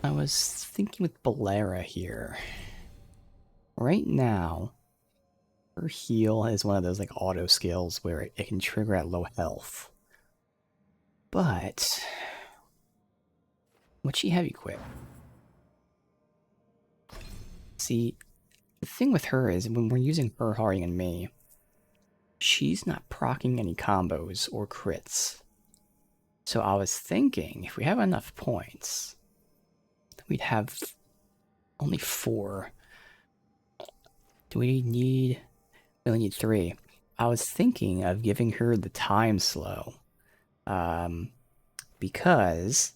I was thinking with Bolera here. Right now, her heal is one of those like auto skills where it can trigger at low health. But what she have equipped? See, the thing with her is when we're using her, Hari, and me, she's not proccing any combos or crits. So I was thinking, if we have enough points, we'd have only 4. Do we need... We only need 3. I was thinking of giving her the time slow. Because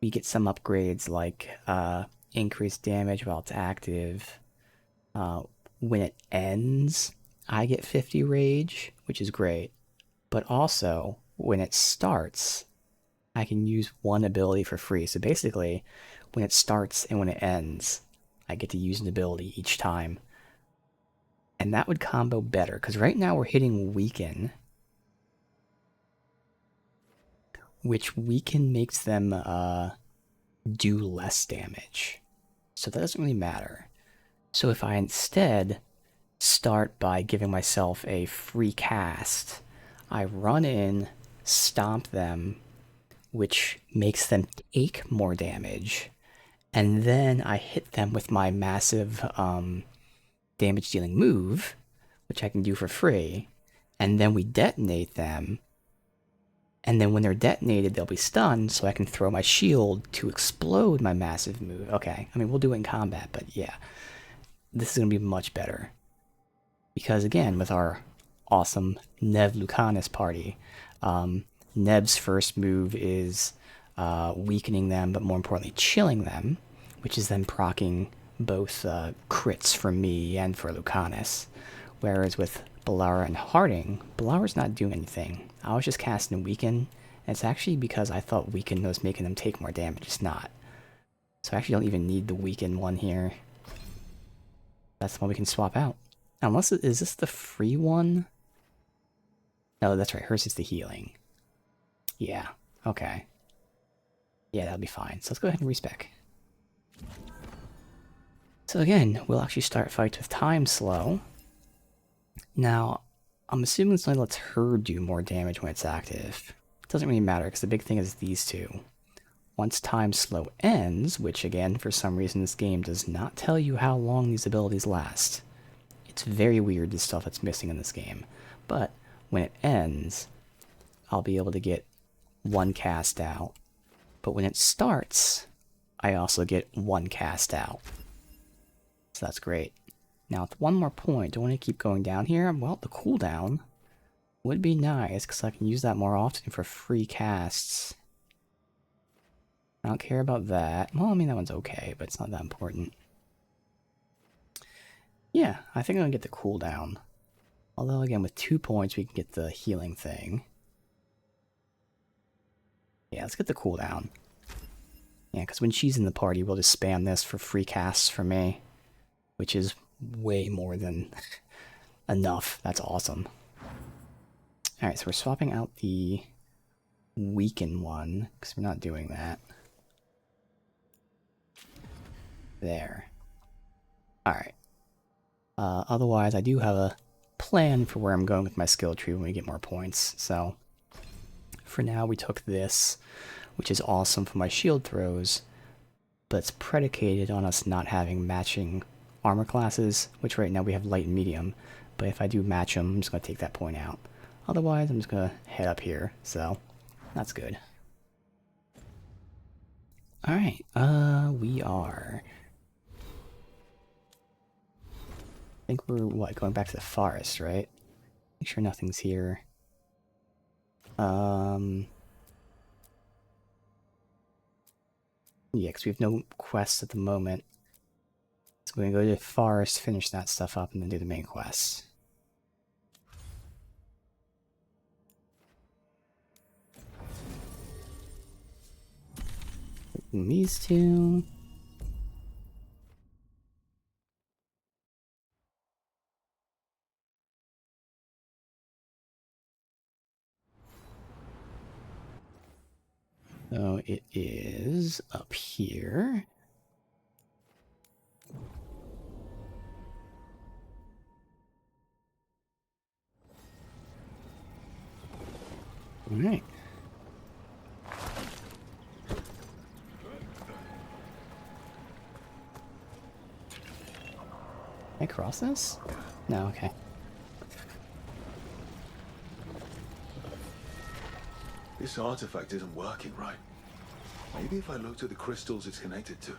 we get some upgrades like increased damage while it's active. When it ends, I get 50 rage, which is great. But also, when it starts, I can use one ability for free. So basically, when it starts and when it ends, I get to use an ability each time. And that would combo better, because right now we're hitting Weaken, which Weaken makes them do less damage. So that doesn't really matter. So if I instead start by giving myself a free cast, I run in, stomp them, which makes them take more damage, and then I hit them with my massive damage dealing move, which I can do for free, and then we detonate them, and then when they're detonated, they'll be stunned, so I can throw my shield to explode my massive move. Okay, I mean, we'll do it in combat, but yeah, this is going to be much better. Because again, with our awesome Nev Lucanus party, Neb's first move is weakening them, but more importantly, chilling them, which is then proccing both crits for me and for Lucanus. Whereas with Balara and Harding, Balara's not doing anything. I was just casting Weaken, and it's actually because I thought Weaken was making them take more damage. It's not. So I actually don't even need the Weaken one here. That's the one we can swap out. Unless, is this the free one? No, that's right. Hers is the healing. Yeah. Okay. Yeah, that'll be fine. So let's go ahead and respec. So again, we'll actually start fights with time slow. Now, I'm assuming this only lets her do more damage when it's active. It doesn't really matter, because the big thing is these two. Once time slow ends, which again, for some reason this game does not tell you how long these abilities last. It's very weird, the stuff that's missing in this game. But when it ends, I'll be able to get one cast out. But when it starts, I also get one cast out. So that's great. Now, with one more point, do I want to keep going down here? Well, the cooldown would be nice, because I can use that more often for free casts. I don't care about that. Well, I mean, that one's okay, but it's not that important. Yeah, I think I'm going to get the cooldown. Although, again, with 2 points, we can get the healing thing. Yeah, let's get the cooldown. Yeah, because when she's in the party, we'll just spam this for free casts for me, which is way more than enough. That's awesome. Alright, so we're swapping out the weaken one, because we're not doing that. There. Alright. Otherwise, I do have a plan for where I'm going with my skill tree when we get more points. So, for now, we took this, which is awesome for my shield throws, but it's predicated on us not having matching armor classes, which right now we have light and medium. But if I do match them, I'm just going to take that point out. Otherwise, I'm just going to head up here, so that's good. Alright, we are... I think we're, what, going back to the forest, right? Make sure nothing's here. Yeah, because we have no quests at the moment. So we're going to go to the forest, finish that stuff up, and then do the main quest. And these two... So it is up here. All right. Can I cross this? No, okay. This artifact isn't working right. Maybe if I looked at the crystals it's connected to.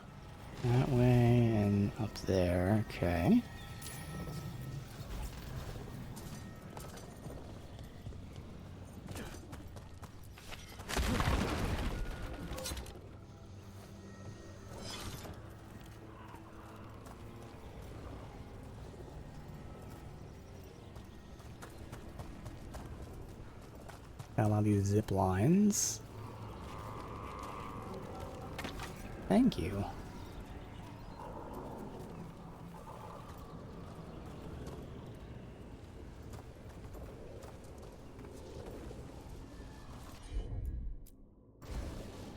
That way and up there, okay. Got a lot of these zip lines. Thank you.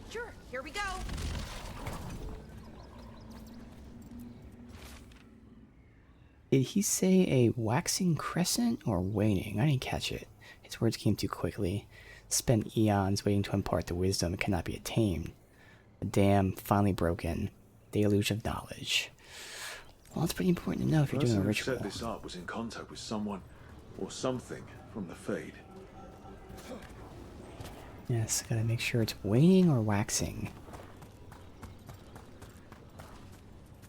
Sure, here we go. Did he say a waxing crescent or waning? I didn't catch it. His words came too quickly. Spent eons waiting to impart the wisdom that cannot be attained. The dam finally broken. Deluge of knowledge. Well, it's pretty important to know if you're doing a ritual. The person who set this up was in contact with someone or something from the Fade. Yes, gotta make sure it's waning or waxing.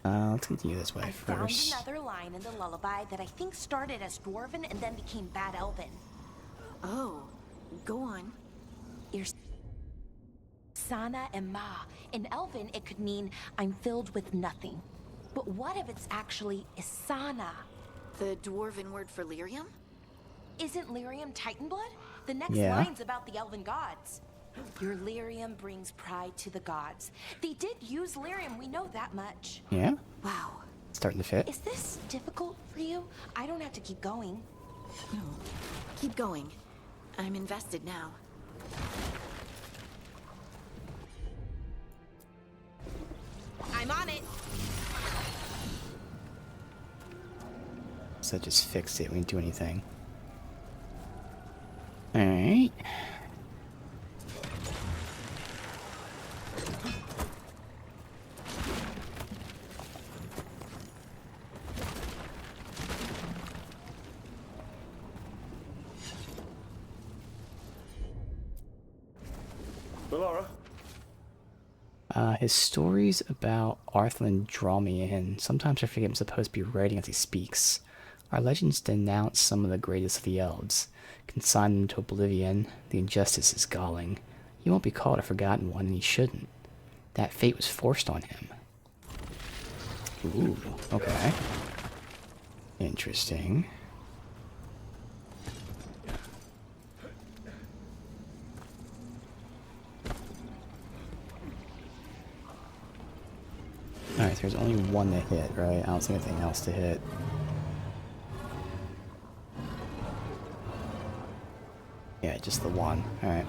Let's continue this way first. I found another line in the lullaby that I think started as Dwarven and then became Bad Elven. Oh, go on. Sana and Ma. In Elven, it could mean I'm filled with nothing. But what if it's actually Isana? The dwarven word for lyrium? Isn't lyrium Titan blood? The next Yeah. line's about the elven gods. Your lyrium brings pride to the gods. They did use lyrium, we know that much. Yeah? Wow. Starting to fit. Is this difficult for you? I don't have to keep going. No. Keep going. I'm invested now. I'm on it. So just fix it. We didn't do anything. Alright. Bellara? His stories about Arthland draw me in. Sometimes I forget I'm supposed to be writing as he speaks. Our legends denounce some of the greatest of the elves, consign them to oblivion. The injustice is galling. He won't be called a forgotten one, and he shouldn't. That fate was forced on him. Ooh, okay. Interesting. Alright, there's only one to hit, right? I don't see anything else to hit. Yeah, just the one. Alright.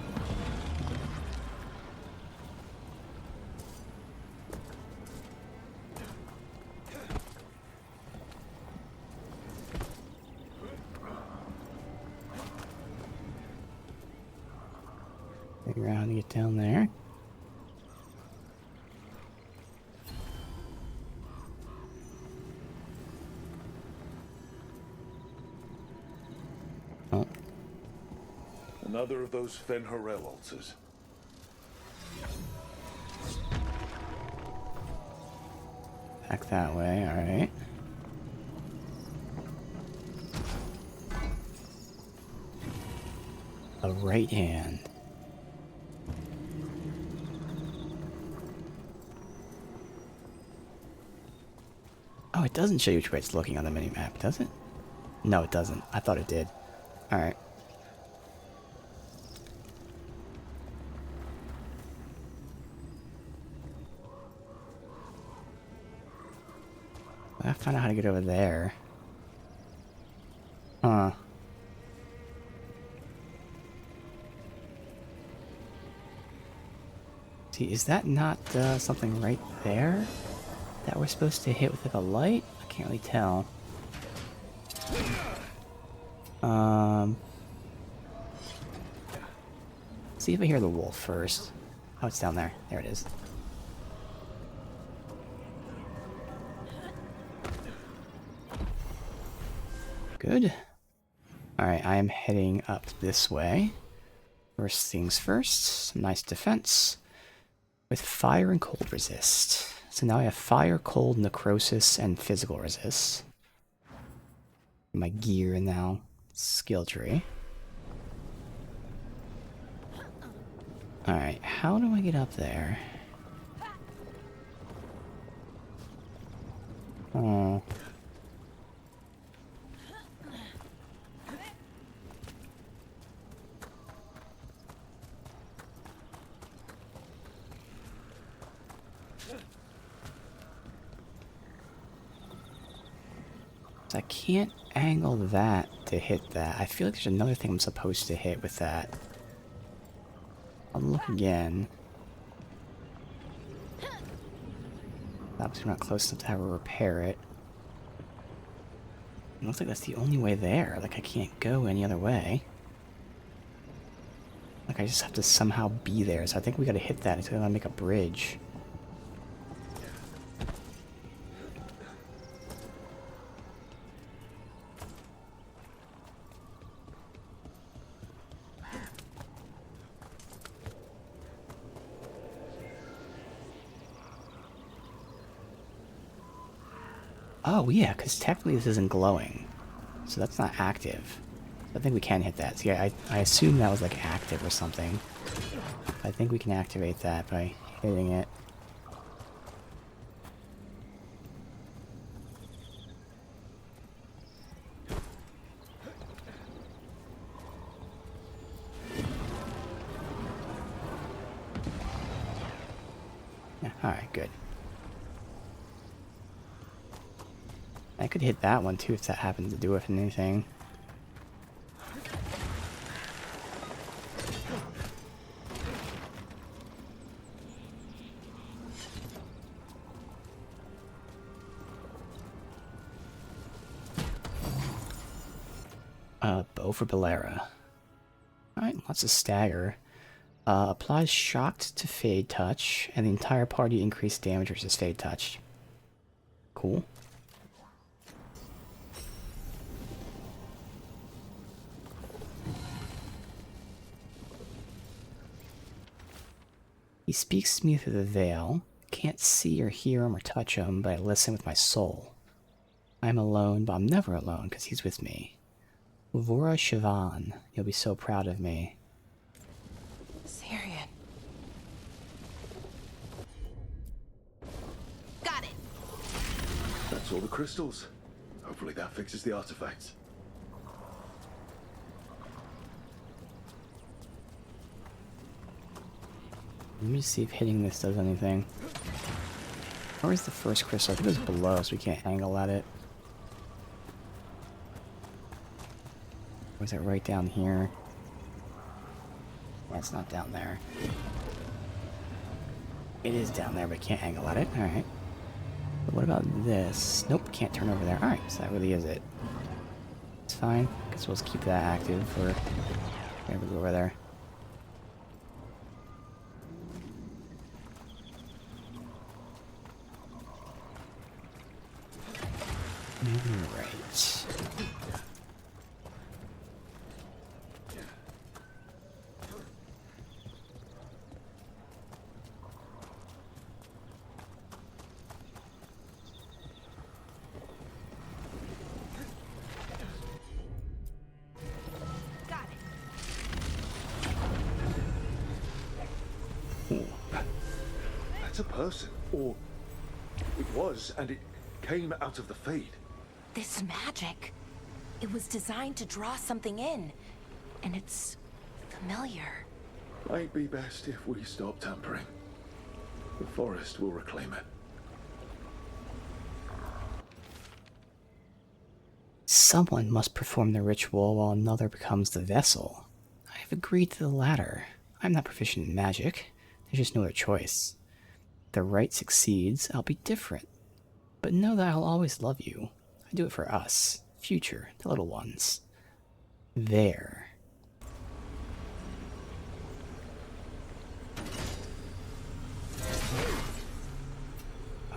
Figure out how to get down there. Oh. Another of those Fen'Harel altars. Back that way, alright. A right hand. Oh, it doesn't show you which way it's looking on the minimap, does it? No, it doesn't. I thought it did. Alright. I found out how to get over there. Huh. See, is that not something right there that we're supposed to hit with like a light? I can't really tell. See if I hear the wolf first. Oh, it's down there. There it is. Good. Alright, I am heading up this way. First things first, some nice defense. With fire and cold resist. So now I have fire, cold, necrosis, and physical resist. My gear now. Skill tree. Alright, how do I get up there? Oh. I can't angle that to hit that. I feel like there's another thing I'm supposed to hit with that. I'll look again. Obviously, we're not close enough to have her repair it. It looks like that's the only way there. Like, I can't go any other way. Like, I just have to somehow be there. So I think we gotta hit that. It's gonna make a bridge. Oh, yeah, because technically this isn't glowing. So that's not active. I think we can hit that. So yeah, I assume that was like active or something. I think we can activate that by hitting it. Yeah, alright, good. I could hit that one too if that happens to do it with anything. Bow for Balera. Alright, lots of stagger. Applies shocked to fade touch, and the entire party increased damage versus fade touch. Cool. He speaks to me through the veil. Can't see or hear him or touch him, but I listen with my soul. I'm alone, but I'm never alone, because he's with me. Vora Shivan, you'll be so proud of me. Syrian. Got it. That's all the crystals. Hopefully that fixes the artifacts. Let me see if hitting this does anything. Where's the first crystal? I think it was below, so we can't angle at it. Or is it right down here? Yeah, it's not down there. It is down there, but can't angle at it. Alright. But what about this? Nope, can't turn over there. Alright, so that really is it. It's fine. Guess we'll just keep that active for whenever we go over there. Right. Got it. Ooh. That's a person. Or it was, and it came out of the Fade. This magic. It was designed to draw something in. And it's familiar. Might be best if we stop tampering. The forest will reclaim it. Someone must perform the ritual while another becomes the vessel. I have agreed to the latter. I'm not proficient in magic. There's just no other choice. If the right succeeds, I'll be different. But know that I'll always love you. I do it for us. Future, the little ones. There.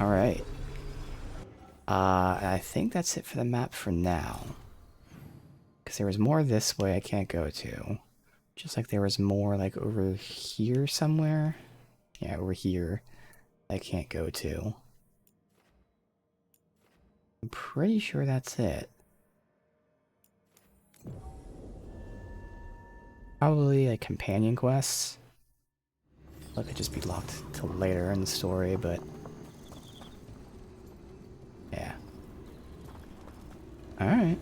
Alright. I think that's it for the map for now. Because there was more this way I can't go to. Just like there was more like over here somewhere. Yeah, over here I can't go to. I'm pretty sure that's it. Probably like companion quests. That could just be locked till later in the story, but yeah. Alright.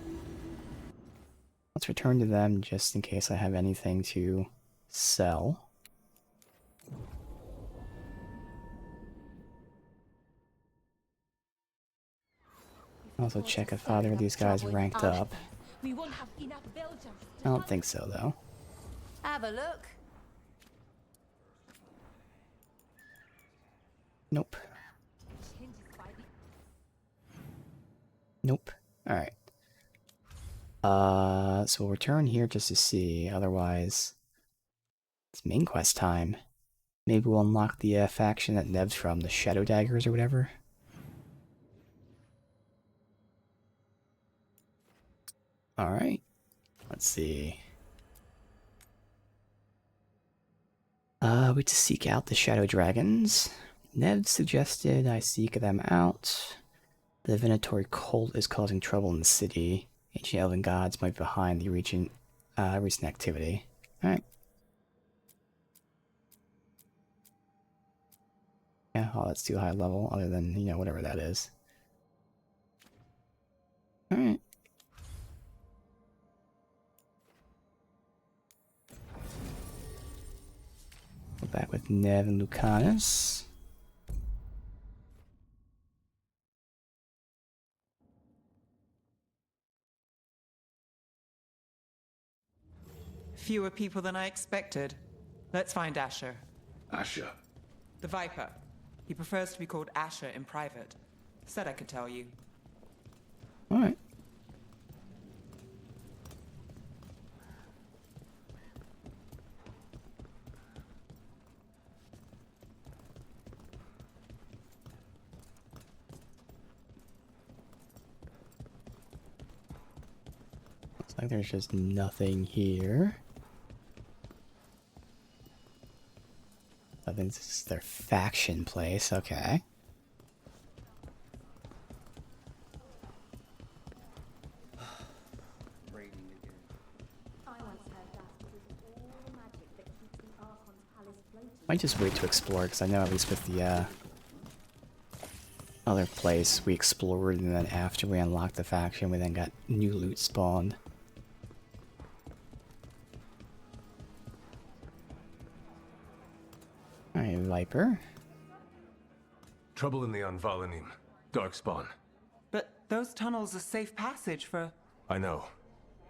Let's return to them just in case I have anything to sell. Also check if either of these guys ranked up. We won't have enough villagers. I don't think so, though. Have a look. Nope. Nope. Alright. So we'll return here just to see. Otherwise, it's main quest time. Maybe we'll unlock the faction that Nev's from, the Shadow Daggers or whatever. Alright. Let's see. We to seek out the Shadow Dragons. Nev suggested I seek them out. The divinatory cult is causing trouble in the city. Ancient elven gods might be behind the recent activity. Alright. Yeah, oh, that's too high level, other than, you know, whatever that is. Alright. Go back with Nev and Lucanus. Fewer people than I expected. Let's find Asher. Asher. The Viper. He prefers to be called Asher in private. Said I could tell you. Alright. Looks like there's just nothing here. I think this is their faction place, okay. Might just wait to explore, because I know at least with the other place we explored, and then after we unlocked the faction, we then got new loot spawned. Alright, Viper. Trouble in the Anvalanim. Darkspawn. But those tunnels are safe passage for... I know.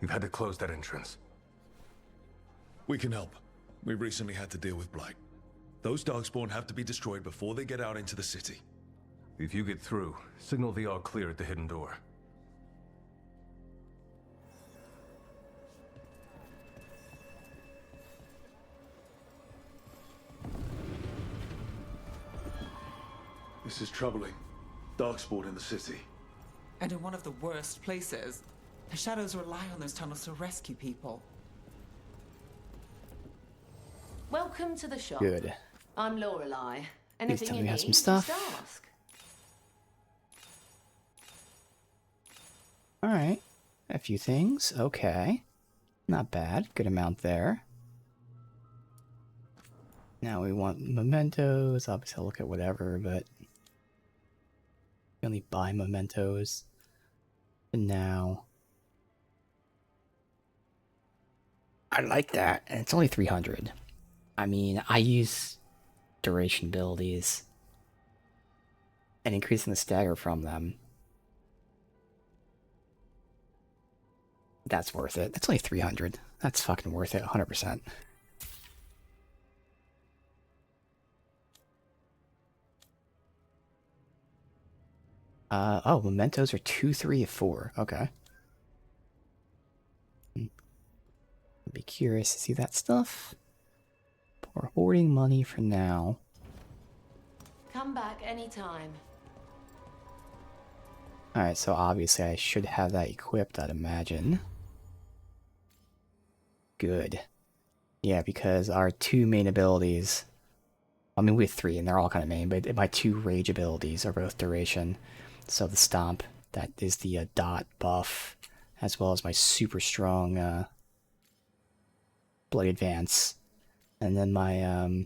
We've had to close that entrance. We can help. We recently had to deal with Blight. Those Darkspawn have to be destroyed before they get out into the city. If you get through, signal the all clear at the hidden door. This is troubling. Darkspawn in the city. And in one of the worst places. The Shadows rely on those tunnels to rescue people. Welcome to the shop. Good. I'm Lorelei. Please Anything tell you me you need, have some stuff. just ask. Alright. A few things. Okay. Not bad. Good amount there. Now we want mementos. Obviously I'll look at whatever, but we only buy mementos. And now I like that. And it's only 300. I mean, I use duration abilities and increasing the stagger from them. That's worth it. That's only 300. That's fucking worth it, 100%. Oh, mementos are 2, 3, 4. Okay. I'd be curious to see that stuff. But we're hoarding money for now. Come back anytime. Alright, so obviously I should have that equipped, I'd imagine. Good. Yeah, because our 2 main abilities... I mean, we have 3, and they're all kind of main, but my 2 rage abilities are both duration. So the Stomp, that is the dot buff, as well as my super strong Bloody Advance. And then my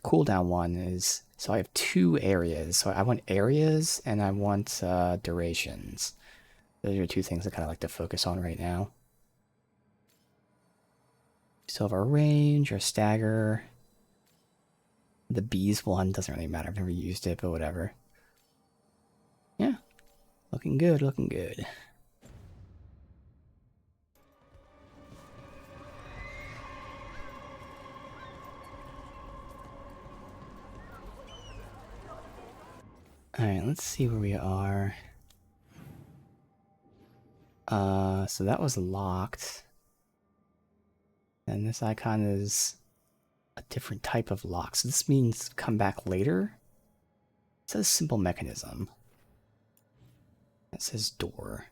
cooldown one is... So I have 2 areas. So I want areas, and I want durations. Those are 2 things I kind of like to focus on right now. So have our range, our stagger. The bees one doesn't really matter. I've never used it, but whatever. Yeah. Looking good, looking good. Alright, let's see where we are. So that was locked. And this icon is a different type of lock. So this means come back later. It says simple mechanism. It says door.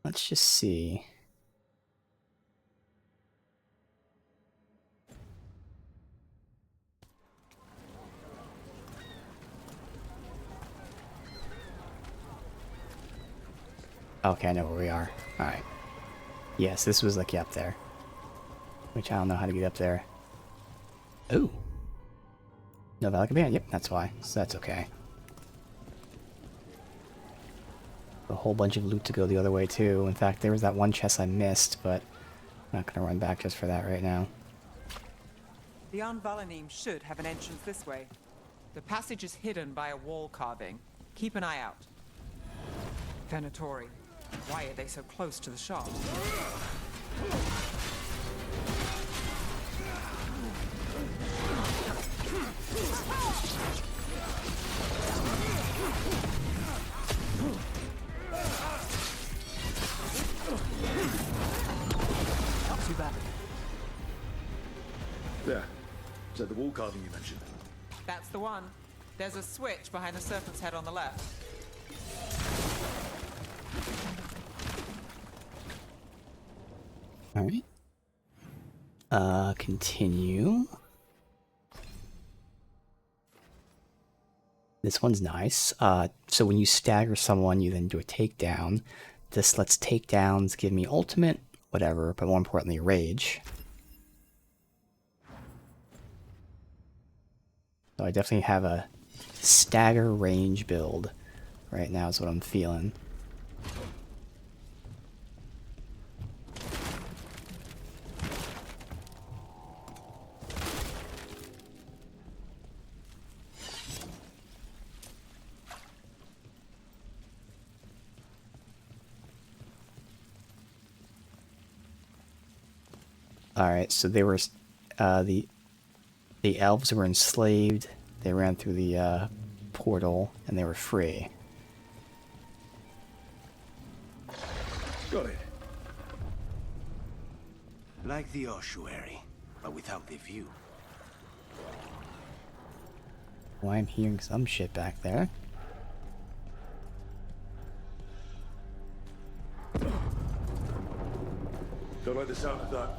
Let's just see. Okay, I know where we are. Alright. Yes, this was like up there. Which I don't know how to get up there. Ooh. No valid command. Yep, that's why. So that's okay. A whole bunch of loot to go the other way too. In fact, there was that one chest I missed, but I'm not gonna run back just for that right now. The Anvalanim should have an entrance this way. The passage is hidden by a wall carving. Keep an eye out. Venatori. Why are they so close to the shop? Not too bad. There. Is that the wall carving you mentioned? That's the one. There's a switch behind the serpent's head on the left. Alright. Continue. This one's nice. So when you stagger someone, you then do a takedown. This lets takedowns give me ultimate, whatever, but more importantly, rage. So I definitely have a stagger range build right now is what I'm feeling. Alright, so they were, the elves were enslaved, they ran through the, portal, and they were free. Got it. Like the ossuary, but without the view. Well, I'm hearing some shit back there. Don't like the sound of that.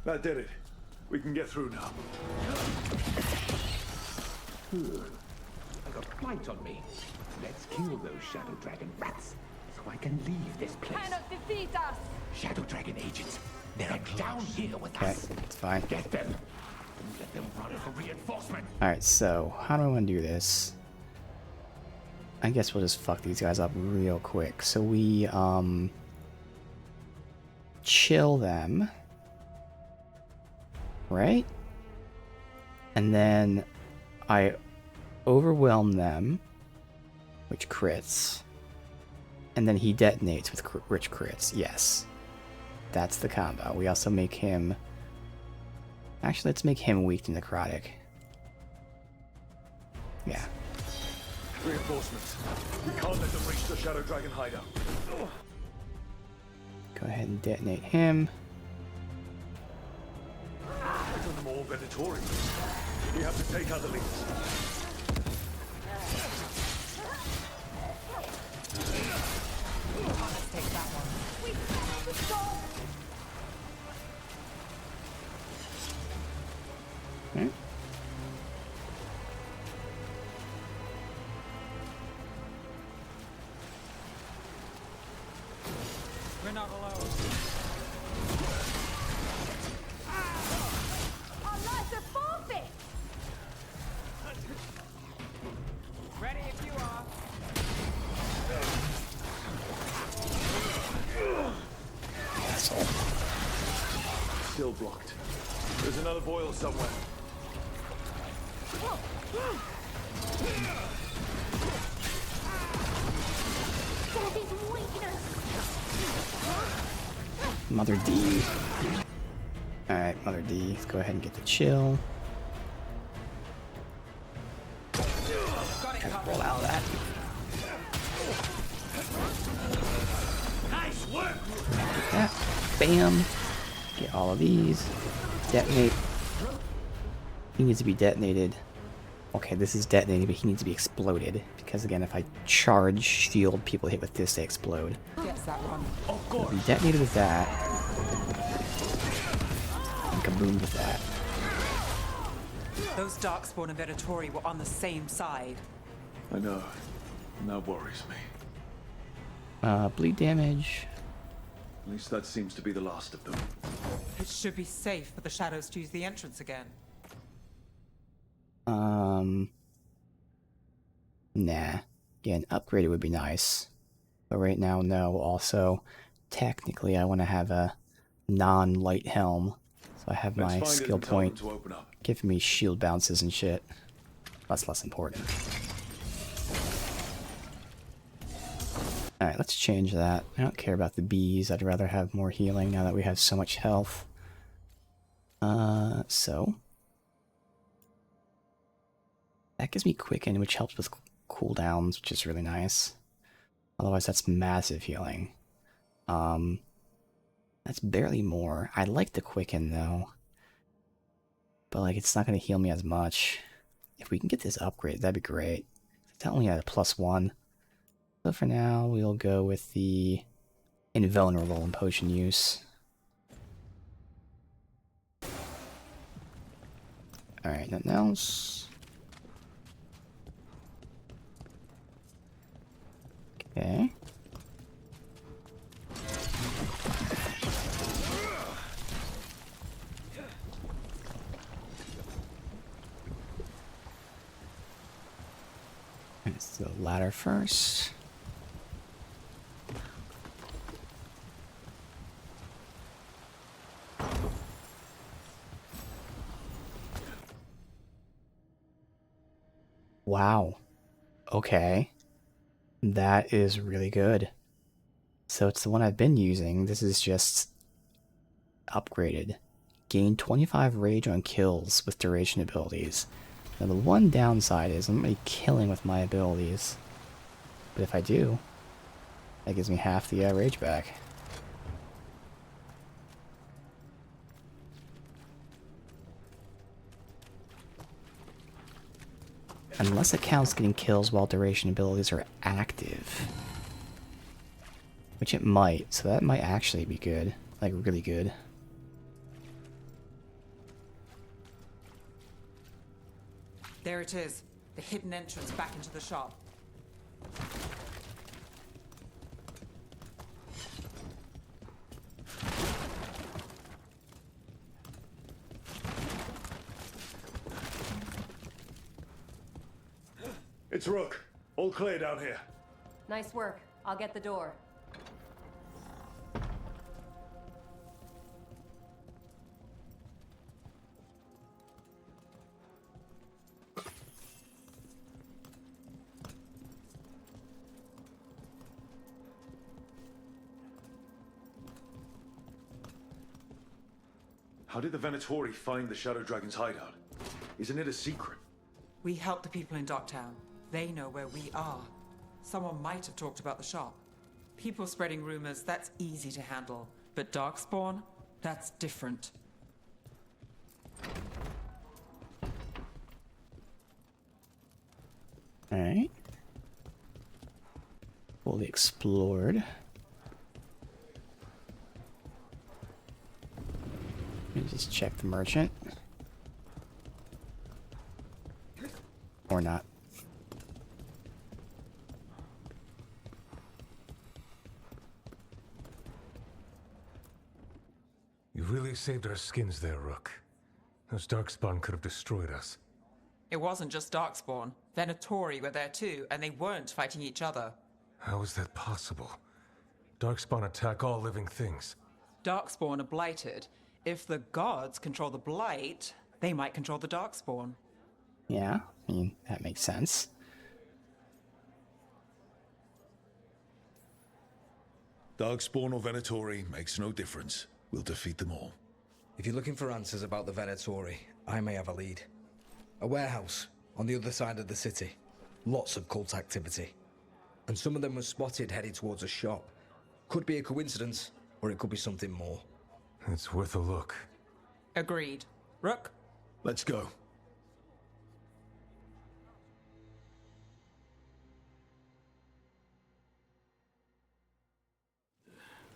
That did it. We can get through now. I got blight on me. Let's kill those Shadow Dragon rats so I can leave this place. Cannot defeat us! Shadow Dragon agents, they're down here with Okay, us. it's fine. Get them. Don't let them run for reinforcement. Alright, so, how do I want to do this? I guess we'll just fuck these guys up real quick. So we, chill them. Right? And then I overwhelm them. which crits. And then he detonates with rich crits. Yes. That's the combo. We also make him... Actually, let's make him weak to necrotic. Yeah. Reinforcements. We can't let them reach the Shadow Dragon hideout. Go ahead and detonate him. We've done them all Venatori. We have to take out the leaders. Let's take that one. Okay. We're not alone. Our lives are forfeit! Ready if you are. Asshole. Still blocked. There's another Voil somewhere. Something's weakness! Mother D. Alright, Mother D. Let's go ahead and get the chill. Kind of roll out of that. Nice work! Get that. Bam. Get all of these. Detonate. He needs to be detonated. Okay, this is detonating, but he needs to be exploded. Because again, if I charge shield people hit with this, they explode. Gets that one. Of It'll course. be detonated with that. And kaboom with that. Those Darkspawn and Venatori were on the same side. I know. And that worries me. Bleed damage. At least that seems to be the last of them. It should be safe for the shadows to use the entrance again. Nah. Yeah, an upgrade would be nice. But right now, no. Also, technically, I want to have a non-light helm. So I have Let's my find it skill and tell them point to open up. giving me shield bounces and shit. That's less important. Alright, let's change that. I don't care about the bees. I'd rather have more healing now that we have so much health. So... That gives me Quicken, which helps with cooldowns, which is really nice. Otherwise, that's massive healing. That's barely more. I like the Quicken, though. But, like, it's not going to heal me as much. If we can get this upgrade, that'd be great. That only had a +1. So for now, we'll go with the invulnerable in potion use. Alright, nothing else. Okay. It's the ladder first. Wow. Okay. That is really good. So it's the one I've been using. This is just upgraded. Gain 25 rage on kills with duration abilities. Now the one downside is I'm not really killing with my abilities. But if I do, that gives me half the rage back. Unless it counts getting kills while duration abilities are active. Which it might, so that might actually be good. Like, really good. There it is. The hidden entrance back into the shop. It's Rook. All clear down here. Nice work. I'll get the door. How did the Venatori find the Shadow Dragon's hideout? Isn't it a secret? We help the people in Docktown. They know where we are. Someone might have talked about the shop. People spreading rumors, that's easy to handle. But Darkspawn, that's different. Alright. Fully explored. Let me just check the merchant. Or not. You really saved our skins there, Rook. Those Darkspawn could have destroyed us. It wasn't just Darkspawn. Venatori were there too, and they weren't fighting each other. How is that possible? Darkspawn attack all living things. Darkspawn are blighted. If the gods control the blight, they might control the Darkspawn. Yeah, I mean, that makes sense. Darkspawn or Venatori makes no difference. We'll defeat them all. If you're looking for answers about the Venatori, I may have a lead. A warehouse on the other side of the city. Lots of cult activity. And some of them were spotted headed towards a shop. Could be a coincidence, or it could be something more. It's worth a look. Agreed. Rook? Let's go.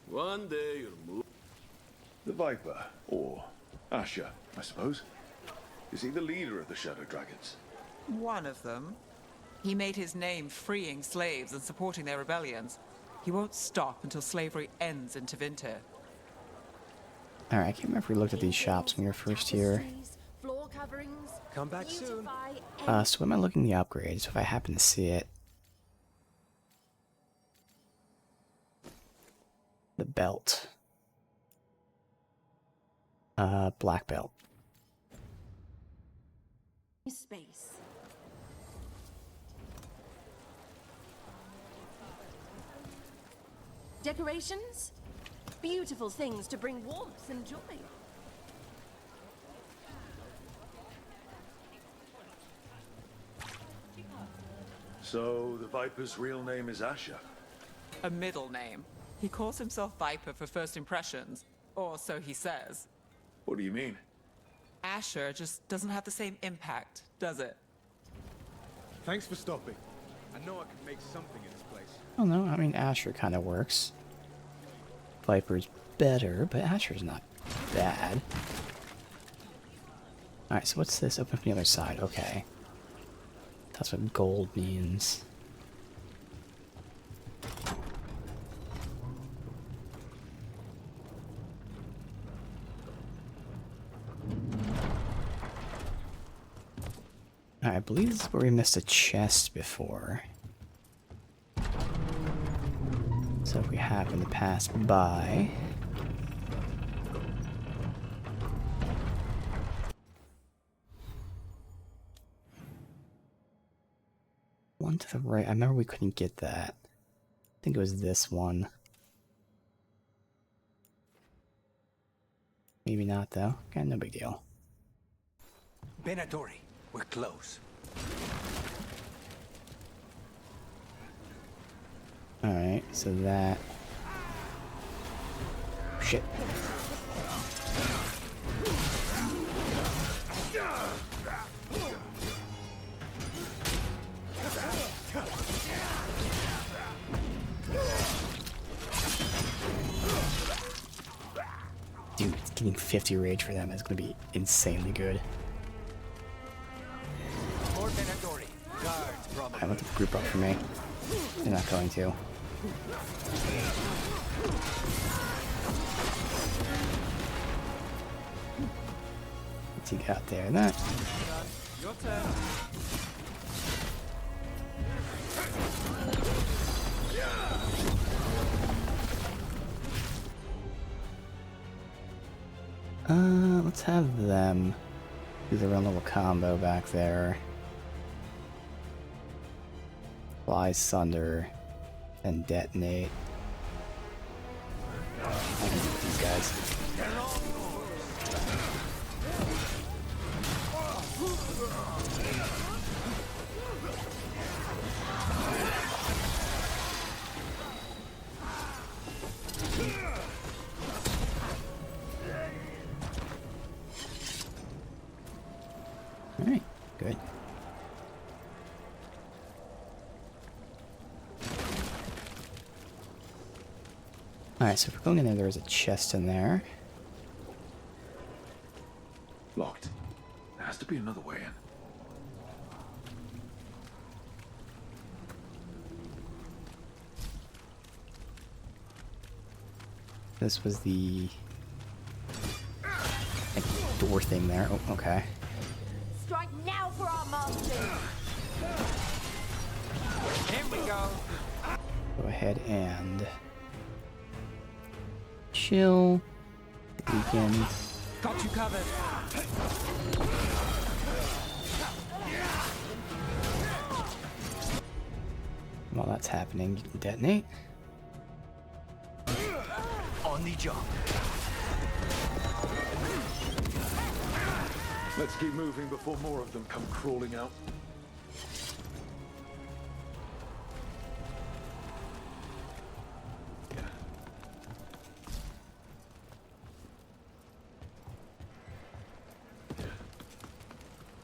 One day you'll move. The Viper, or Asher, I suppose. Is he the leader of the Shadow Dragons? One of them. He made his name freeing slaves and supporting their rebellions. He won't stop until slavery ends in Tevinter. Alright, I can't remember if we looked at these shops when we were first here. Floor coverings. Come back soon. So what am I looking at the upgrades, if I happen to see it? The belt. Black belt. Space. Decorations? Beautiful things to bring warmth and joy. So, the Viper's real name is Asher? A middle name. He calls himself Viper for first impressions, or so he says. What do you mean? Asher just doesn't have the same impact, does it? Thanks for stopping. I know I can make something in this place. I don't know, I mean, Asher kind of works. Viper's better, but Asher's not bad. Alright, so what's this? Open from the other side, okay. That's what gold means. I believe this is where we missed a chest before. So if we happen to pass by... One to the right. I remember we couldn't get that. I think it was this one. Maybe not though. Okay, no big deal. Venatori, we're close. Alright, so that... Shit. Dude, getting 50 rage for them is gonna be insanely good. More Venatori. Guards, probably. I want them to group up for me. They're not going to. What's he got there? That. Your turn. Let's have them do their own little combo back there. Fly Sunder and detonate. I can do these guys. Alright, good. Alright, so if we're going in there, there's a chest in there. Locked. There has to be another way in. This was the like, door thing there. Oh, okay. Strike now for our master. Here we go. Go ahead and chill. We can. Got you covered. While that's happening, you can detonate. On the job. Let's keep moving before more of them come crawling out.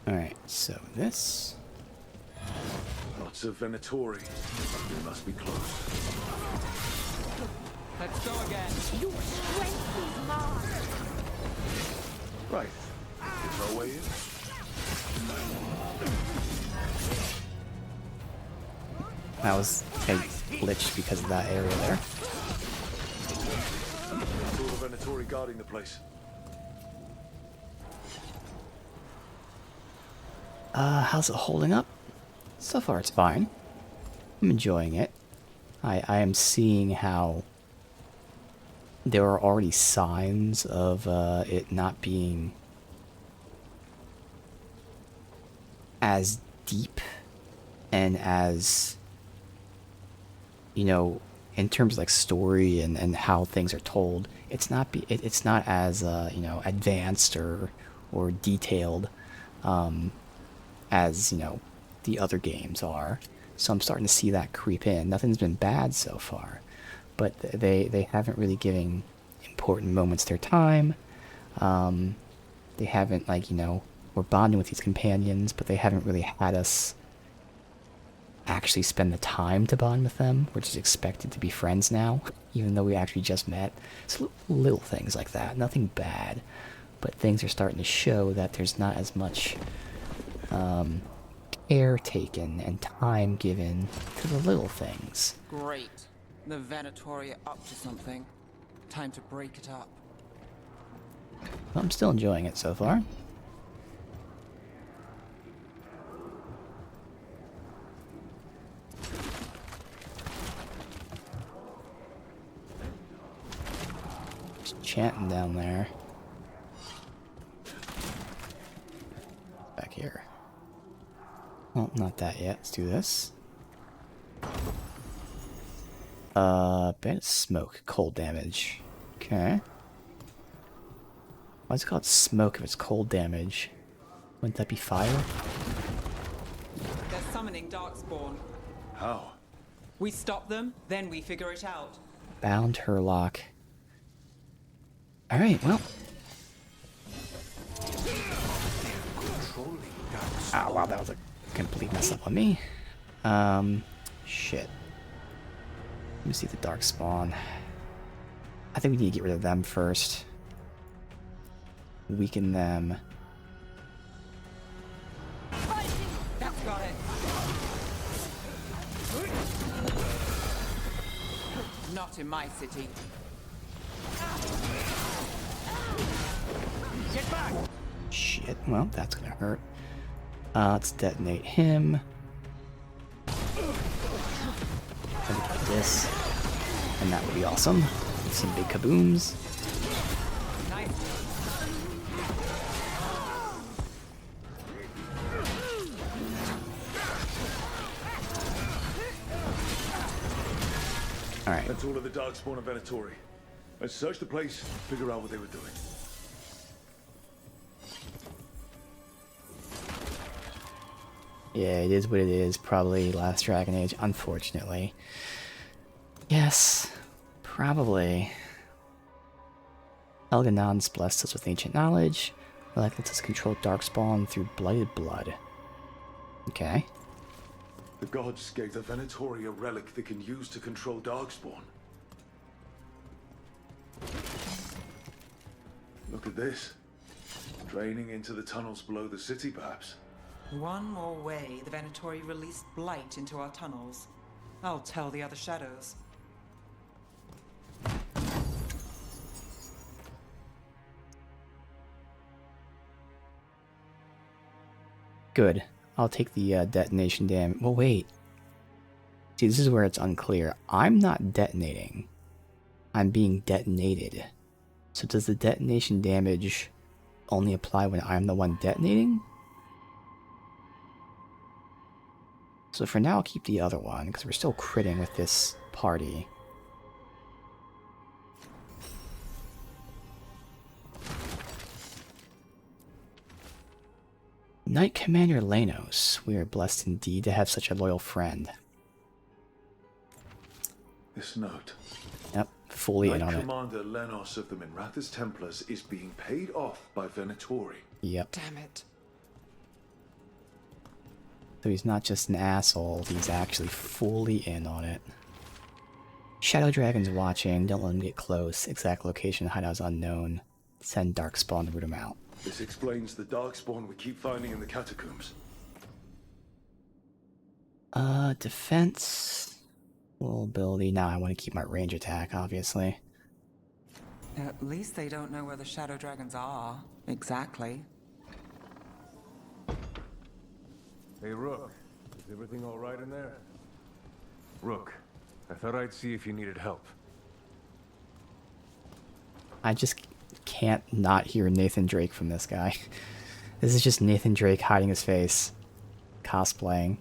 Alright, so this. Lots of Venatori. We must be close. Let's go again. Your strength is mine. Right. There's no way in. That was a glitch because of that area there. That's all the Venatori guarding the place. How's it holding up? So far it's fine. I'm enjoying it. I am seeing how there are already signs of it not being as deep and as, you know, in terms of like story and how things are told, it's not as you know, advanced or detailed as, you know, the other games are. So I'm starting to see that creep in. Nothing's been bad so far, but they haven't really given important moments their time. They haven't, like, you know, we're bonding with these companions, but they haven't really had us actually spend the time to bond with them. We're just expected to be friends now, even though we actually just met. So little things like that, nothing bad, but things are starting to show that there's not as much care taken and time given to the little things. Great. The Venatori are up to something. Time to break it up. Well, I'm still enjoying it so far. Just chanting down there. Back here. Well, not that yet. Let's do this. Bandit smoke, cold damage. Okay. Why is it called smoke if it's cold damage? Wouldn't that be fire? They're summoning Darkspawn. How? We stop them, then we figure it out. Bound Herlock. Alright, well. Oh, wow, that was a complete mess up on me. Shit. Let me see the Darkspawn. I think we need to get rid of them first. Weaken them. That's got it. Not in my city. Get back! Shit, well, that's gonna hurt. Let's detonate him. Like this. And that would be awesome. With some big kabooms. Nice. Alright. That's all of the Darkspawn and Venatori. Let's search the place, figure out what they were doing. Yeah, it is what it is. Probably last Dragon Age, unfortunately. Yes, probably. Elganon's blessed us with ancient knowledge. Relic lets us control Darkspawn through blighted blood. Okay. The gods gave the Venatori a relic they can use to control Darkspawn. Look at this. Draining into the tunnels below the city, perhaps. One more way the Venatori released blight into our tunnels. I'll tell the other shadows. Good. I'll take the detonation damage. Well, wait. See, this is where it's unclear. I'm not detonating. I'm being detonated. So does the detonation damage only apply when I'm the one detonating? So for now, I'll keep the other one, because we're still critting with this party. Knight Commander Lanos. We are blessed indeed to have such a loyal friend. This note. Yep, fully in Knight on it. Commander Lenos of the Minrathous Templars is being paid off by Venatori. Yep. Damn it. So he's not just an asshole, he's actually fully in on it. Shadow Dragon's watching, don't let him get close. Exact location, hideout's unknown. Send Darkspawn to root him out. This explains the Darkspawn we keep finding in the catacombs. Defense. Full ability. Now I want to keep my range attack, obviously. At least they don't know where the Shadow Dragons are. Exactly. Hey, Rook. Is everything all right in there? Rook, I thought I'd see if you needed help. I just can't not hear Nathan Drake from this guy. This is just Nathan Drake hiding his face. Cosplaying.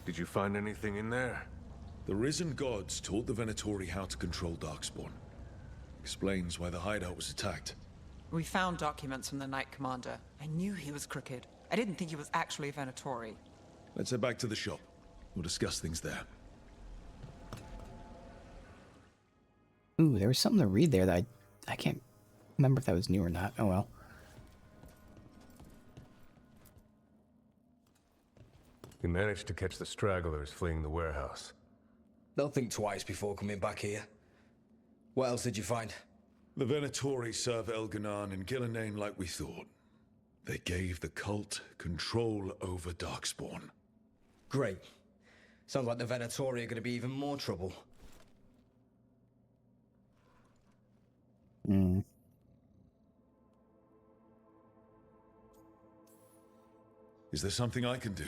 Did you find anything in there? The risen gods taught the Venatori how to control Darkspawn. Explains why the hideout was attacked. We found documents from the Knight Commander. I knew he was crooked. I didn't think he was actually a Venatori. Let's head back to the shop. We'll discuss things there. Ooh, there was something to read there that I can't remember if that was new or not. Oh well. We managed to catch the stragglers fleeing the warehouse. They'll think twice before coming back here. What else did you find? The Venatori serve Elganon and Gillenane like we thought. They gave the cult control over Darkspawn. Great. Sounds like the Venatori are going to be even more trouble. Hmm. Is there something I can do?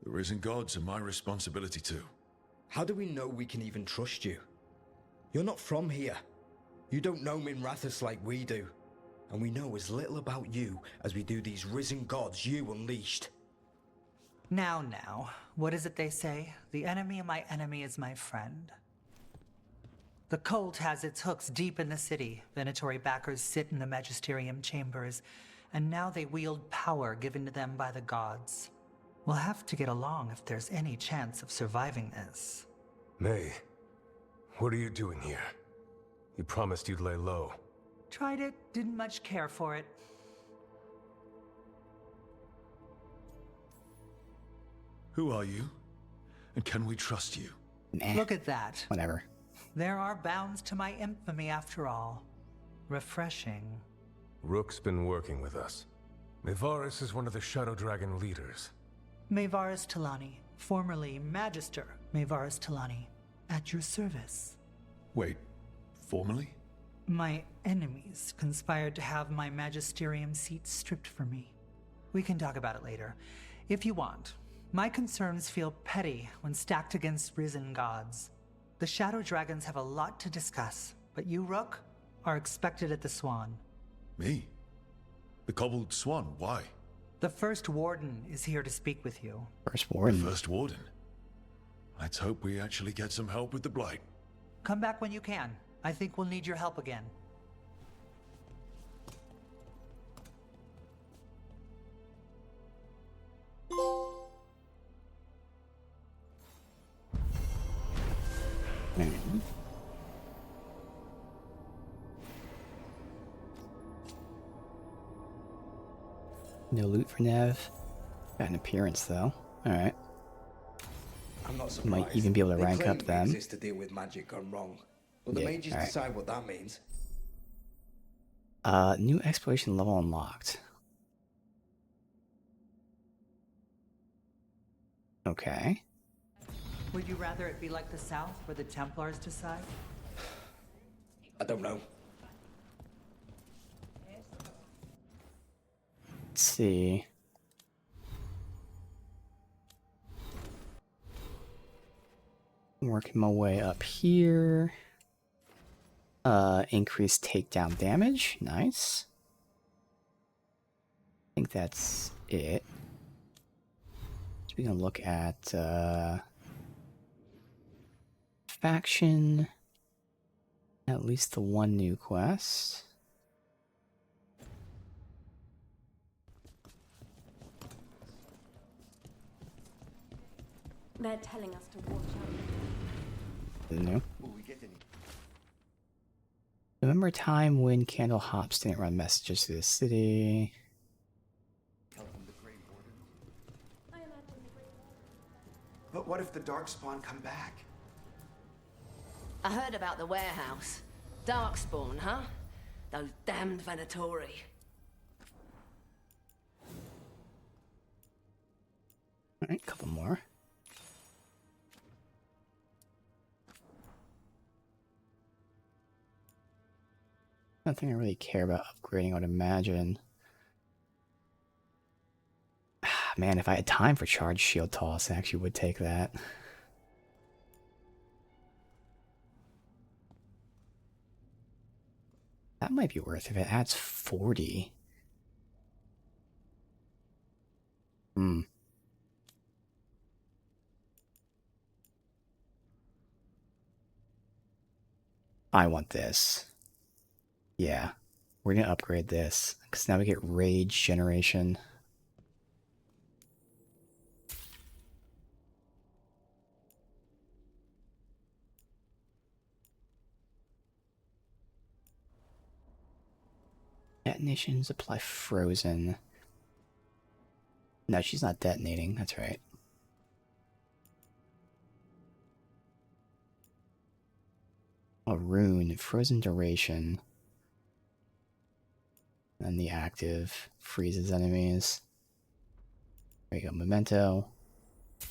The risen gods are my responsibility too. How do we know we can even trust you? You're not from here. You don't know Minrathous like we do. And we know as little about you as we do these risen gods you unleashed. Now, what is it they say? The enemy of my enemy is my friend. The cult has its hooks deep in the city. Venatori backers sit in the magisterium chambers, and now they wield power given to them by the gods. We'll have to get along if there's any chance of surviving this. May, what are you doing here? You promised you'd lay low. Tried it, didn't much care for it. Who are you? And can we trust you? Nah. Look at that. Whatever. There are bounds to my infamy after all. Refreshing. Rook's been working with us. Mevaris is one of the Shadow Dragon leaders. Mevaris Talani, formerly Magister Mevaris Talani, at your service. Wait, formally? My enemies conspired to have my magisterium seat stripped from me. We can talk about it later, if you want. My concerns feel petty when stacked against risen gods. The Shadow Dragons have a lot to discuss, but you, Rook, are expected at the Swan. Me? The Cobbled Swan, why? The First Warden is here to speak with you. First Warden? The First Warden? Let's hope we actually get some help with the Blight. Come back when you can. I think we'll need your help again. No loot for Nev. Got an appearance though. Alright. I'm not surprised. Might even be able to They rank claim up we them. exist to deal with magic gone wrong. But the Yeah, mages alright. decide what that means. New exploration level unlocked. Okay. Would you rather it be like the South, where the Templars decide? I don't know. Let's see. Working my way up here. Increased takedown damage. Nice. I think that's it. So we're gonna look at faction. At least the one new quest. They're telling us to watch out. New. Remember a time when Candle Hops didn't run messages to the city? But what if the Darkspawn come back? I heard about the warehouse. Darkspawn, huh? Those damned Venatori. Alright, a couple more. Nothing I really care about upgrading, I would imagine. Man, if I had time for charge shield toss, I actually would take that. That might be worth it if it adds 40. I want this. Yeah. We're gonna upgrade this, because now we get rage generation. Detonations apply frozen. No, she's not detonating, that's right. A rune, frozen duration. And the active freezes enemies. There you go, memento. I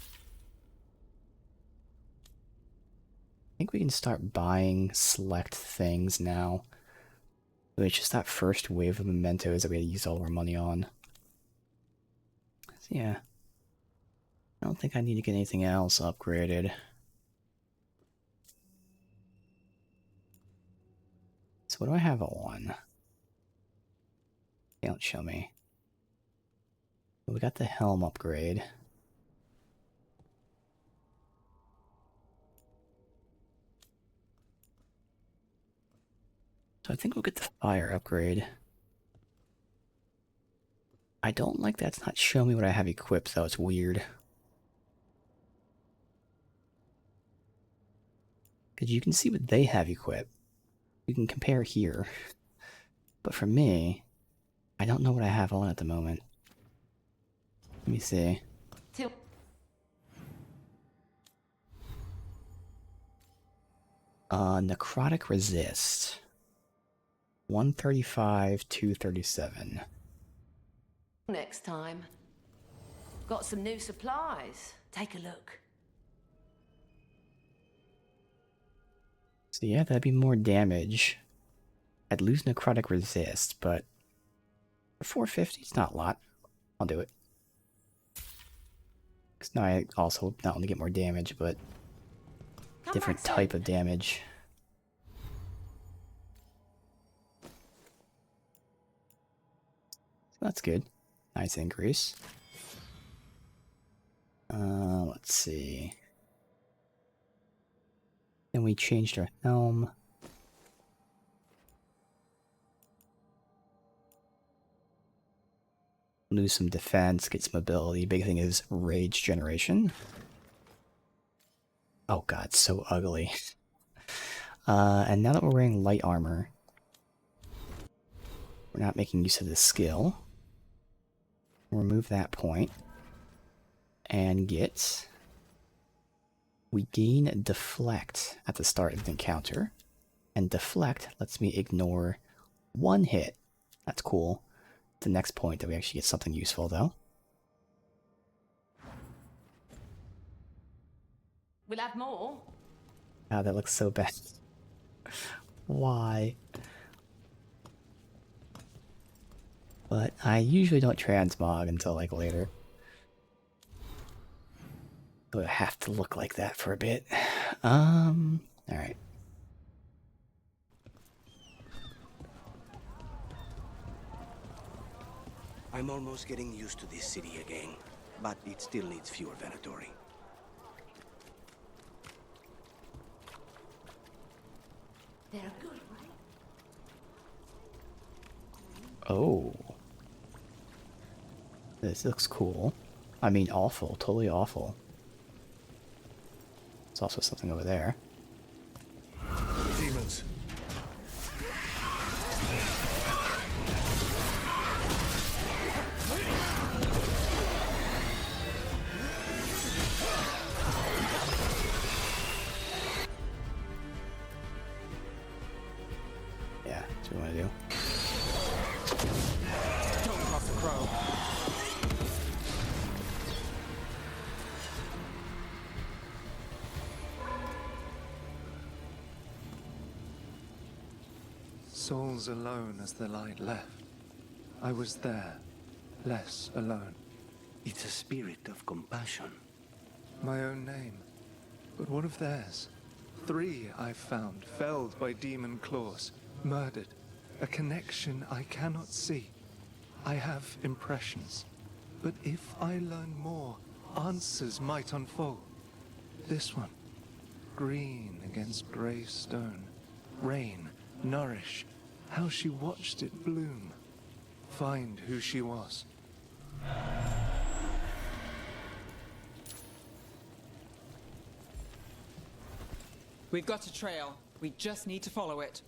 think we can start buying select things now. It's just that first wave of mementos that we had to use all our money on. So yeah. I don't think I need to get anything else upgraded. So what do I have on? They don't show me. We got the helm upgrade. So I think we'll get the fire upgrade. I don't like that's not showing me what I have equipped though, it's weird. Because you can see what they have equipped. You can compare here. But for me, I don't know what I have on at the moment. Let me see. Necrotic resist. 135, 237. Next time. Got some new supplies. Take a look. So yeah, that'd be more damage. I'd lose necrotic resist, but for 450, it's not a lot. I'll do it. Because now I also not only get more damage, but different type of damage. So that's good. Nice increase. Let's see. Then we changed our helm. Lose some defense, get some ability. Big thing is rage generation. Oh god, so ugly. And now that we're wearing light armor, we're not making use of this skill. remove that point and we gain deflect at the start of the encounter, and deflect lets me ignore one hit. That's cool. The next point that we actually get something useful though. We'll have more. Ah, that looks so bad. Why? But I usually don't transmog until like later. So I have to look like that for a bit. Alright. I'm almost getting used to this city again, but it still needs fewer Venatori. They're good, right? Oh. This looks cool. I mean, awful. Totally awful. There's also something over there. Demons. Yeah, that's what we want to do. Don't cross the crow. Souls alone as the light left. I was there, less alone. It's a spirit of compassion. My own name, but what of theirs? 3 I've found, felled by demon claws, murdered. A connection I cannot see. I have impressions, but if I learn more, answers might unfold. This one, green against grey stone, rain, nourish, how she watched it bloom. Find who she was. We've got a trail. We just need to follow it.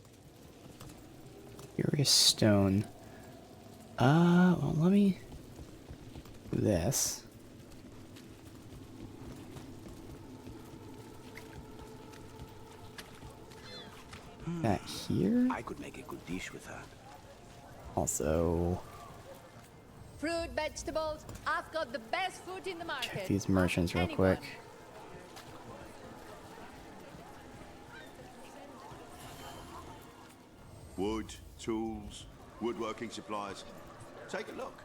Curious stone. Well, let me do this. That here? I could make a good dish with that. Also, Fruit, vegetables. I've got the best food in the market. check these merchants real Anyone. quick. Wood, tools, woodworking supplies. Take a look.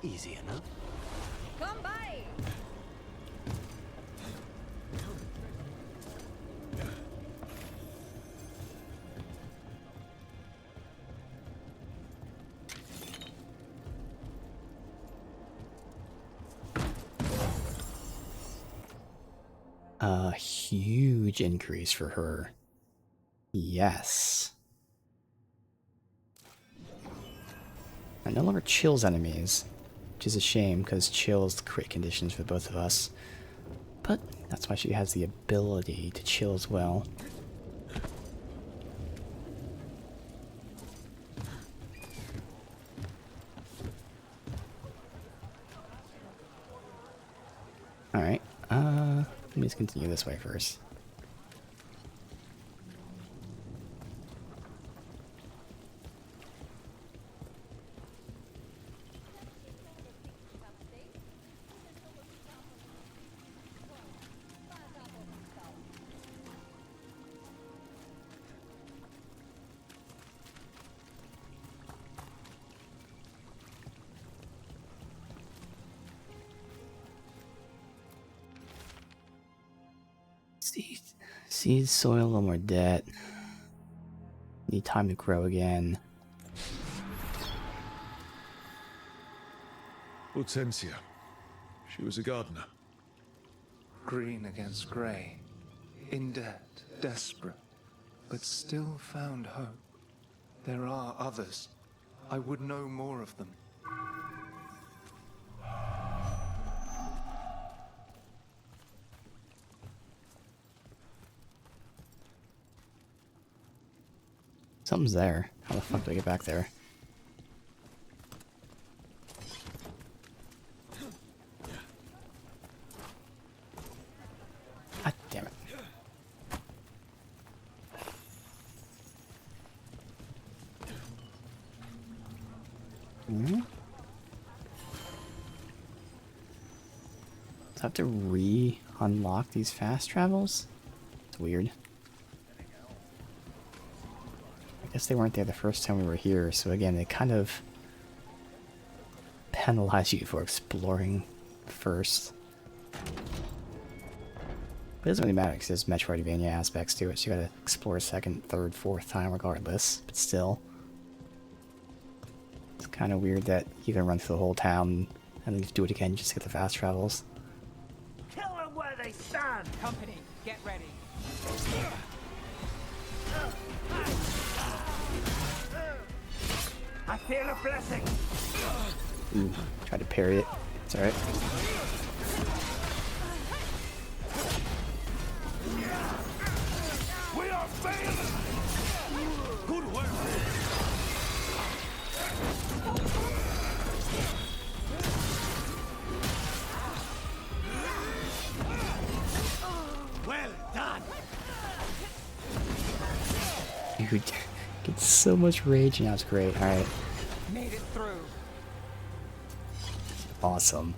Easy enough. Come by. A huge increase for her. Yes. I no longer chills enemies, which is a shame because chills create conditions for both of us. But that's why she has the ability to chill as well. Alright, let me just continue this way first. Seed, soil, a little more debt. Need time to grow again. Hortensia. She was a gardener. Green against grey. In debt, desperate, but still found hope. There are others. I would know more of them. Something's there. How the fuck do I get back there? God damn it. Hmm? Do I have to re-unlock these fast travels? It's weird. I guess they weren't there the first time we were here, so again, they kind of penalize you for exploring first. But it doesn't really matter because there's Metroidvania aspects to it, so you gotta explore a second, third, fourth time regardless, but still. It's kind of weird that you can run through the whole town and then you do it again just to get the fast travels. Kill them where they stand! Company, get ready. I feel a blessing! Ooh, tried to parry it. It's alright. We are failing! Good work! Well done! Dude, get so much rage now, it's great. Alright. Made it through. Awesome.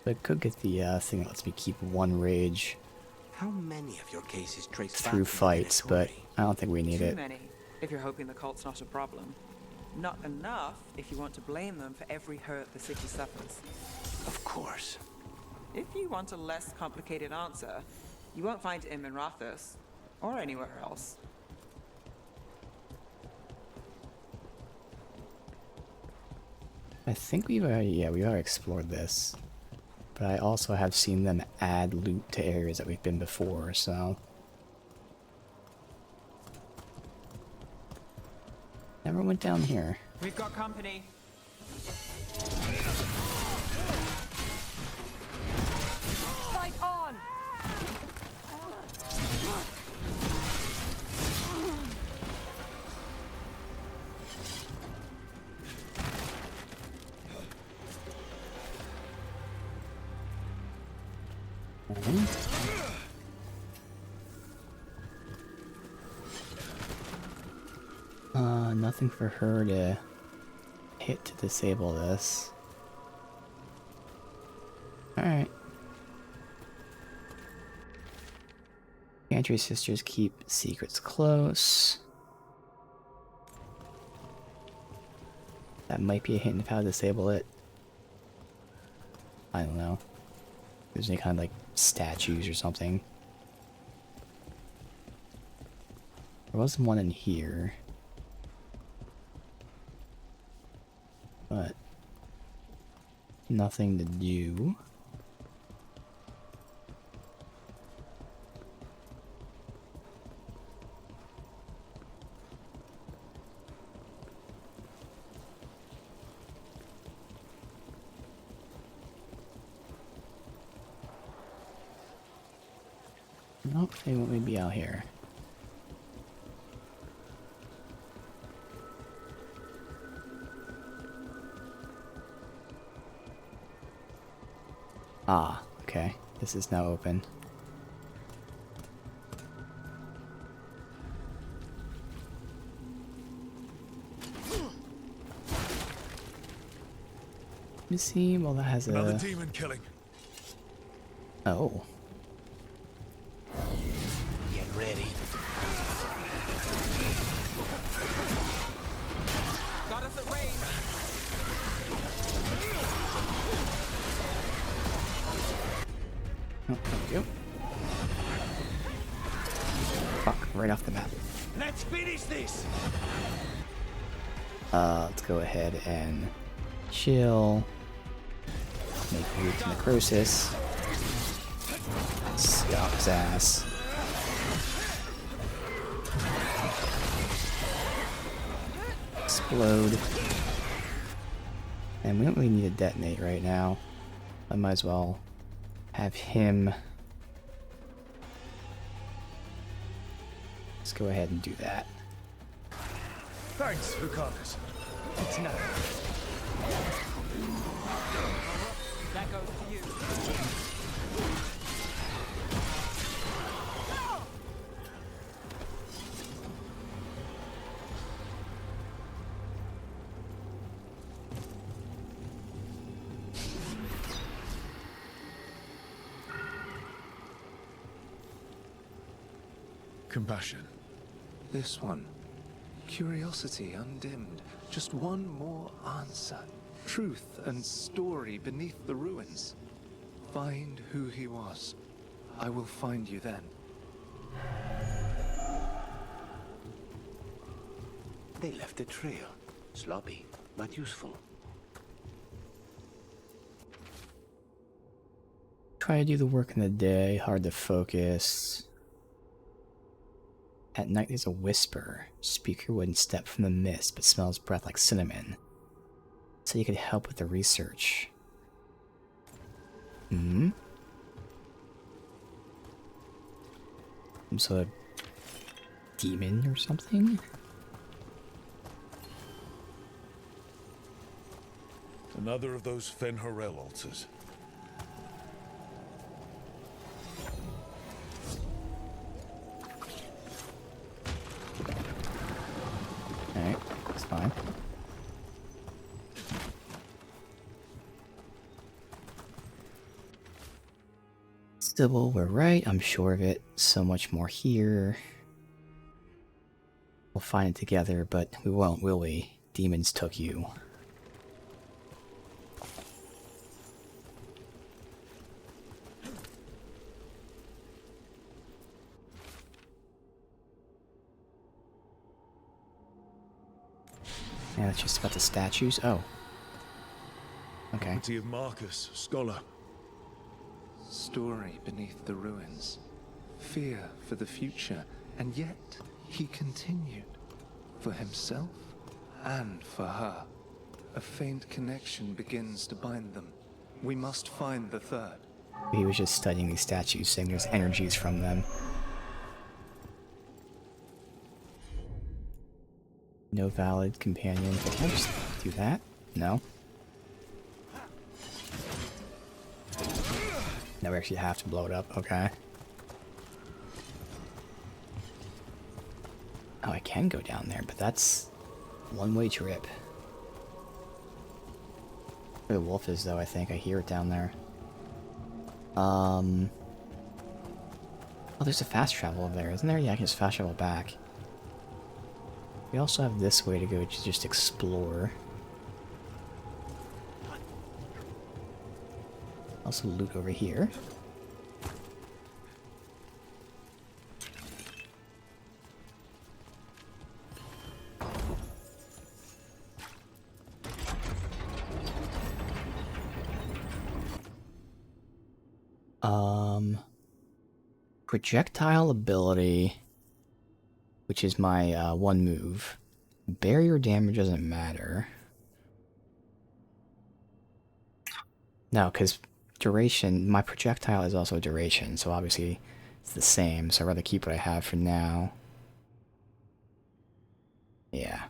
I could get the thing that lets me keep one rage How many of your cases trace through fights, but I don't think we need Too it. many, if you're hoping the cult's not a problem. Not enough if you want to blame them for every hurt the city suffers. Of course. If you want a less complicated answer, you won't find him in Rathus, or anywhere else. I think we've already, we already explored this. But I also have seen them add loot to areas that we've been before, so... Never went down here. We've got company. Fight on! Nothing for her to hit to disable this. Alright. Pantry sisters keep secrets close. That might be a hint of how to disable it. I don't know. If there's any kind of like statues or something. There wasn't one in here. But nothing to do. Nope, they won't let me be out here. Ah, okay. This is now open. Let me see. Well, that has Another demon killing. Oh. Get ready. Got us at range. Oh, there we go. Fuck, right off the map. Let's finish this. Let's go ahead and chill. Make root to necrosis. Stop his ass. Explode. And we don't really need to detonate right now. I might as well have him. Let's go ahead and do that. Thanks, Lucanus. It's nothing. That goes to you. Compassion. This one. Curiosity undimmed. Just one more answer. Truth and story beneath the ruins. Find who he was. I will find you then. They left a trail. Sloppy, but useful. Try to do the work in the day, hard to focus. At night there's a whisper. Speaker wouldn't step from the mist, but smells breath like cinnamon. So you could help with the research. Hmm? Some sort of demon or something? Another of those Fen'Harel altars. Alright, that's fine. Sybil, we're right, I'm sure of it. So much more here. We'll find it together, but we won't, will we? Demons took you. Yeah, that's just about the statues. Oh. Okay. Property of Marcus, scholar. Story beneath the ruins. Fear for the future. And yet, he continued. For himself and for her. A faint connection begins to bind them. We must find the third. He was just studying these statues, saying there's energies from them. No valid companion. Can I just do that? No. Now we actually have to blow it up. Okay. Oh, I can go down there, but that's one-way trip. Where the wolf is, though, I think. I hear it down there. Oh, there's a fast travel over there, isn't there? Yeah, I can just fast travel back. We also have this way to go to just explore. Also loot over here. Projectile ability, which is my one move. Barrier damage doesn't matter. No, because duration, my projectile is also duration, so obviously it's the same, so I'd rather keep what I have for now. Yeah.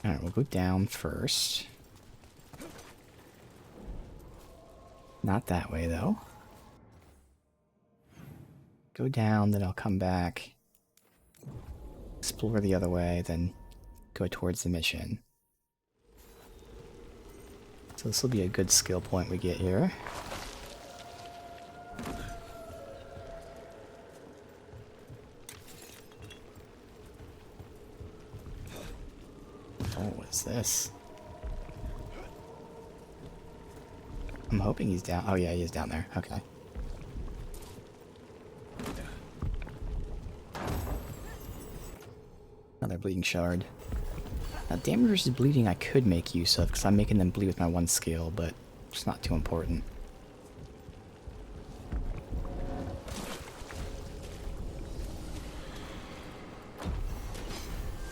Alright, we'll go down first. Not that way, though. Go down, then I'll come back. Explore the other way, then go towards the mission. So this will be a good skill point we get here. Oh, what is this? I'm hoping he's down. Oh yeah, he is down there. Okay. Another bleeding shard. Now, damage versus bleeding I could make use of, because I'm making them bleed with my one skill, but it's not too important.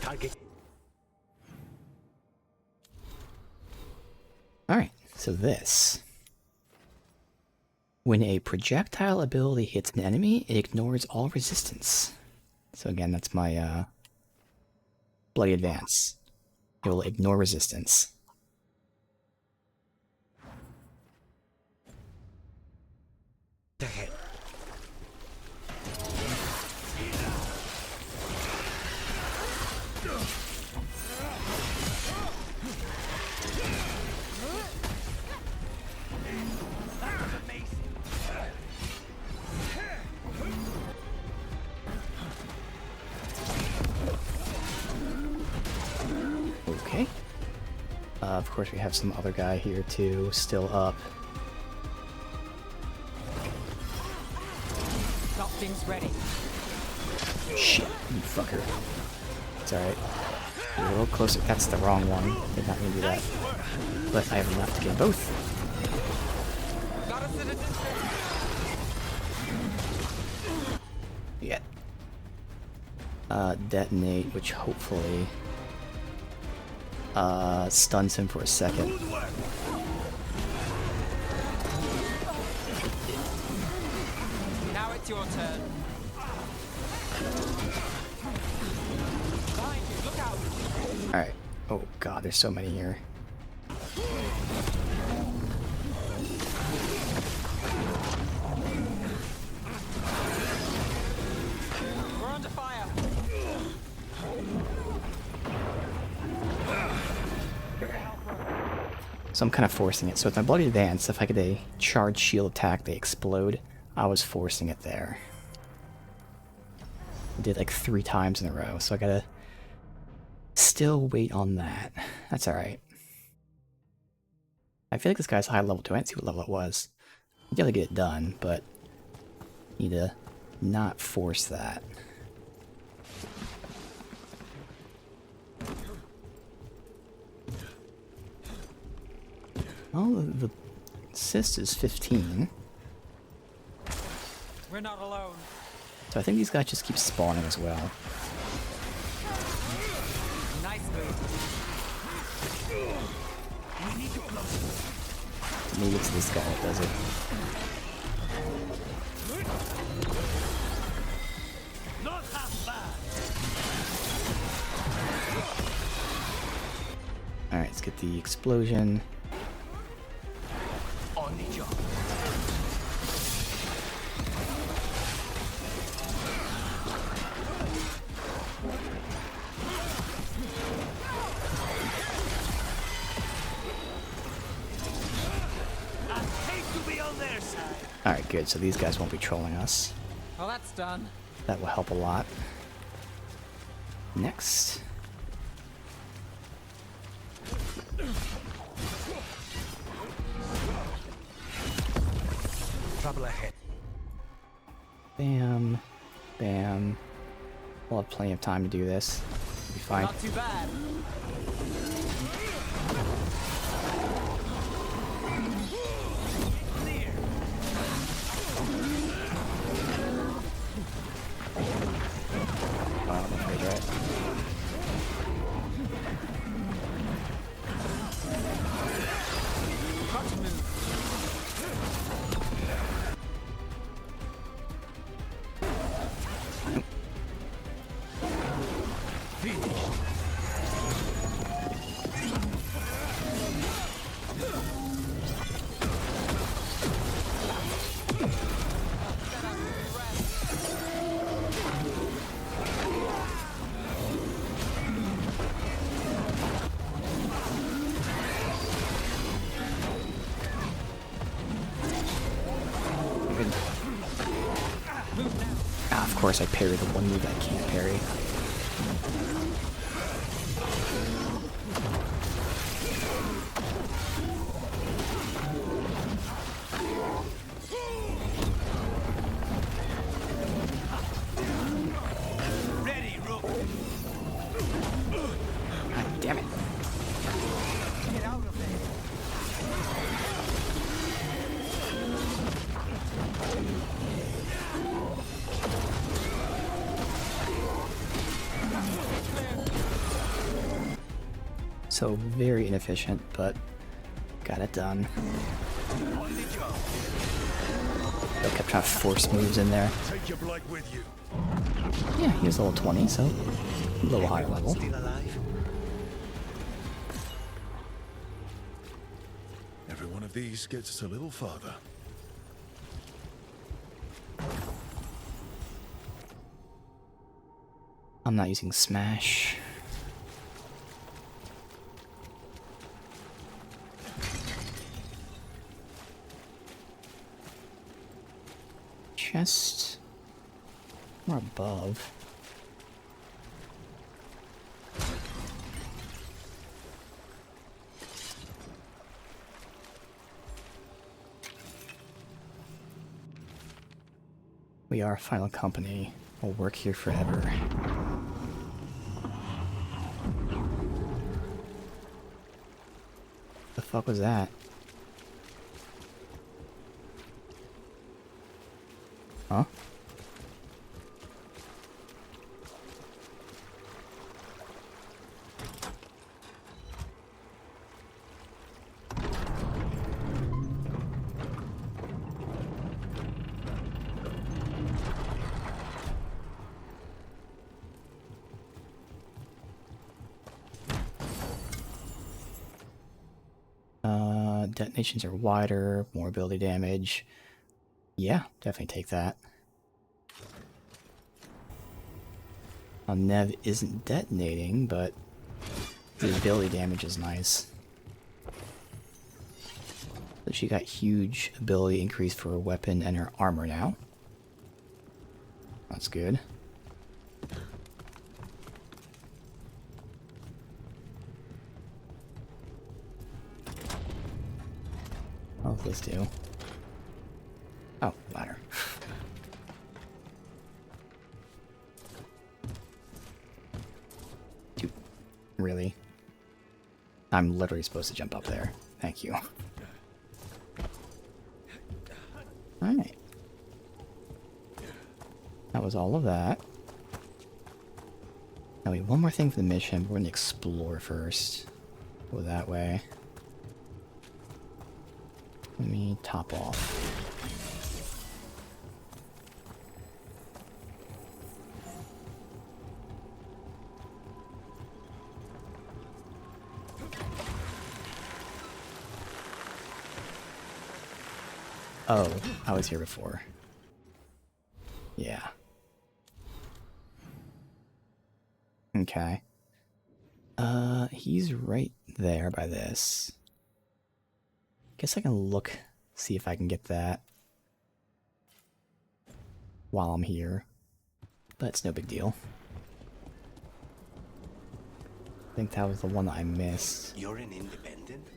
Target. Alright, so this. When a projectile ability hits an enemy, it ignores all resistance. So again, that's my Bloody Advance. It will ignore resistance. Okay. Of course, we have some other guy here too, still up. Got things ready. Shit, you fucker. It's alright. A little closer. That's the wrong one. Did not mean to do that. But I have enough to get both. Got us at a distance. Yeah. Detonate, which hopefully stuns him for a second. Now it's your turn. Behind you, look out. Alright. Oh god, there's so many here. We're under fire. So I'm kind of forcing it. So with my Bloody Advance, if I get a charged shield attack, they explode. I was forcing it there. I did like 3 times in a row, so I gotta still wait on that. That's alright. I feel like this guy's high level too. I didn't see what level it was. I gotta get it done, but need to not force that. Well, the assist is 15. We're not alone. So I think these guys just keep spawning as well. Nice move. Maybe it's this guy that does it. Not half bad. Alright, let's get the explosion. On the job. Alright, good. So these guys won't be trolling us. Well, that's done. That will help a lot. Next. Trouble ahead. Bam. Bam. We'll have plenty of time to do this. We'll be fine. Not too bad. Wow, I'm afraid, right? Got to move. Ah, of course I parry the one move I can't parry. Ready, Rook. So very inefficient, but got it done. I kept trying to force moves in there. Take your Blake with you. Yeah, he was level 20, so a little higher level. Still alive? Every one of these gets us a little farther. I'm not using Smash. Chest or above. We are a final company. We'll work here forever. The fuck was that? Huh? Detonations are wider, more ability damage. Yeah, definitely take that. Nev isn't detonating, but the ability damage is nice. So she got huge ability increase for her weapon and her armor now. That's good. What does this do? Oh, ladder. Dude, really? I'm literally supposed to jump up there. Thank you. Alright. That was all of that. Now we have one more thing for the mission. We're gonna explore first. Go that way. Let me top off. Oh, I was here before. Yeah. Okay. He's right there by this. Guess I can look, see if I can get that while I'm here. But it's no big deal. I think that was the one that I missed. You're an independent?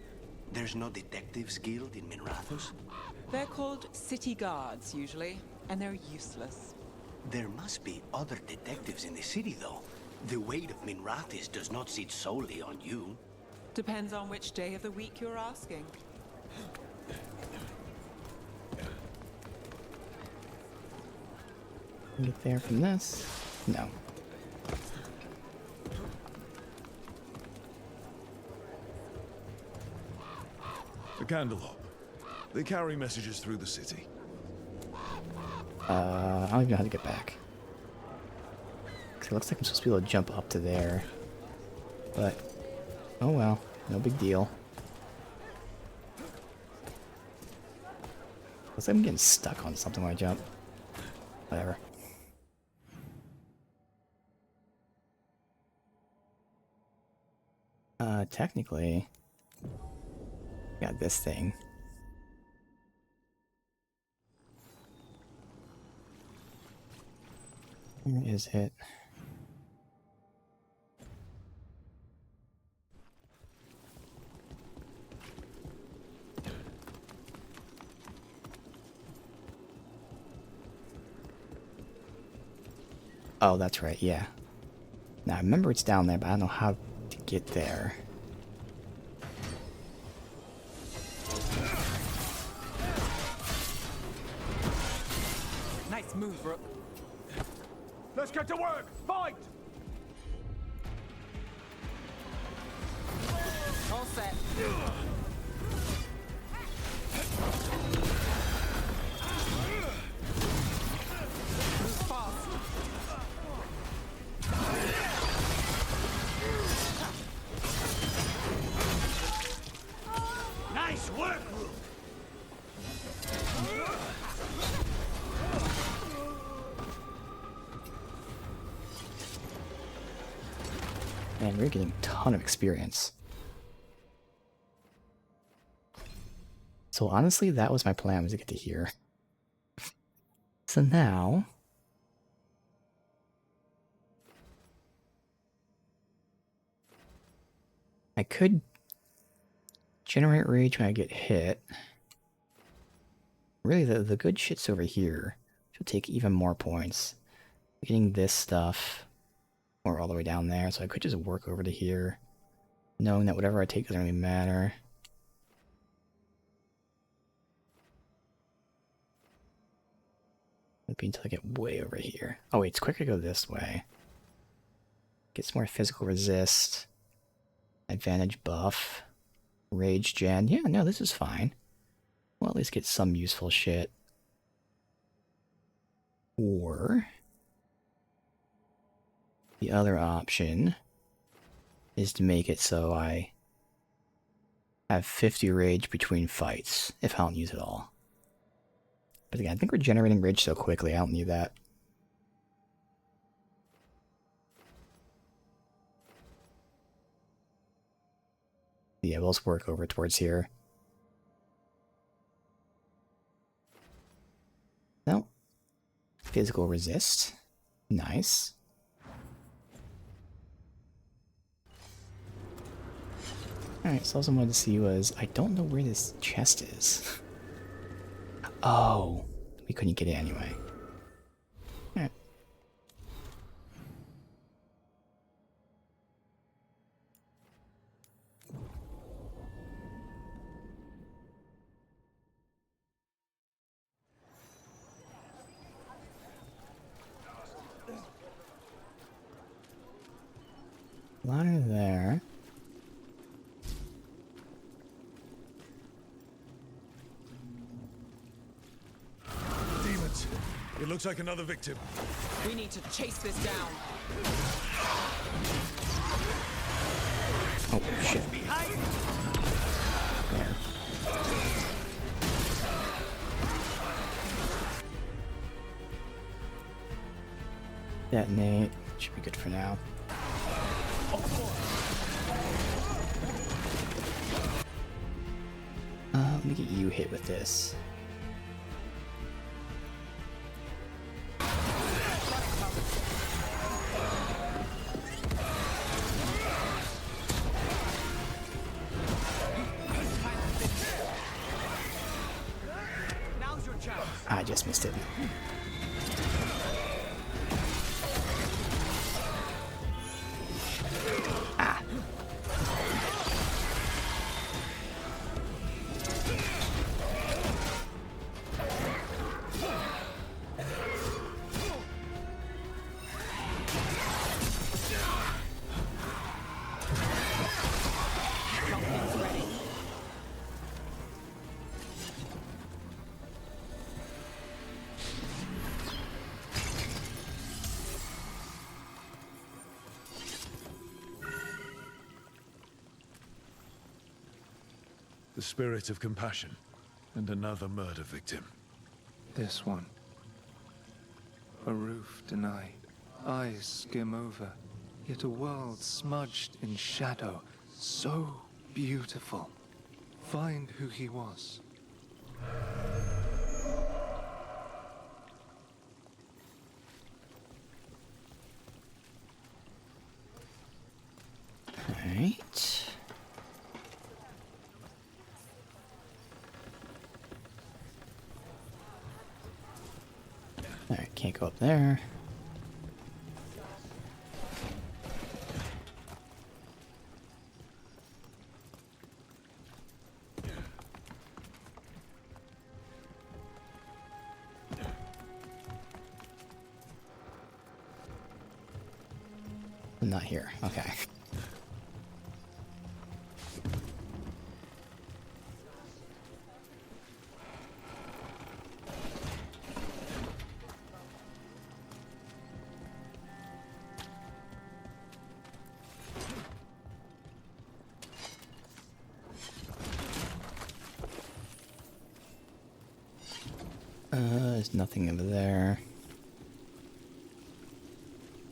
There's no detectives guild in Minrathous? They're called city guards, usually, and they're useless. There must be other detectives in the city, though. The weight of Minrathous does not sit solely on you. Depends on which day of the week you're asking. Get there from this? No. The Candelop. They carry messages through the city. I don't even know how to get back. Cause it looks like I'm supposed to be able to jump up to there. But, oh well, no big deal. Looks like I'm getting stuck on something when I jump. Whatever. Technically, got this thing. Where is it? Oh, that's right, yeah. Now, I remember it's down there, but I don't know how to get there. Nice move, Rook. Let's get to work! Fight! All set. Move fast. Nice work, Rook. Man, we're getting a ton of experience. So honestly, that was my plan, was to get to here. So now... I could generate rage when I get hit. Really, the good shit's over here. Should take even more points. Getting this stuff, or all the way down there, so I could just work over to here, knowing that whatever I take doesn't really matter. Maybe until I get way over here. Oh wait, it's quicker to go this way. Gets more physical resist. Advantage buff. Rage gen. Yeah, no, this is fine. We'll at least get some useful shit. Or... the other option is to make it so I have 50 rage between fights, if I don't use it all. But again, I think we're generating rage so quickly, I don't need that. Yeah, we'll just work over towards here. No. Physical resist. Nice. Alright, so all I wanted to see was, I don't know where this chest is. Oh, we couldn't get it anyway. Alright. Ladder there. Demons. It looks like another victim. We need to chase this down. Oh, shit. There. Detonate. Should be good for now. Let me get you hit with this. I just missed it. Ah. The spirit of compassion, and another murder victim. This one. A roof denied, eyes skim over, yet a world smudged in shadow, so beautiful. Find who he was. Alright. Alright, can't go up there. Not here. Okay. There's nothing over there.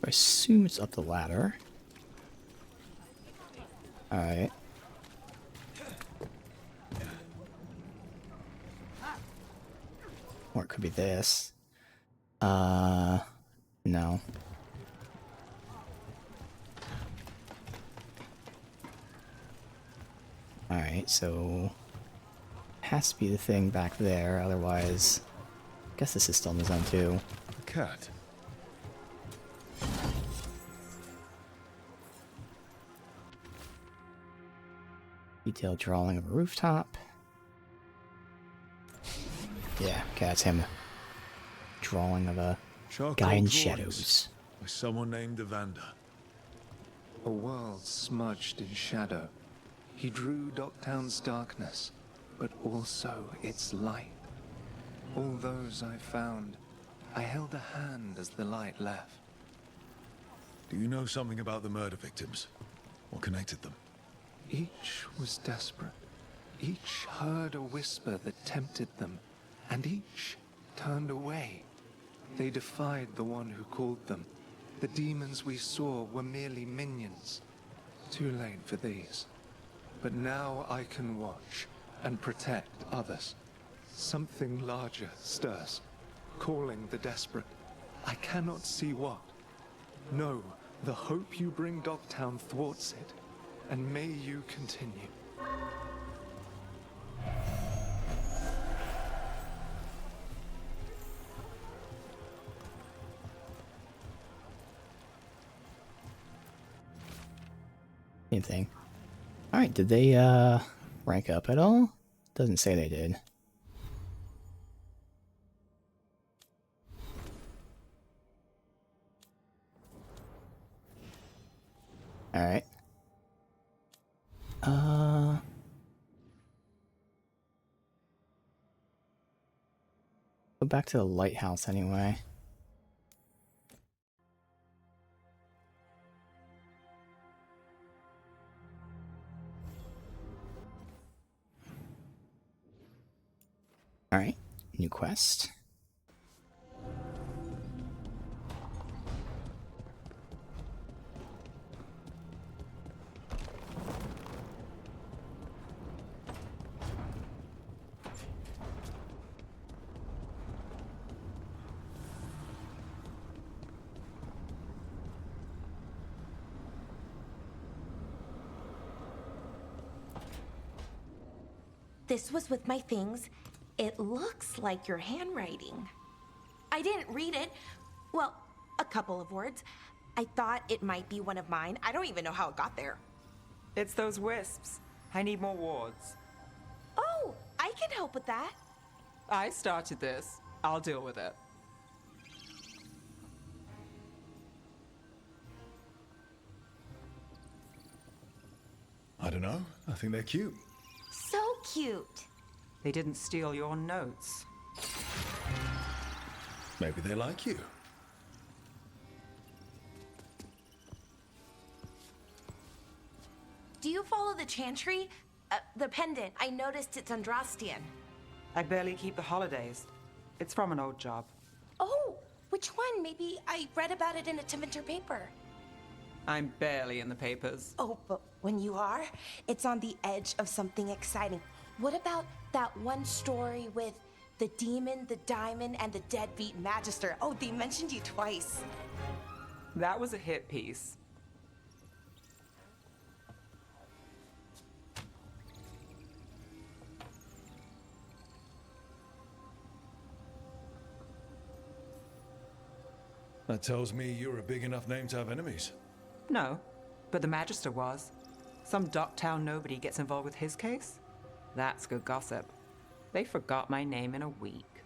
I assume it's up the ladder. Alright. Or it could be this. No. Alright, so... has to be the thing back there, otherwise... I guess this is still in the zone too. A cat. Detailed drawing of a rooftop. Yeah, okay, that's him. Drawing of a guy in shadows. By someone named Evander. A world smudged in shadow. He drew Docktown's darkness, but also its light. All those I found, I held a hand as the light left. Do you know something about the murder victims? What connected them? Each was desperate. Each heard a whisper that tempted them, and each turned away. They defied the one who called them. The demons we saw were merely minions. Too late for these. But now I can watch and protect others. Something larger stirs, calling the desperate. I cannot see what. No, the hope you bring Docktown thwarts it, and may you continue. Same thing. Alright, did they rank up at all? Doesn't say they did. Alright. Go back to the lighthouse anyway. Alright, new quest. This was with my things. It looks like your handwriting. I didn't read it. Well, a couple of words. I thought it might be one of mine. I don't even know how it got there. It's those wisps. I need more wards. Oh, I can help with that. I started this. I'll deal with it. I don't know. I think they're cute. So cute. They didn't steal your notes. Maybe they like you. Do you follow the chantry? The pendant. I noticed it's Andrastian. I barely keep the holidays. It's from an old job. Oh, which one? Maybe I read about it in a Tevinter paper. I'm barely in the papers. Oh, but when you are, it's on the edge of something exciting. What about that one story with the demon, the diamond, and the deadbeat magister? Oh, they mentioned you twice. That was a hit piece. That tells me you're a big enough name to have enemies. No, but the Magister was. Some Docktown nobody gets involved with his case? That's good gossip. They forgot my name in a week.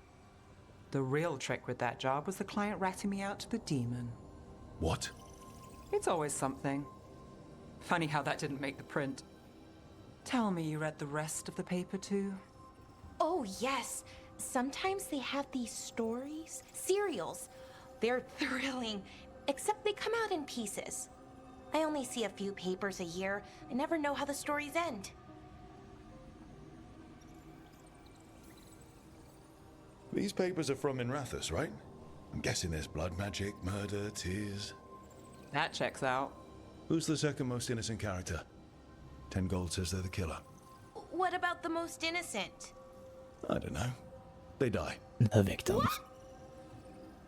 The real trick with that job was the client ratting me out to the demon. What? It's always something. Funny how that didn't make the print. Tell me you read the rest of the paper too? Oh, yes. Sometimes they have these stories, serials. They're thrilling, except they come out in pieces. I only see a few papers a year. I never know how the stories end. These papers are from Minrathous, right? I'm guessing there's blood magic, murder, tears. That checks out. Who's the second most innocent character? 10 gold says they're the killer. What about the most innocent? I don't know. They die. The victim.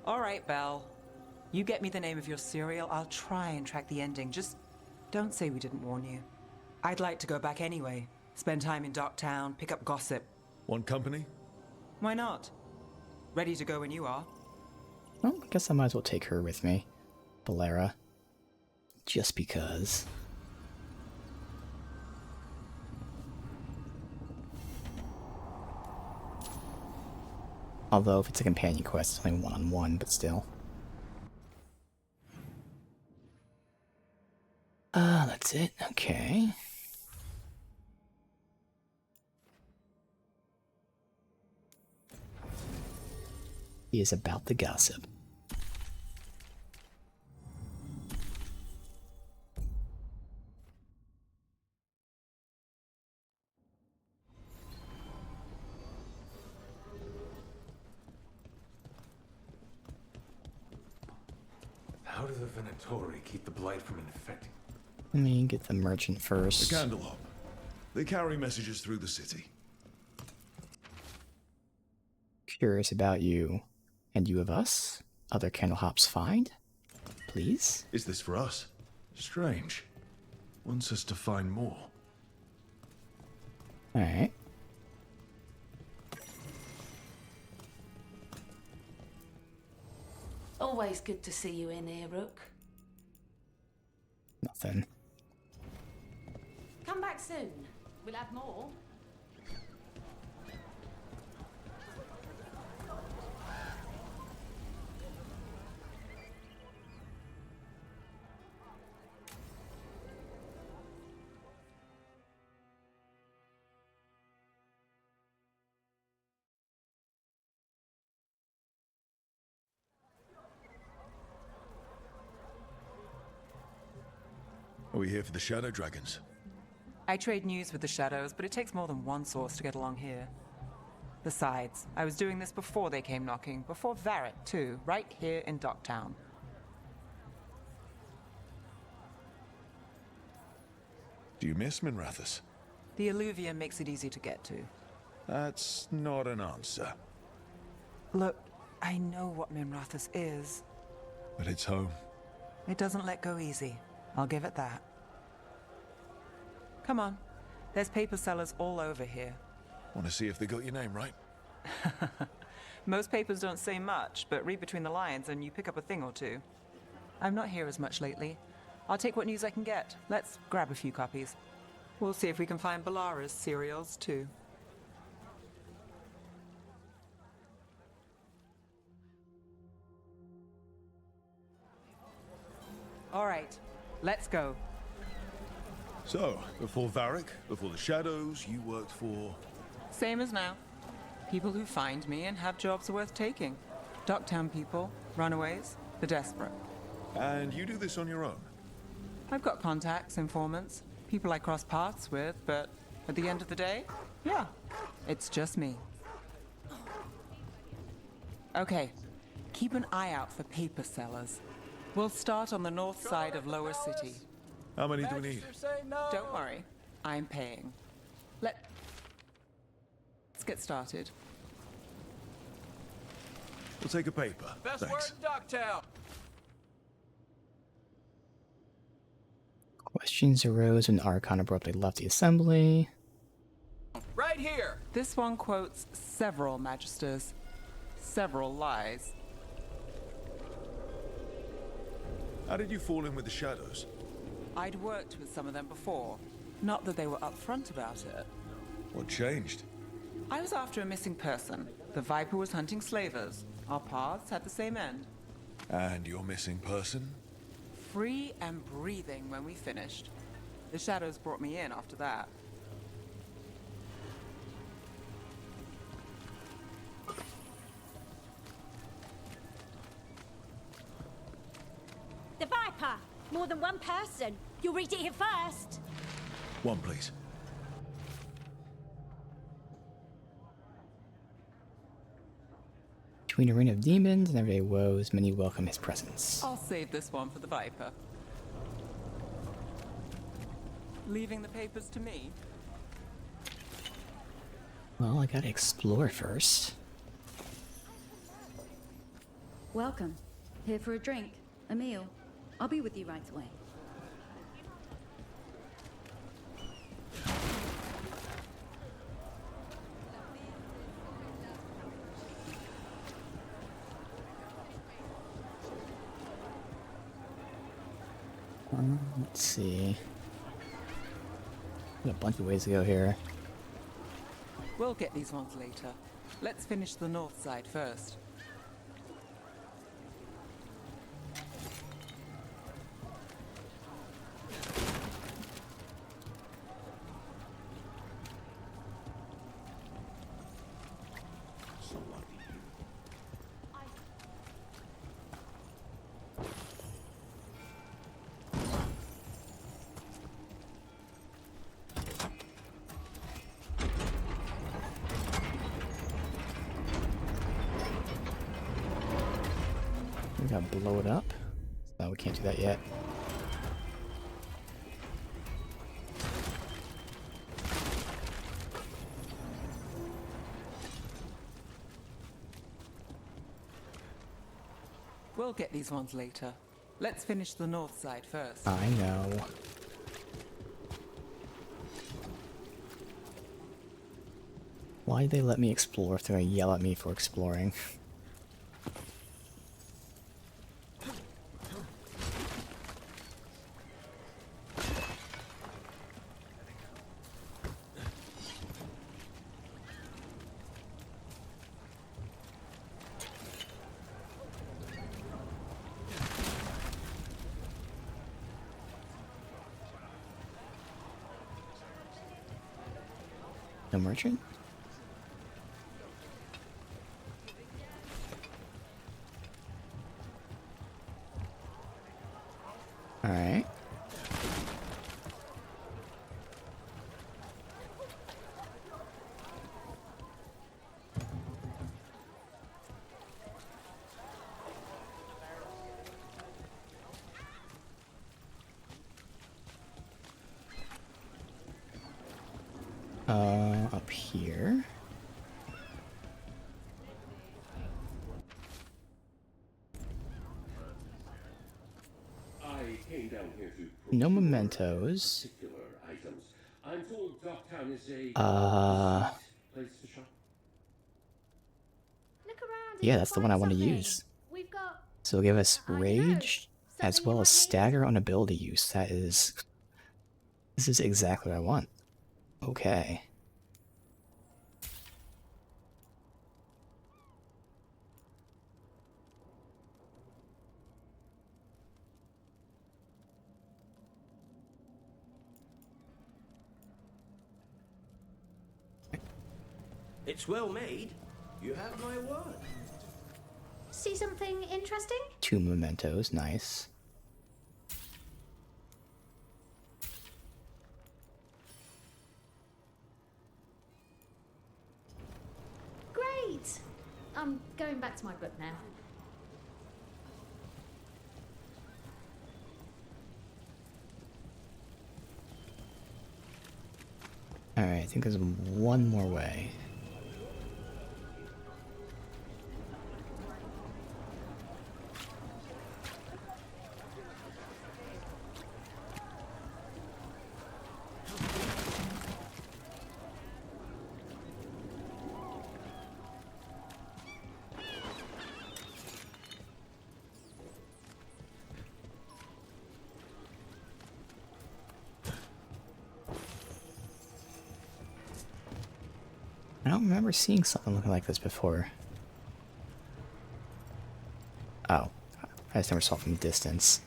All right, Belle. You get me the name of your serial, I'll try and track the ending. Just don't say we didn't warn you. I'd like to go back anyway. Spend time in Docktown, pick up gossip. Want company? Why not? Ready to go when you are. Well, I guess I might as well take her with me. Bolera. Just because. Although, if it's a companion quest, it's only one-on-one, but still. That's it. Okay. He is about the gossip. How do the Venatori keep the blight from infecting? Let me get the merchant first. The Candelop. They carry messages through the city. Curious about you. And you of us? Other candle hops find? Please? Is this for us? Strange. Wants us to find more. Alright. Always good to see you in here, Rook. Nothing. Come back soon. We'll have more. Are we here for the Shadow Dragons? I trade news with the Shadows, but it takes more than one source to get along here. Besides, I was doing this before they came knocking, before Varric too, right here in Docktown. Do you miss Minrathous? The Alluvium makes it easy to get to. That's not an answer. Look, I know what Minrathous is. But it's home. It doesn't let go easy. I'll give it that. Come on. There's paper sellers all over here. Want to see if they got your name right? Most papers don't say much, but read between the lines and you pick up a thing or two. I'm not here as much lately. I'll take what news I can get. Let's grab a few copies. We'll see if we can find Bolara's cereals, too. All right, let's go. So, before Varric, before the Shadows, you worked for... Same as now. People who find me and have jobs worth taking. Docktown people, runaways, the desperate. And you do this on your own? I've got contacts, informants, people I cross paths with, but at the end of the day, yeah, it's just me. Okay, keep an eye out for paper sellers. We'll start on the north side of Lower City. How many do we need? Don't worry, I'm paying. Let's get started. We'll take a paper. Best Thanks. word in Docktown. Questions arose when Archon abruptly left the assembly. Right here. This one quotes several magisters, several lies. How did you fall in with the Shadows? I'd worked with some of them before. Not that they were upfront about it. What changed? I was after a missing person. The Viper was hunting slavers. Our paths had the same end. And your missing person? Free and breathing when we finished. The Shadows brought me in after that. The Viper! More than one person. You'll read it here first. One, please. Between a ring of demons and everyday woes, many welcome his presence. I'll save this one for the Viper. Leaving the papers to me? Well, I gotta explore first. Welcome. Here for a drink, a meal. I'll be with you right away. Let's see. Got a bunch of ways to go here. We'll get these ones later. Let's finish the north side first. We gotta blow it up. No, we can't do that yet. We'll get these ones later. Let's finish the north side first. I know. Why did they let me explore if they're gonna yell at me for exploring? No merchant? Alright. Up here. I came down here to No mementos. particular items. I'm told Docktown is a place to shop. Look around. Yeah, that's the one I want to use. We've got. So it'll give us rage as well as stagger on ability use. This is exactly what I want. Okay. It's well made. You have my word. See something interesting? 2 mementos, nice. Great. I'm going back to my book now. Alright, I think there's one more way. I don't remember seeing something looking like this before. Oh, I just never saw it from a distance.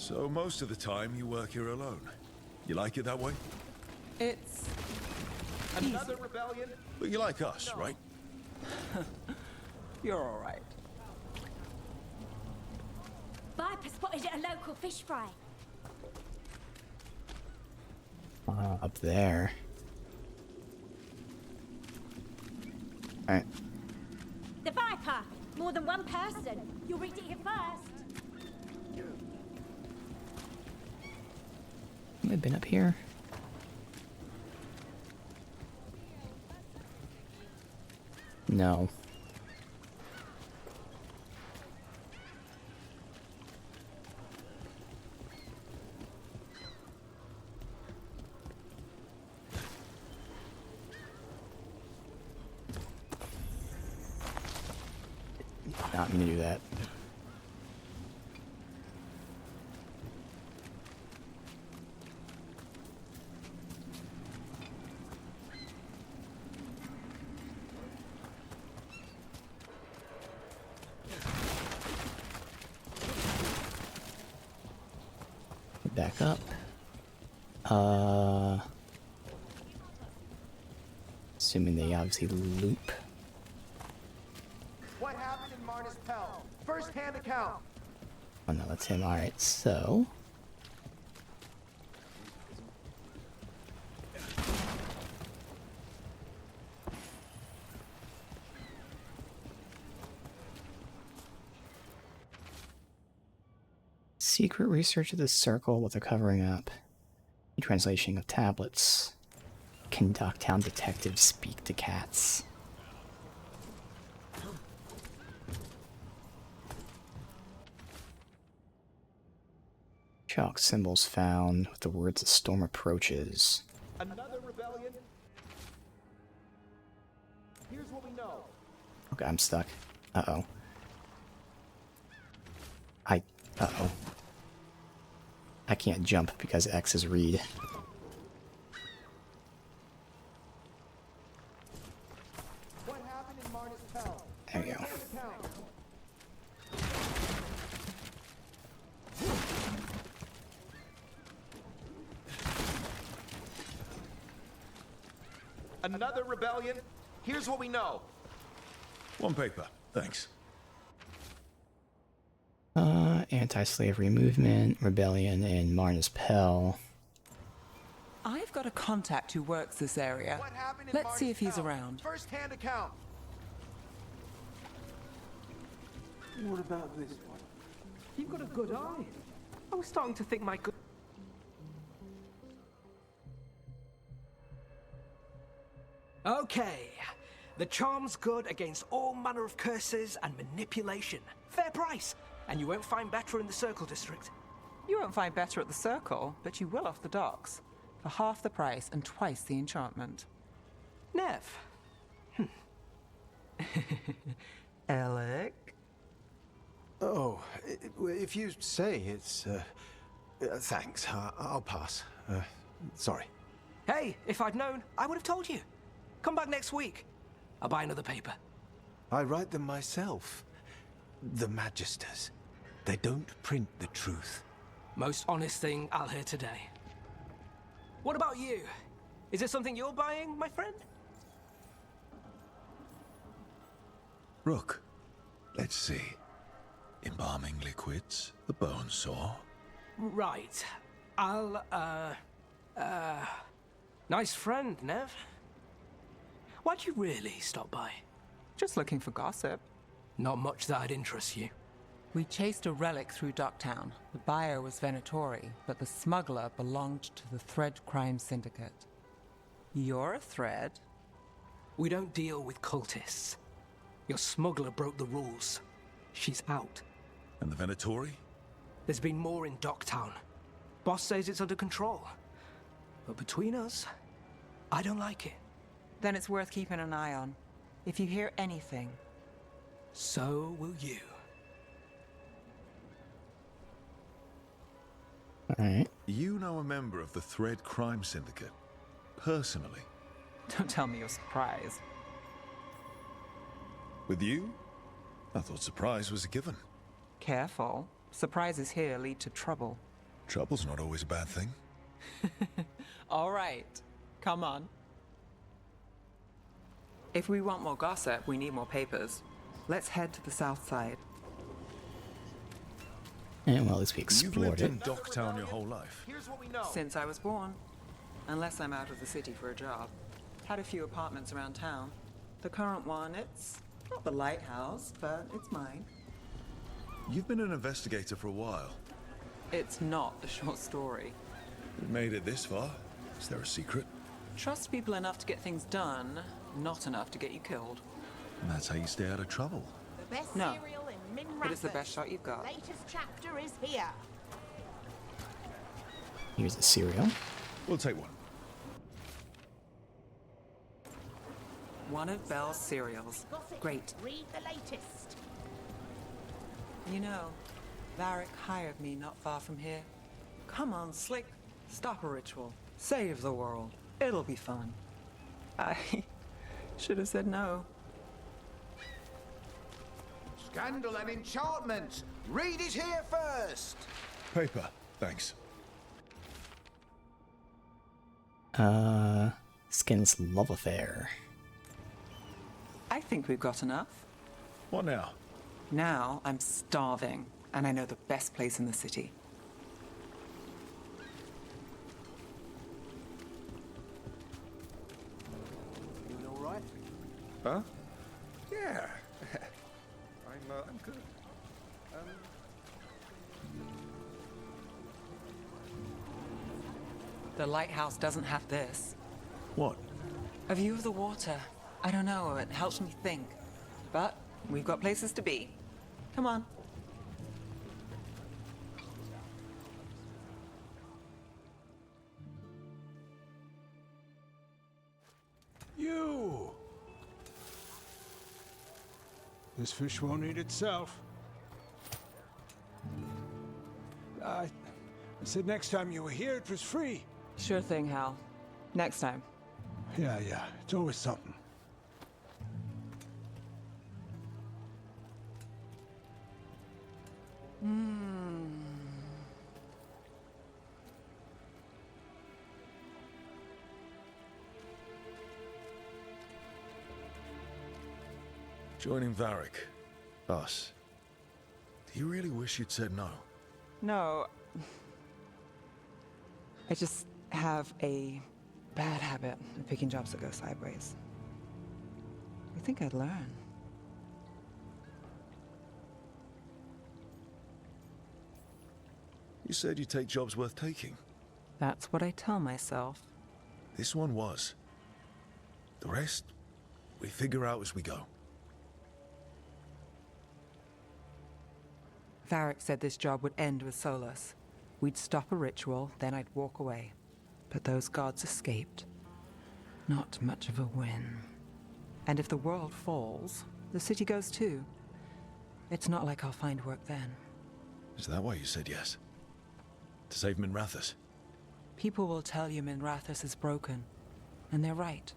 So most of the time you work here alone. You like it that way? It's Another rebellion? But you like us, right? You're all right. Viper spotted at a local fish fry. Up there. Alright. The Viper! More than one person. You'll read it here first. Have I been up here? No. Not mean to do that. Back up. Assuming they obviously loop. What happened in Marnus Pell? First-hand account. Oh no, that's him. Alright, so. Secret research of the circle, what they're covering up. Translation of tablets. Conduct town detectives speak to cats. Chalk symbols found with the words "the storm approaches." Another rebellion? Here's what we know. Okay, I'm stuck. Uh-oh. Uh-oh. I can't jump because X is read. What happened in Marnus Pell? There we go. Another rebellion? Here's what we know. One paper, thanks. Anti-slavery movement, rebellion in Marnus Pell. I've got a contact who works this area. What happened in Let's see if he's Pell? around. First-hand account. What about this one? You've got a good eye. I was starting to think my good... Okay. The charm's good against all manner of curses and manipulation. Fair price. And you won't find better in the Circle District. You won't find better at the Circle, but you will off the docks. For half the price and twice the enchantment. Nev. Alec? Oh, if you say it's, thanks. I'll pass. Sorry. Hey, if I'd known, I would have told you. Come back next week. I'll buy another paper. I write them myself. The Magisters. They don't print the truth. Most honest thing I'll hear today. What about you? Is there something you're buying, my friend? Rook, let's see. Embalming liquids, the bone saw. Right. I'll, nice friend, Nev. Why'd you really stop by? Just looking for gossip. Not much that'd interest you. We chased a relic through Docktown. The buyer was Venatori, but the smuggler belonged to the Thread Crime Syndicate. You're a Thread? We don't deal with cultists. Your smuggler broke the rules. She's out. And the Venatori? There's been more in Docktown. Boss says it's under control. But between us, I don't like it. Then it's worth keeping an eye on. If you hear anything. So will you. Alright. You know a member of the Thread Crime Syndicate? Personally? Don't tell me you're surprised. With you? I thought surprise was a given. Careful. Surprises here lead to trouble. Trouble's not always a bad thing. All right, come on. If we want more gossip, we need more papers. Let's head to the south side. And well, at least we You've explored lived it. in Docktown your whole life. Since I was born. Unless I'm out of the city for a job. Had a few apartments around town. The current one, it's not the lighthouse, but it's mine. You've been an investigator for a while. It's not a short story. We made it this far. Is there a secret? Trust people enough to get things done, not enough to get you killed. And that's how you stay out of trouble. The best No, cereal in Min but it's the Rathas. best shot you've got. Latest chapter is here. Here's the cereal. We'll take one. One of Belle's cereals. Gossip. Great. Read the latest. You know, Varric hired me not far from here. Come on, Slick. Stop a ritual. Save the world. It'll be fun. I should have said no. Scandal and enchantment! Reed is here first! Paper, thanks. Skin's love affair. I think we've got enough. What now? Now I'm starving, and I know the best place in the city. Doing all right? Huh? Yeah. I'm good. The lighthouse doesn't have this. What? A view of the water. I don't know, it helps me think. But we've got places to be. Come on. You! This fish won't eat itself. I said next time you were here, it was free. Sure thing, Hal. Next time. Yeah, it's always something. Joining Varric. Us. Do you really wish you'd said no? No. I just have a bad habit of picking jobs that go sideways. I think I'd learn. You said you'd take jobs worth taking. That's what I tell myself. This one was. The rest, we figure out as we go. Varric said this job would end with Solus. We'd stop a ritual, then I'd walk away. But those gods escaped. Not much of a win. And if the world falls, the city goes too. It's not like I'll find work then. Is that why you said yes? To save Min Rathas? People will tell you Min Rathas is broken. And they're right.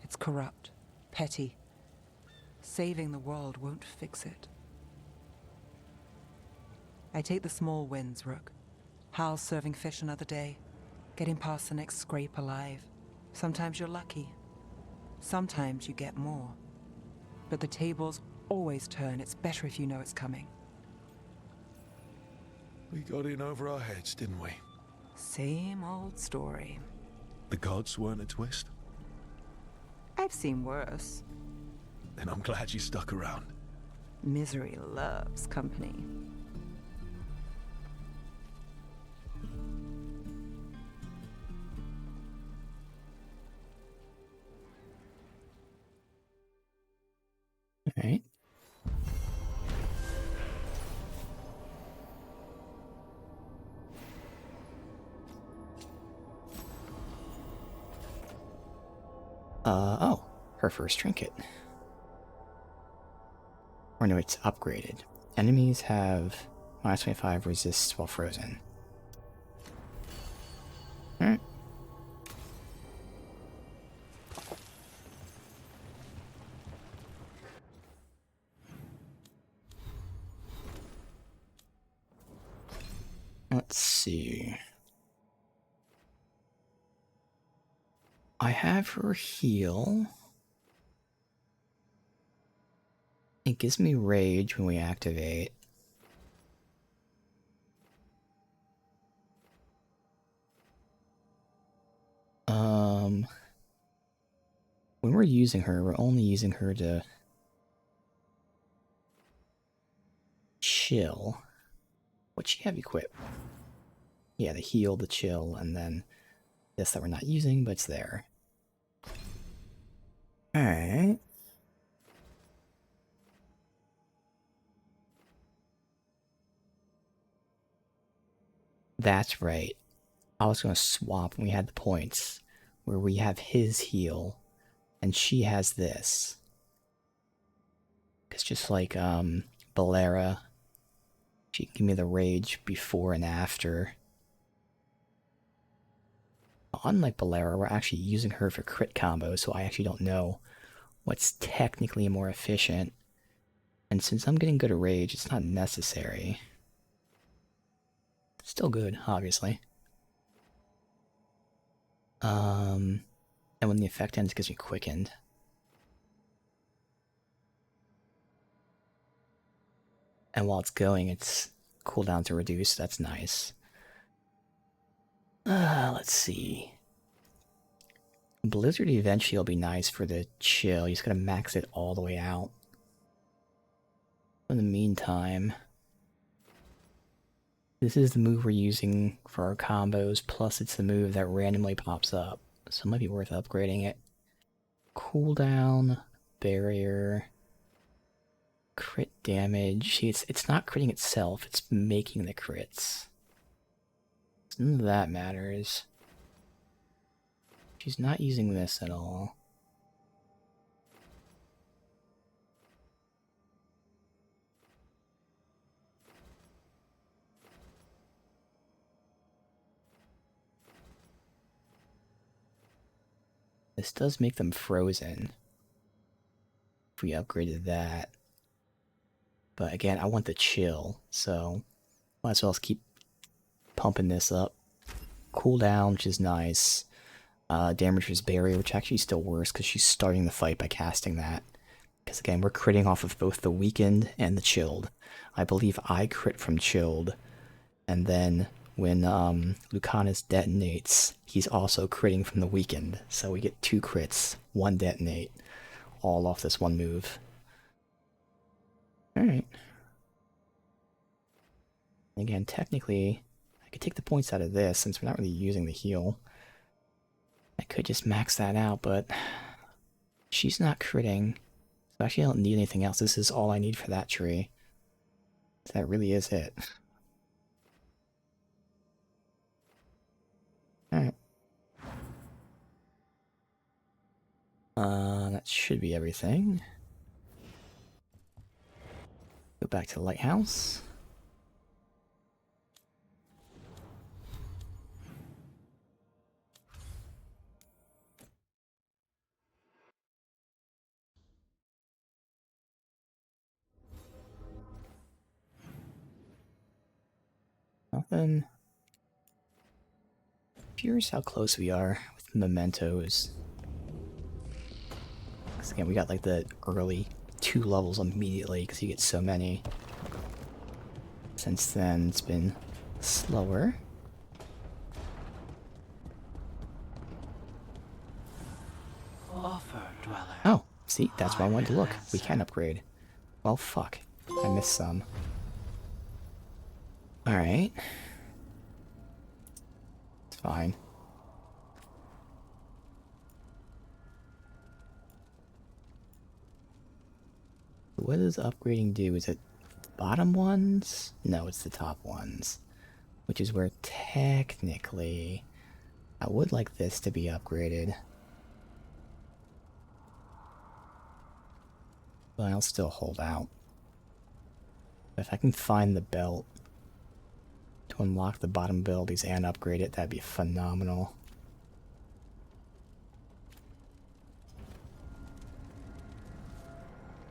It's corrupt, petty. Saving the world won't fix it. I take the small wins, Rook. Hal's serving fish another day. Getting past the next scrape alive. Sometimes you're lucky. Sometimes you get more. But the tables always turn. It's better if you know it's coming. We got in over our heads, didn't we? Same old story. The gods weren't a twist? I've seen worse. Then I'm glad you stuck around. Misery loves company. All right. Oh, her first trinket. Or no, it's upgraded. Enemies have minus 25 resists while frozen. Alright. Let's see. I have her heal. It gives me rage when we activate. When we're using her, we're only using her to chill. What'd she have equipped? Yeah, the heal, the chill, and then this that we're not using, but it's there. Alright. That's right. I was going to swap when we had the points, where we have his heal, and she has this. Because just like, Balera, she can give me the rage before and after. Unlike Balera, we're actually using her for crit combos, so I actually don't know what's technically more efficient. And since I'm getting good at rage, it's not necessary. Still good, obviously. And when the effect ends, it gives me quickened. And while it's going, its cooldowns are reduced. That's nice. Let's see. Blizzard eventually will be nice for the chill. You just gotta max it all the way out. In the meantime, this is the move we're using for our combos, plus it's the move that randomly pops up. So it might be worth upgrading it. Cooldown, barrier, crit damage. See, it's not critting itself, it's making the crits. None of that matters. She's not using this at all. This does make them frozen. If we upgraded that. But again, I want the chill, so might as well keep pumping this up. Cooldown, which is nice. Damage versus barrier, which actually is still worse because she's starting the fight by casting that. Because again, we're critting off of both the weakened and the chilled. I believe I crit from chilled, and then when Lucanus detonates, he's also critting from the weakened. So we get 2 crits, 1 detonate, all off this one move. Alright. Again, technically, I could take the points out of this since we're not really using the heal. I could just max that out, but she's not critting. So actually I don't need anything else. This is all I need for that tree. That really is it. Alright. That should be everything. Go back to the lighthouse. Nothing. Curious how close we are with mementos. Because again, we got like the early 2 levels immediately because you get so many. Since then, it's been slower. Oh, see, that's why I wanted to look. We can upgrade. Well, fuck. I missed some. Alright. It's fine. What does upgrading do? Is it the bottom ones? No, it's the top ones. Which is where technically I would like this to be upgraded. But I'll still hold out. If I can find the belt to unlock the bottom abilities and upgrade it, that'd be phenomenal.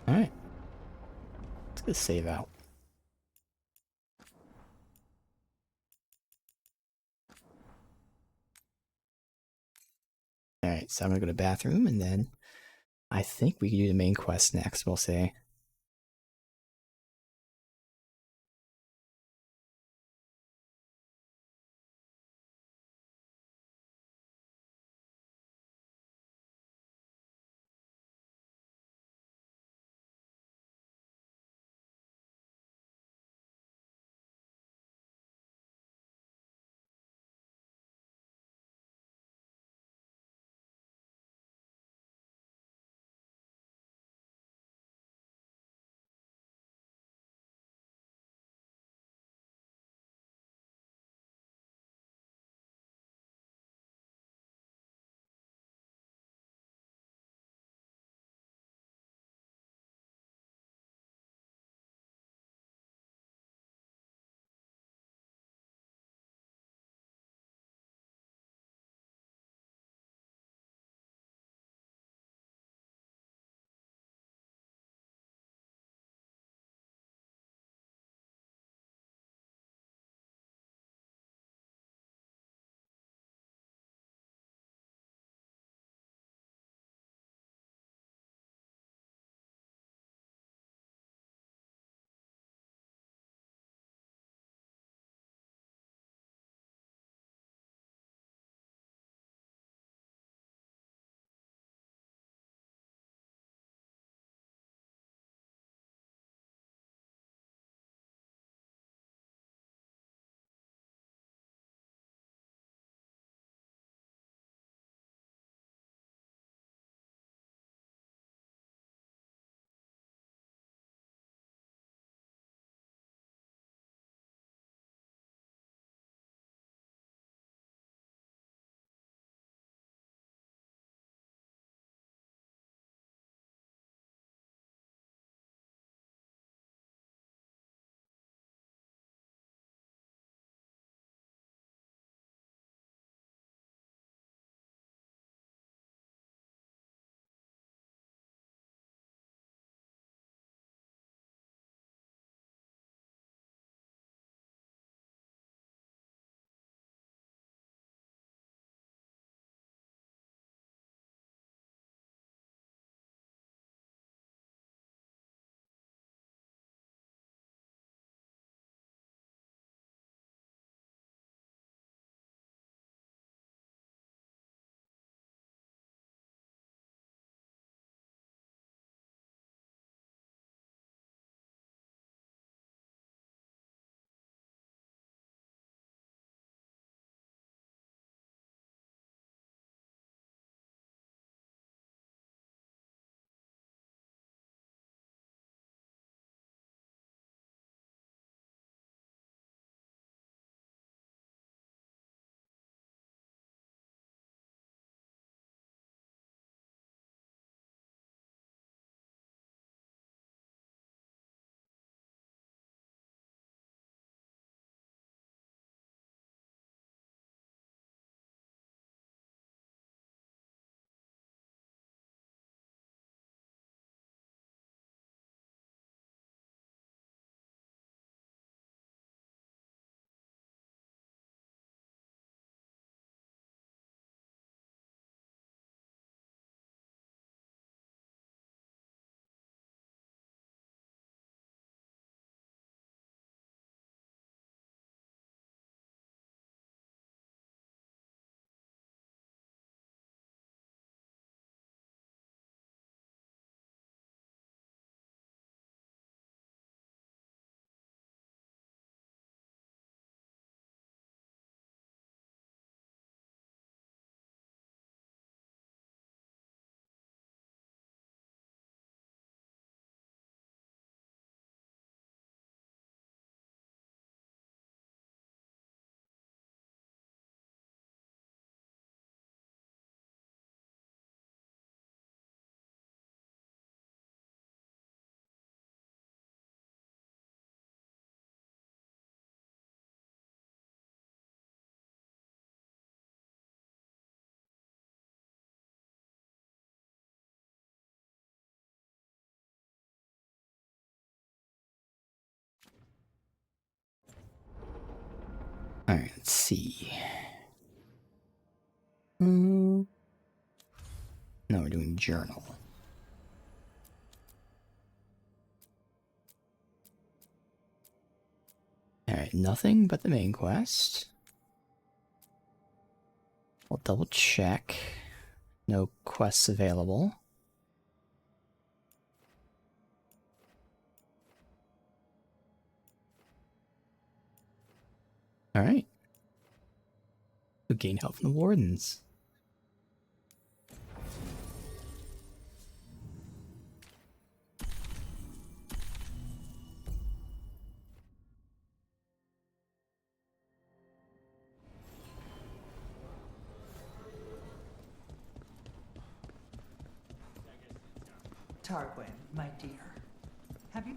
Alright. Let's go save out. Alright, so I'm gonna go to bathroom, and then I think we can do the main quest next, we'll see. Alright, let's see. No, we're doing journal. Alright, nothing but the main quest. We'll double check. No quests available. Alright. We gain help from the wardens. Targwen, my dear. Have you...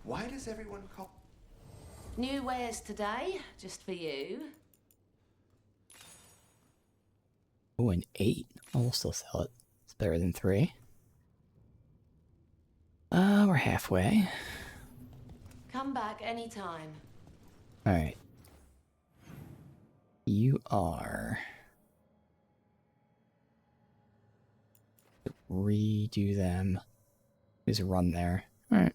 Why does everyone call... New wares today, just for you. Oh, an 8. Oh, we'll still sell it. It's better than 3. We're halfway. Come back anytime. Alright. You are... Redo them. There's a run there. Alright.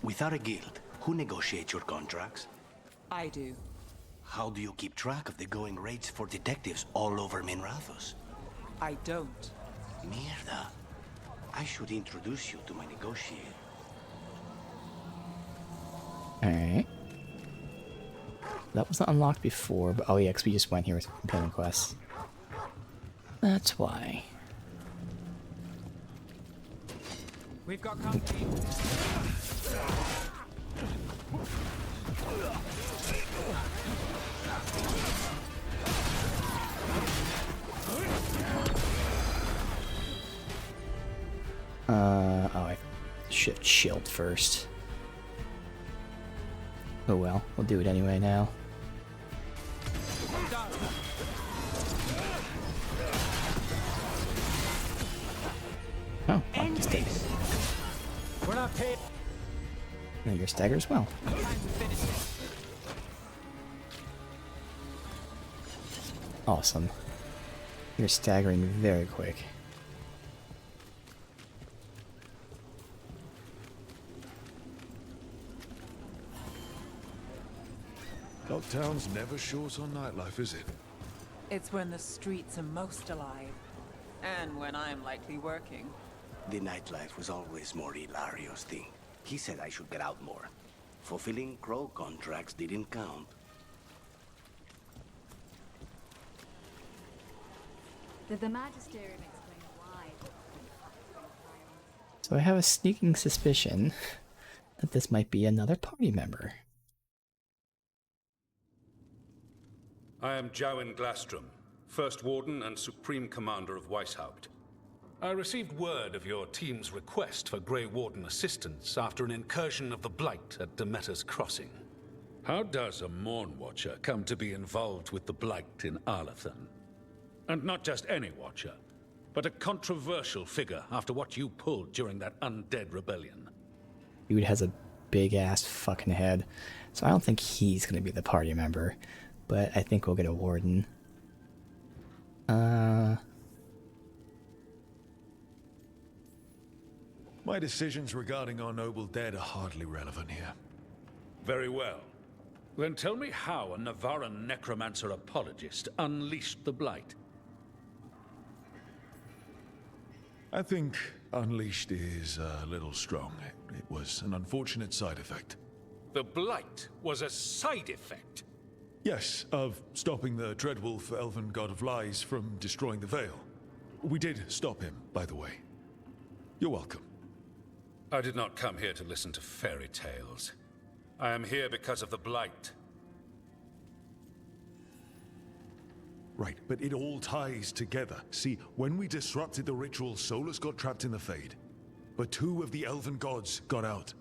Without a guild, who negotiates your contracts? I do. How do you keep track of the going rates for detectives all over Minrathos? I don't. Mierda. I should introduce you to my negotiator. Alright. That wasn't unlocked before, but oh yeah, 'cause we just went here with companion quests. That's why. We've got company. Oh, I should have chilled first. Oh well, we'll do it anyway now. Oh, I just did. We're not paid. No, your stagger as well. Awesome. You're staggering very quick. Lockdown's never short on nightlife, is it? It's when the streets are most alive. And when I'm likely working. The nightlife was always more Hilario's thing. He said I should get out more. Fulfilling crow contracts didn't count. Did the Magisterium explain why? So I have a sneaking suspicion that this might be another party member. I am Jowen Glastrom, First Warden and Supreme Commander of Weishaupt. I received word of your team's request for Grey Warden assistance after an incursion of the Blight at Demeter's Crossing. How does a Morn Watcher come to be involved with the Blight in Arlathan? And not just any Watcher, but a controversial figure after what you pulled during that undead rebellion. Dude has a big ass fucking head, so I don't think he's gonna be the party member, but I think we'll get a Warden. My decisions regarding our noble dead are hardly relevant here. Very well. Then tell me how a Navaran necromancer apologist unleashed the Blight. I think unleashed is a little strong. It was an unfortunate side effect. The Blight was a side effect? Yes, of stopping the Dreadwolf Elven God of Lies from destroying the Veil. We did stop him, by the way. You're welcome. I did not come here to listen to fairy tales. I am here because of the Blight. Right, but it all ties together. See, when we disrupted the ritual, Solus got trapped in the Fade. But 2 of the Elven gods got out.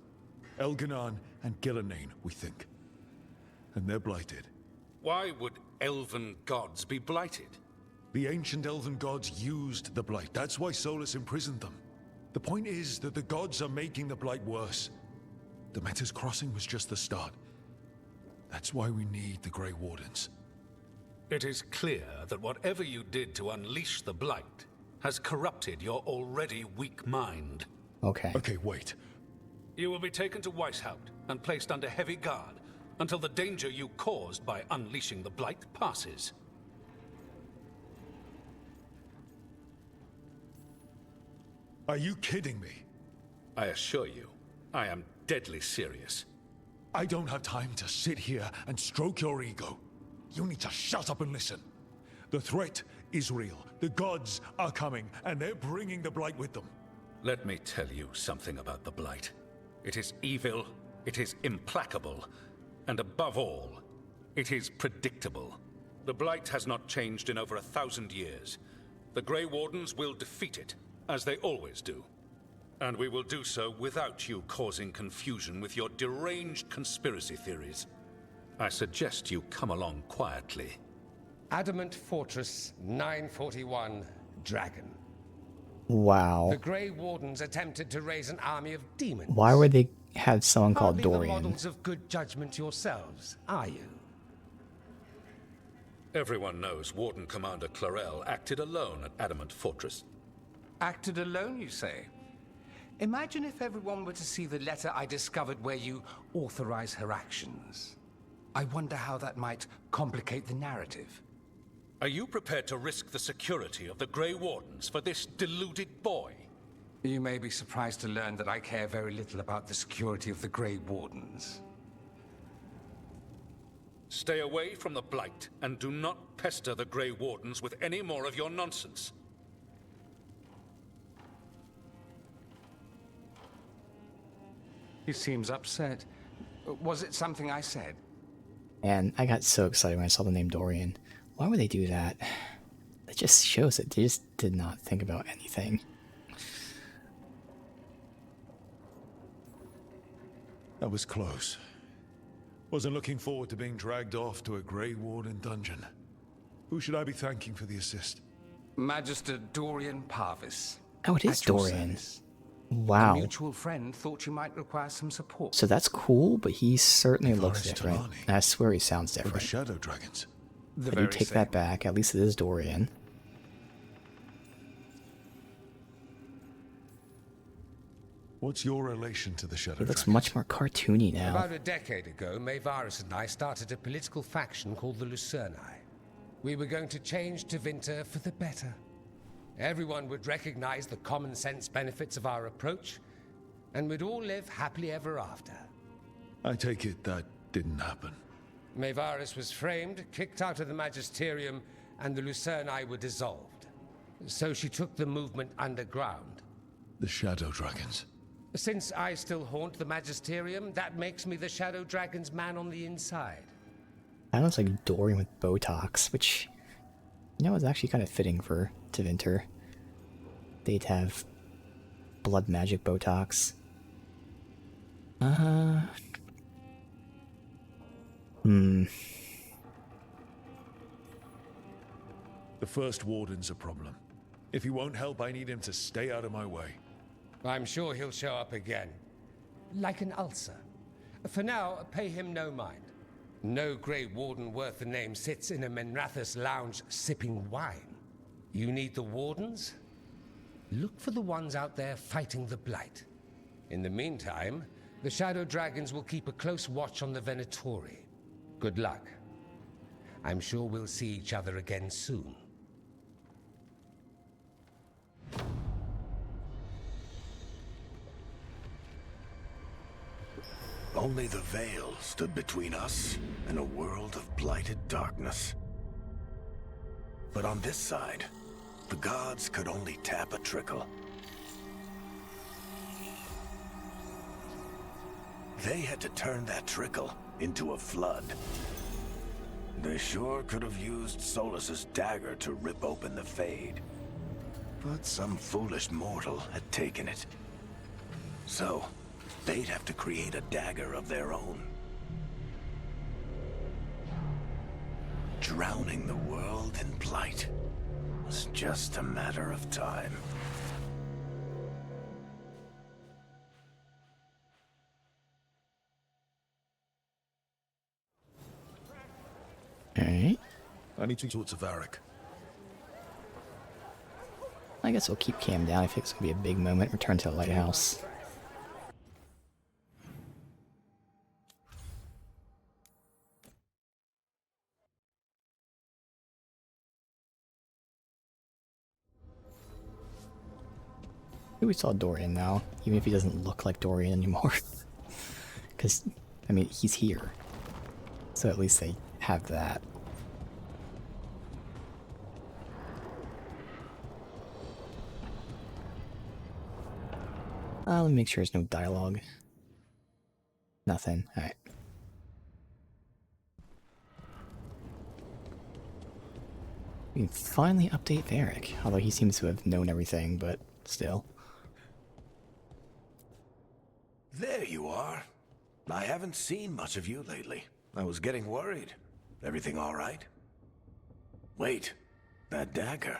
Elganan and Gillenane, we think. And they're blighted. Why would Elven gods be blighted? The ancient Elven gods used the Blight. That's why Solus imprisoned them. The point is that the gods are making the Blight worse. The Metas crossing was just the start. That's why we need the Grey Wardens. It is clear that whatever you did to unleash the Blight has corrupted your already weak mind. Okay. Okay, wait. You will be taken to Weishaupt and placed under heavy guard until the danger you caused by unleashing the Blight passes. Are you kidding me? I assure you, I am deadly serious. I don't have time to sit here and stroke your ego. You need to shut up and listen. The threat is real. The gods are coming, and they're bringing the Blight with them. Let me tell you something about the Blight. It is evil, it is implacable, and above all, it is predictable. The Blight has not changed in over 1,000 years. The Grey Wardens will defeat it, as they always do. And we will do so without you causing confusion with your deranged conspiracy theories. I suggest you come along quietly. Adamant Fortress 941 Dragon. Wow. The Grey Wardens attempted to raise an army of demons. Why would they have someone called Hardly Dorian? the models of good judgment yourselves, are you? Everyone knows Warden Commander Clarel acted alone at Adamant Fortress. Acted alone, you say? Imagine if everyone were to see the letter I discovered where you authorize her actions. I wonder how that might complicate the narrative. Are you prepared to risk the security of the Grey Wardens for this deluded boy? You may be surprised to learn that I care very little about the security of the Grey Wardens. Stay away from the Blight, and do not pester the Grey Wardens with any more of your nonsense. He seems upset. Was it something I said? And I got so excited when I saw the name Dorian. Why would they do that? It just shows that they just did not think about anything. That was close. Wasn't looking forward to being dragged off to a Grey Warden dungeon. Who should I be thanking for the assist? Magister Dorian Parvis. Oh, it is At your Dorian. service. Wow. A mutual friend thought you might require some support. So that's cool, but he certainly looks Varys different. Talani. And I swear he sounds For the different. Shadow Dragons. The I do very take same. that back. At least it is Dorian. What's your relation to the Shadow He looks Dragons? much more cartoony now. About a decade ago, Maevaris and I started a political faction called the Lucerni. We were going to change Tevinter for the better. Everyone would recognize the common sense benefits of our approach, and we'd all live happily ever after. I take it that didn't happen. Maevaris was framed, kicked out of the Magisterium, and the Lucerni were dissolved. So she took the movement underground. The Shadow Dragons. Since I still haunt the Magisterium, that makes me the Shadow Dragon's man on the inside. That looks like Dorian with Botox, which, you know, is actually kind of fitting for Tevinter. They'd have blood magic Botox. The First Warden's a problem. If he won't help, I need him to stay out of my way. I'm sure he'll show up again. Like an ulcer. For now, pay him no mind. No Grey Warden worth the name sits in a Menrathus lounge sipping wine. You need the Wardens? Look for the ones out there fighting the Blight. In the meantime, the Shadow Dragons will keep a close watch on the Venatori. Good luck. I'm sure we'll see each other again soon. Only the veil stood between us and a world of blighted darkness. But on this side, the gods could only tap a trickle. They had to turn that trickle into a flood. They sure could have used Solus's dagger to rip open the Fade. But some foolish mortal had taken it. So, they'd have to create a dagger of their own. Drowning the world in blight was just a matter of time. I need to talk to Varric. I guess we'll keep Cam down. I think it's gonna be a big moment. Return to the lighthouse. We saw Dorian now, even if he doesn't look like Dorian anymore. Because, I mean, he's here. So at least they have that. Let me make sure there's no dialogue. Nothing. Alright. We can finally update Varric, although he seems to have known everything, but still. There you are. I haven't seen much of you lately. I was getting worried. Everything all right? Wait, that dagger.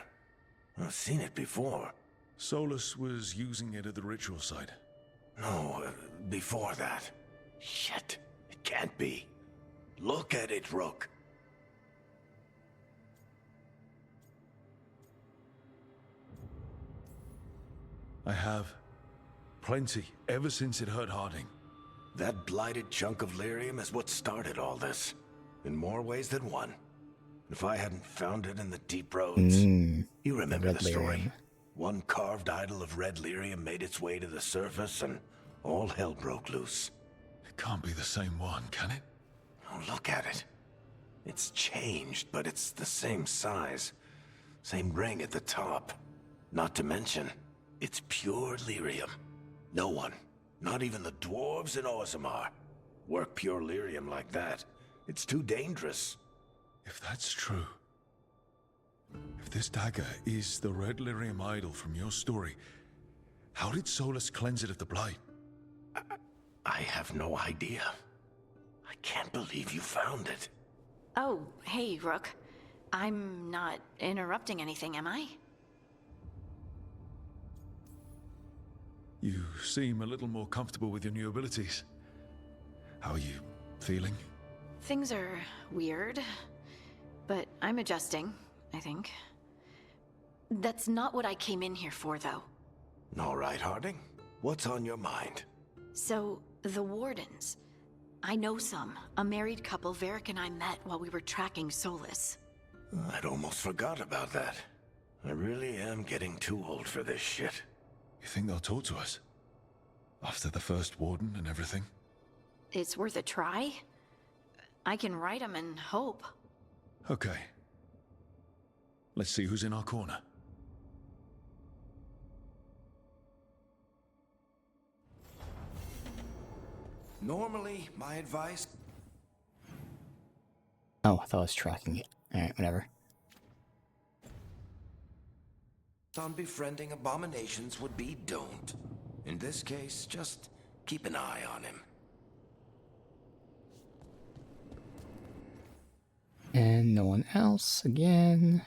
I've seen it before. Solus was using it at the ritual site. No, before that. Shit, it can't be. Look at it, Rook. I have. Plenty, ever since it hurt Harding. That blighted chunk of lyrium is what started all this. In more ways than one. If I hadn't found it in the deep roads... you remember the story. Lyrium. One carved idol of red lyrium made its way to the surface and all hell broke loose. It can't be the same one, can it? Oh, look at it. It's changed, but it's the same size. Same ring at the top. Not to mention, it's pure lyrium. No one, not even the dwarves in Orzammar, work pure lyrium like that. It's too dangerous. If that's true... If this dagger is the red lyrium idol from your story, how did Solus cleanse it of the blight? I have no idea. I can't believe you found it. Oh, hey, Rook. I'm not interrupting anything, am I? You seem a little more comfortable with your new abilities. How are you feeling? Things are weird, but I'm adjusting, I think. That's not what I came in here for, though. All right, Harding. What's on your mind? So, the Wardens. I know some. A married couple Varric and I met while we were tracking Solus. I'd almost forgot about that. I really am getting too old for this shit. You think they'll talk to us? After the first warden and everything? It's worth a try. I can write them and hope. Okay. Let's see who's in our corner. Normally, my advice... Oh, I thought I was tracking it. Alright, whatever. on befriending abominations would be don't. In this case, just keep an eye on him. And no one else again.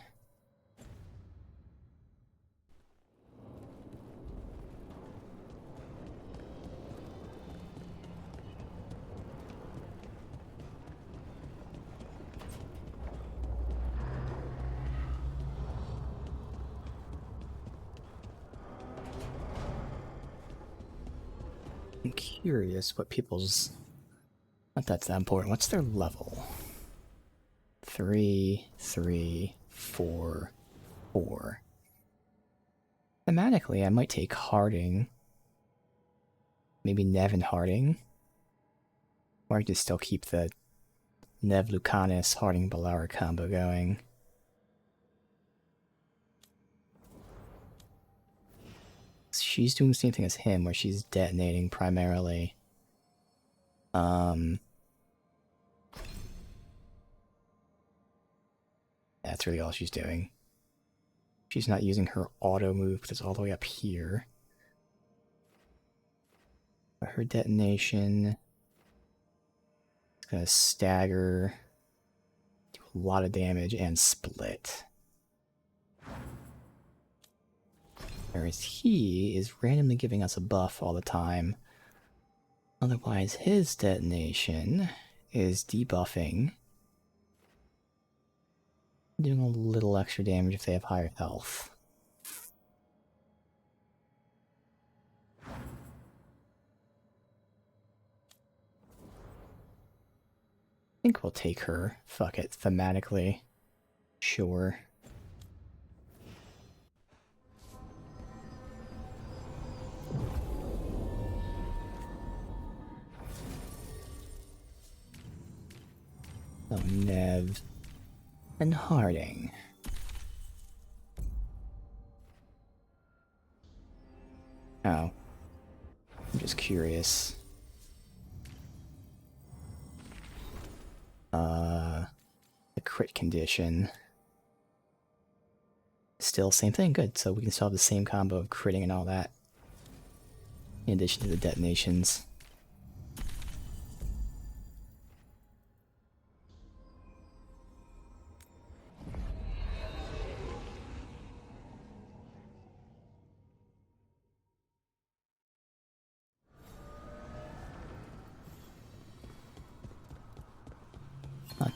I'm curious what people's... Not that's that important. What's their level? 3, 3, 4, 4. Thematically, I might take Harding. Maybe Nev and Harding. Or I could just still keep the Nev Lucanus Harding Balara combo going. She's doing the same thing as him, where she's detonating primarily. That's really all she's doing. She's not using her auto move because it's all the way up here. But her detonation is gonna stagger, do a lot of damage, and split. Whereas he is randomly giving us a buff all the time. Otherwise, his detonation is debuffing doing a little extra damage if they have higher health. I think we'll take her. Fuck it, thematically. Sure. Oh, Nev. And Harding. Oh. I'm just curious. The crit condition. Still same thing, good. So we can still have the same combo of critting and all that. In addition to the detonations.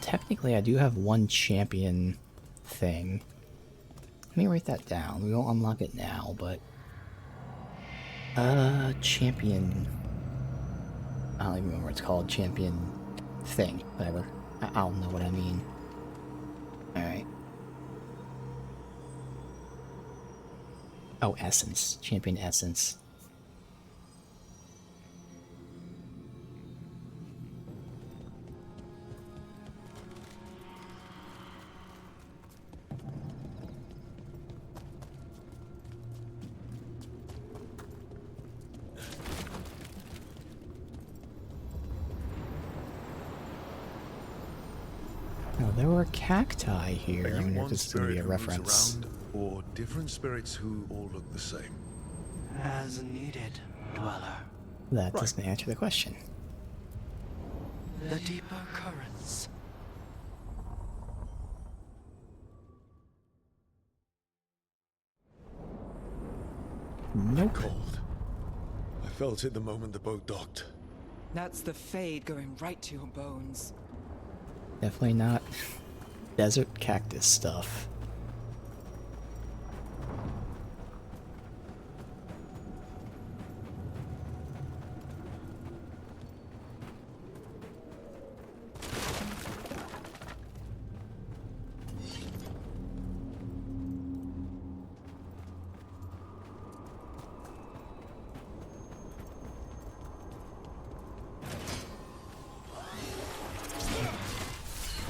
Technically, I do have one champion thing. Let me write that down. We won't unlock it now, but... champion... I don't even remember what it's called. Champion thing. Whatever. I'll know what I mean. Alright. Oh, essence. Champion essence. There were cacti here. I wonder if this is going to be a reference. Around, or different spirits who all look the same? As needed, Dweller. That doesn't answer the question. The deeper currents. Nope. Cold. I felt it the moment the boat docked. That's the Fade going right to your bones. Definitely not desert cactus stuff.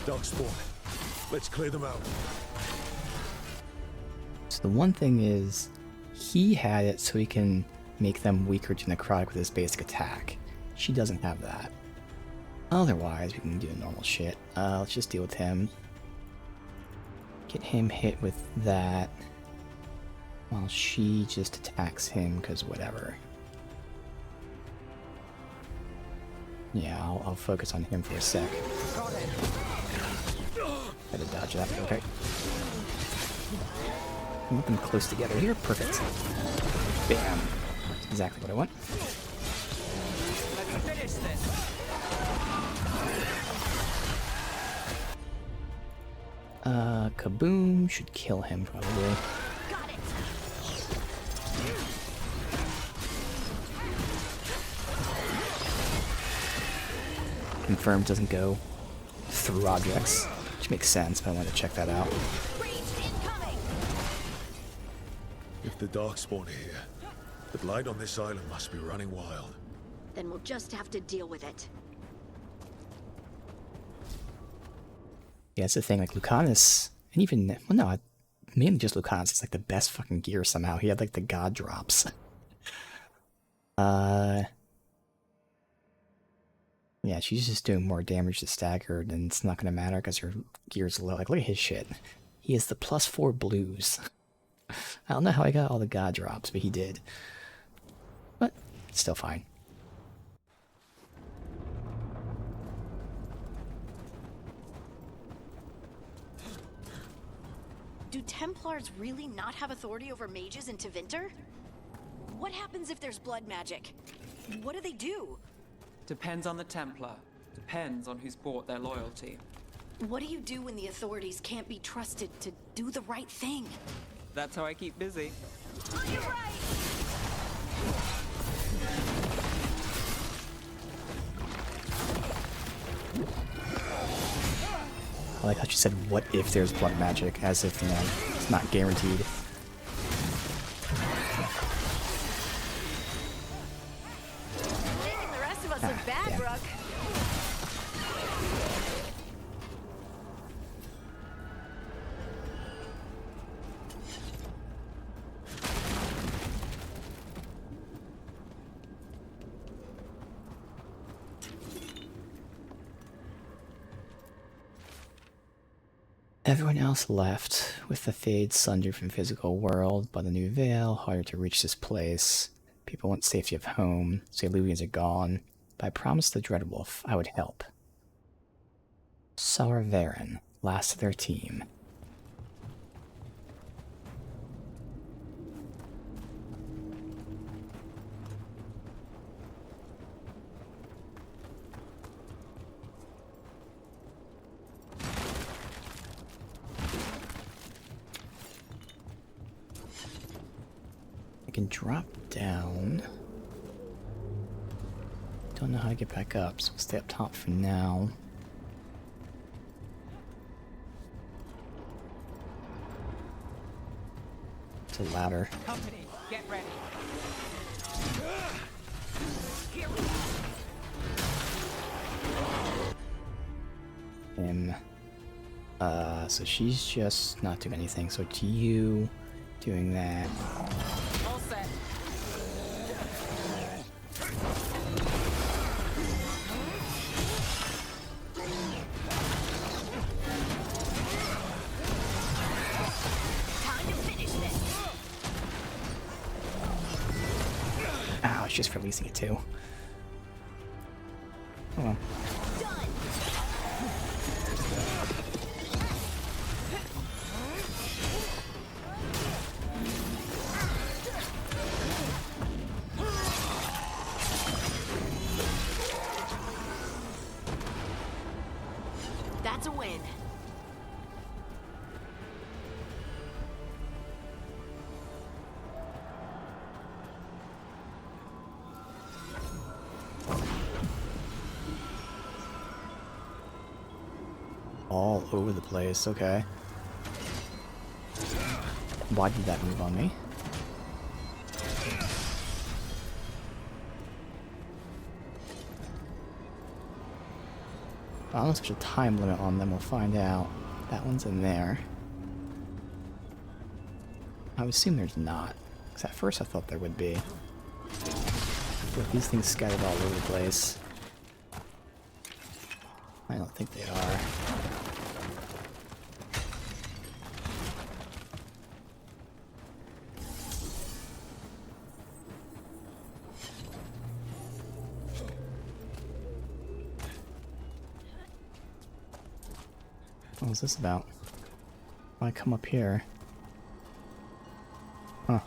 Dark spawn. Let's clear them out. So the one thing is, he had it so he can make them weaker to necrotic with his basic attack. She doesn't have that. Otherwise, we can do normal shit. Let's just deal with him. Get him hit with that, while she just attacks him, because whatever. Yeah, I'll focus on him for a sec. Had to dodge that, okay. I want them close together here, perfect. Bam. That's exactly what I want. Let's finish this. Kaboom should kill him, probably. Got it. Confirmed doesn't go through objects, which makes sense, but I wanted to check that out. If the Darkspawn are here, the blight on this island must be running wild. Then we'll just have to deal with it. Yeah, it's the thing, like Lucanus, and even, well no, mainly just Lucanus, it's like the best fucking gear somehow. He had like the god drops. Yeah, she's just doing more damage to staggered, and it's not gonna matter because her gear's low. Like, look at his shit. He has the +4 blues. I don't know how I got all the god drops, but he did. But, it's still fine. Do Templars really not have authority over mages in Tevinter? What happens if there's blood magic? What do they do? Depends on the Templar. Depends on who's bought their loyalty. What do you do when the authorities can't be trusted to do the right thing? That's how I keep busy. On your right! I like how she said, what if there's blood magic, as if, you know, it's not guaranteed. Making the rest of us look bad, Brooke. Everyone else left, with the fade sundered from physical world by the new veil, harder to reach this place. People want safety of home, so the Illuvians are gone, but I promised the Dreadwolf I would help. Saravaran, last of their team. I can drop down. Don't know how to get back up, so we'll stay up top for now. It's a ladder. Company, get ready. So she's just not doing anything, so it's you doing that. All set. Time to finish this. Ow, it's just releasing it too. Oh well. That's a win. All over the place, okay. Why did that move on me? I don't know if there's a time limit on them, we'll find out. That one's in there. I would assume there's not, because at first I thought there would be. But these things scattered all over the place. I don't think they are. What was this about? Why come up here? Huh.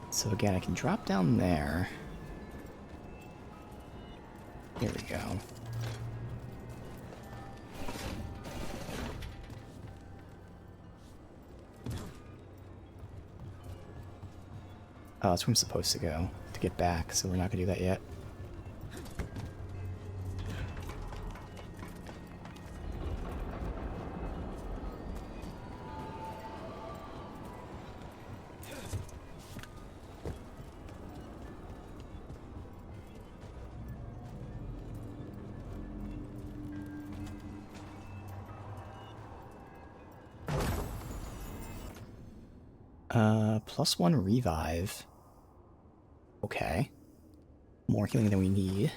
So again, I can drop down there. Here we go. Oh, that's where I'm supposed to go to get back, so we're not gonna do that yet. +1 revive. Okay. More healing than we need.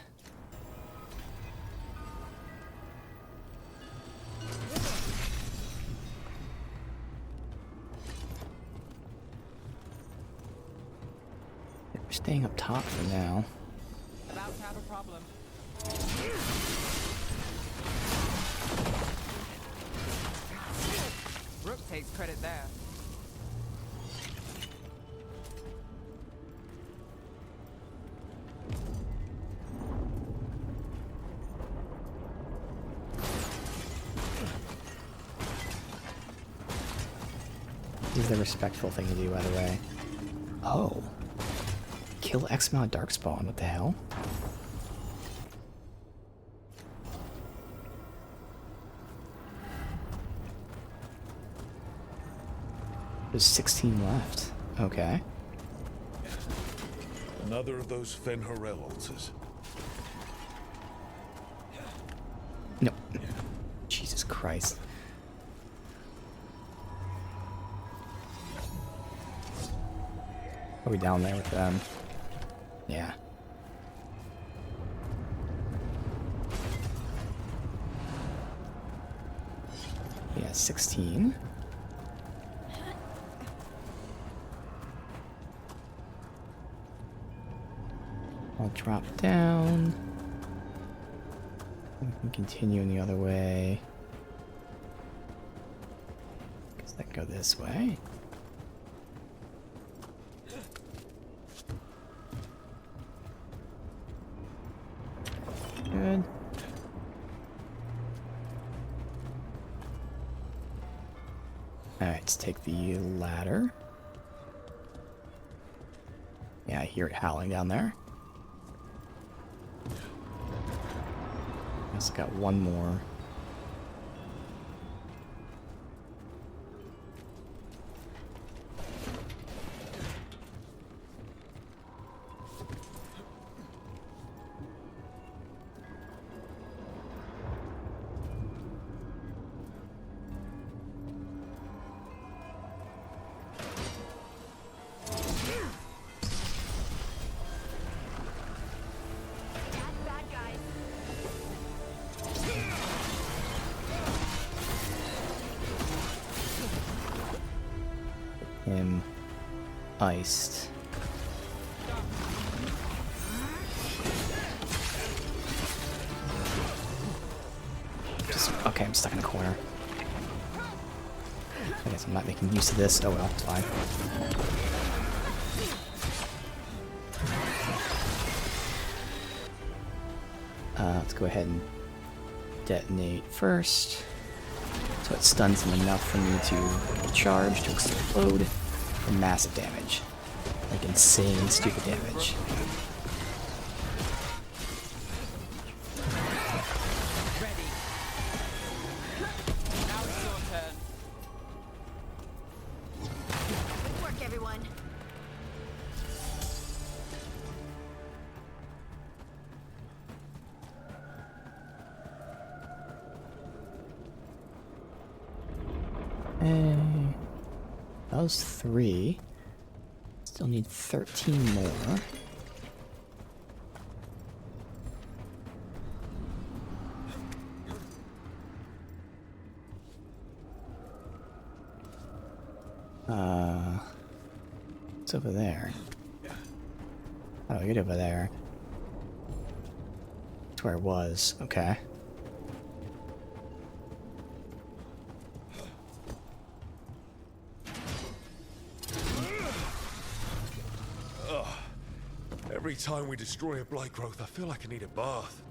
We're staying up top for now. About to have a problem. Brooke takes credit there. the respectful thing to do, by the way. Oh. Kill X amount of Darkspawn, what the hell? There's 16 left. Okay. Another of those Fen'Harel altars. No. Jesus Christ. Are we down there with them? Yeah. Yeah, 16. I'll drop down. We can continue in the other way. Guess that can go this way. Good. Alright, let's take the ladder. Yeah, I hear it howling down there. Also got one more. Him iced. Okay, I'm stuck in a corner. I guess I'm not making use of this. Oh well, it's fine. Let's go ahead and detonate first. So it stuns him enough for me to recharge, to explode, for massive damage. Like insane, stupid damage. Ready. Now it's your turn. Good work, everyone. Hey. That was 3. Still need 13 more. What's over there? How do I get over there? That's where it was. Okay. Every time we destroy a blight growth, I feel like I need a bath.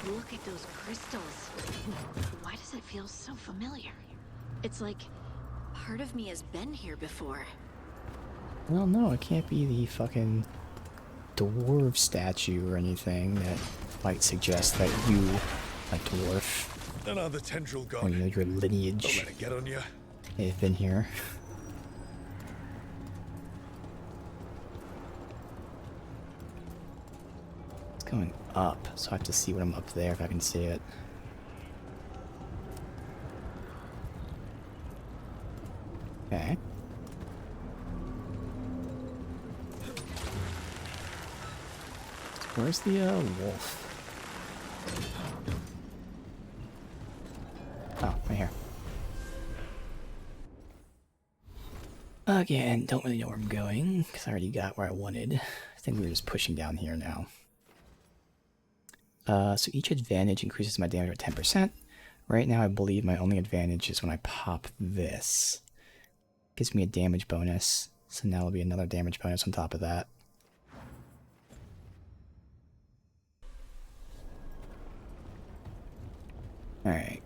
Look at those crystals. Why does it feel so familiar? It's like part of me has been here before. Well, no, it can't be the fucking dwarf statue or anything that might suggest that you, a dwarf, Another tendril gone. or you know, your lineage, Don't let it get on you. may have been here. It's going up, so I have to see what I'm up there if I can see it. Okay. Where's the wolf? Oh, right here. Again, don't really know where I'm going, because I already got where I wanted. I think we were just pushing down here now. So each advantage increases my damage by 10%. Right now I believe my only advantage is when I pop this. Gives me a damage bonus, so now there'll be another damage bonus on top of that. Alright.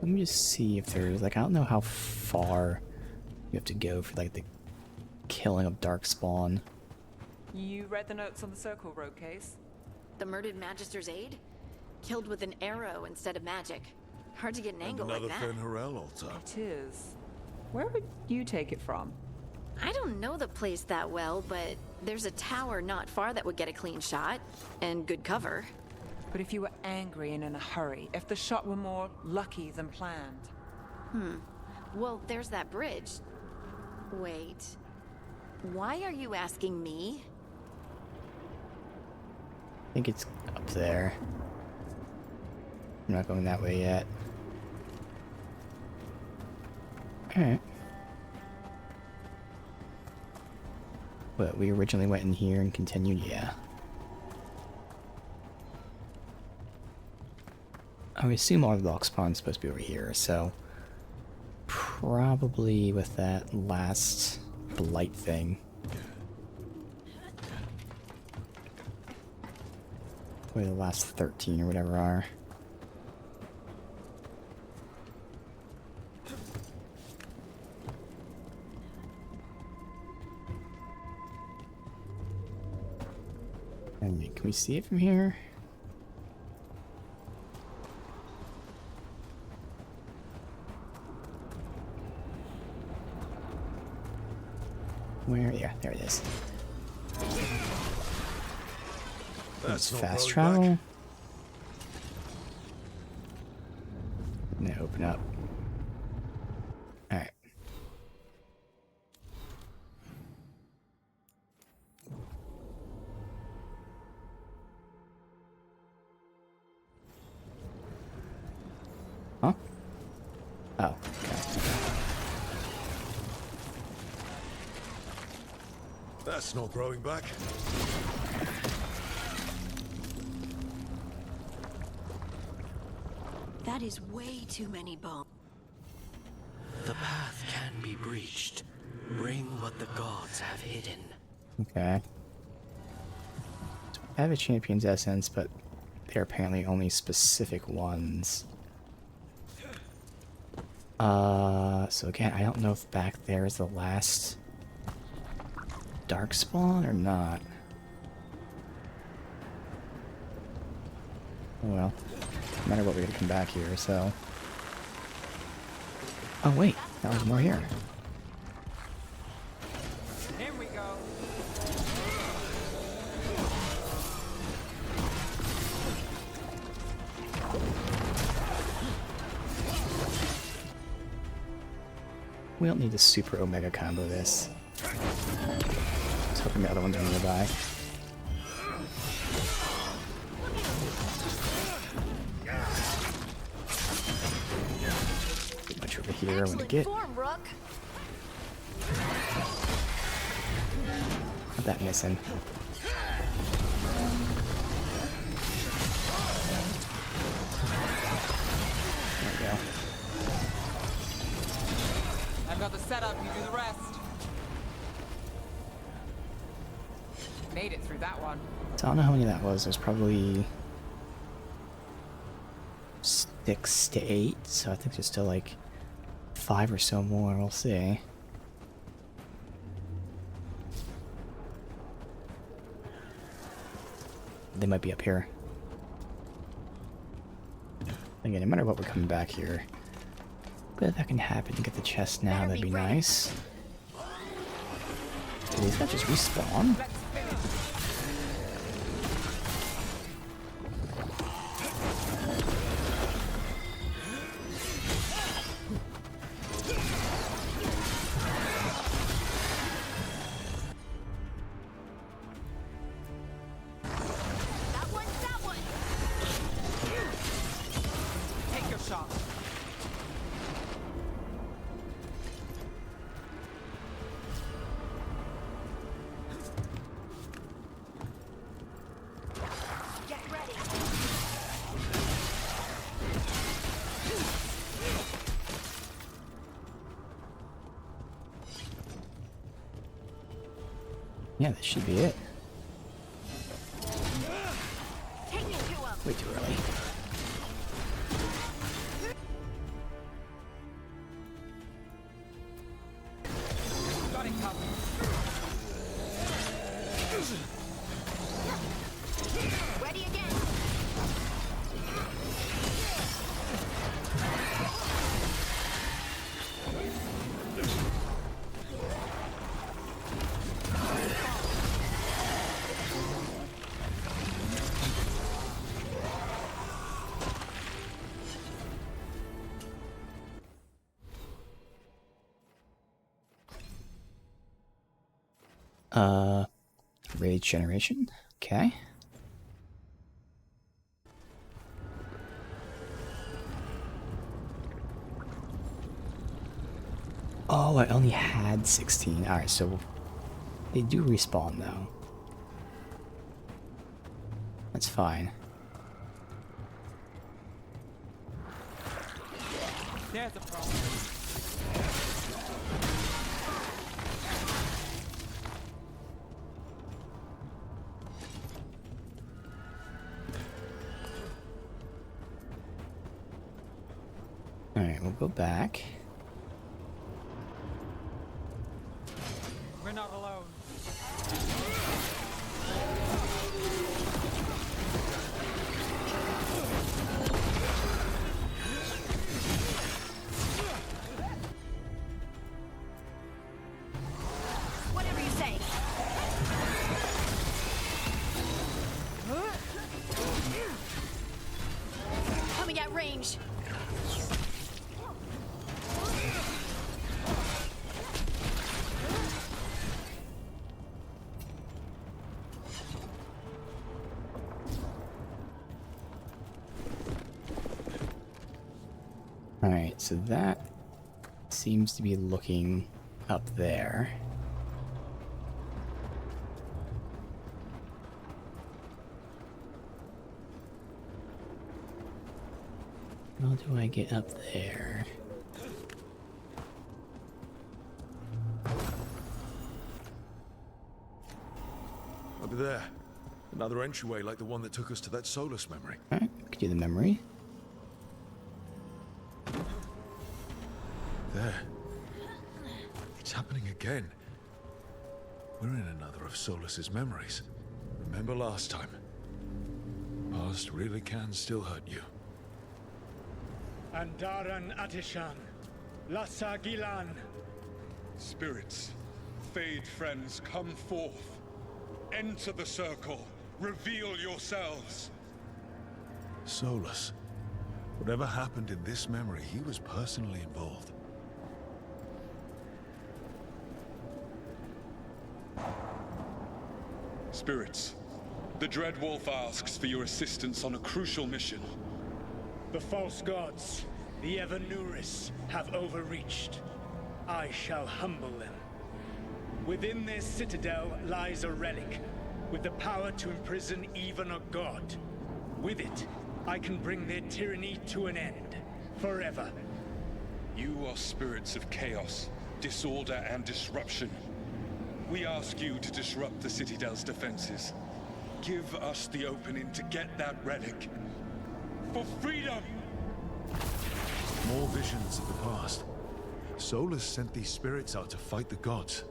Let me just see if there's, like, I don't know how far you have to go for, like, the killing of Darkspawn. You read the notes on the Circle Road case? The murdered Magister's aide? Killed with an arrow instead of magic. Hard to get an angle like that. Another Fen'Harel altar. It is. Where would you take it from? I don't know the place that well, but there's a tower not far that would get a clean shot. And good cover. But if you were angry and in a hurry, if the shot were more lucky than planned. Well, there's that bridge. Wait. Why are you asking me? I think it's up there. I'm not going that way yet. Alright. But we originally went in here and continued, yeah. I would assume all the Darkspawn's supposed to be over here, so probably with that last blight thing. Where the last 13 or whatever are. And can we see it from here? Where? Yeah, there it is. That's not fast going travel. back. And then open up. Alright. Huh? Oh, okay. That's not growing back. That is way too many bones. The path can be breached. Bring what the gods have hidden. Okay. So I have a champion's essence, but they're apparently only specific ones. So again, I don't know if back there is the last Darkspawn or not. Oh well. No matter what, we're gonna come back here, so. Oh wait, that was more here. Here we go. We don't need to super omega combo this. Just hoping the other ones are nearby. Too much over here I want to get. Not that missing. There we go. I've got the setup, you do the rest. Made it through that one. So I don't know how many that was. There's probably 6 to 8, so I think there's still like 5 or so more. We'll see. They might be up here. Again, no matter what, we're coming back here. But if that can happen, get the chest now, that'd be nice. Do these guys just respawn? Take your shot. Yeah, this should be it. Way too early. Got it covered. Ready again. Rage generation. Okay. Oh, I only had 16. Alright, so they do respawn though. That's fine. There's a problem. Alright, we'll go back. We're not alone. Whatever you say. Coming at range. Alright, so that seems to be looking up there. How do I get up there? Over there. Another entryway like the one that took us to that Solus memory. Alright, we could do the memory. There. It's happening again. We're in another of Solus's memories. Remember last time? Past really can still hurt you. Andaran Atishan, Lassa Gilan. Spirits, Fade friends, come forth. Enter the circle. Reveal yourselves. Solus. Whatever happened in this memory, he was personally involved. Spirits, the Dread Wolf asks for your assistance on a crucial mission. The false gods, the Evanuris, have overreached. I shall humble them. Within their citadel lies a relic, with the power to imprison even a god. With it, I can bring their tyranny to an end, forever. You are spirits of chaos, disorder, and disruption. We ask you to disrupt the Citadel's defenses. Give us the opening to get that relic. For freedom! More visions of the past. Solus sent these spirits out to fight the gods.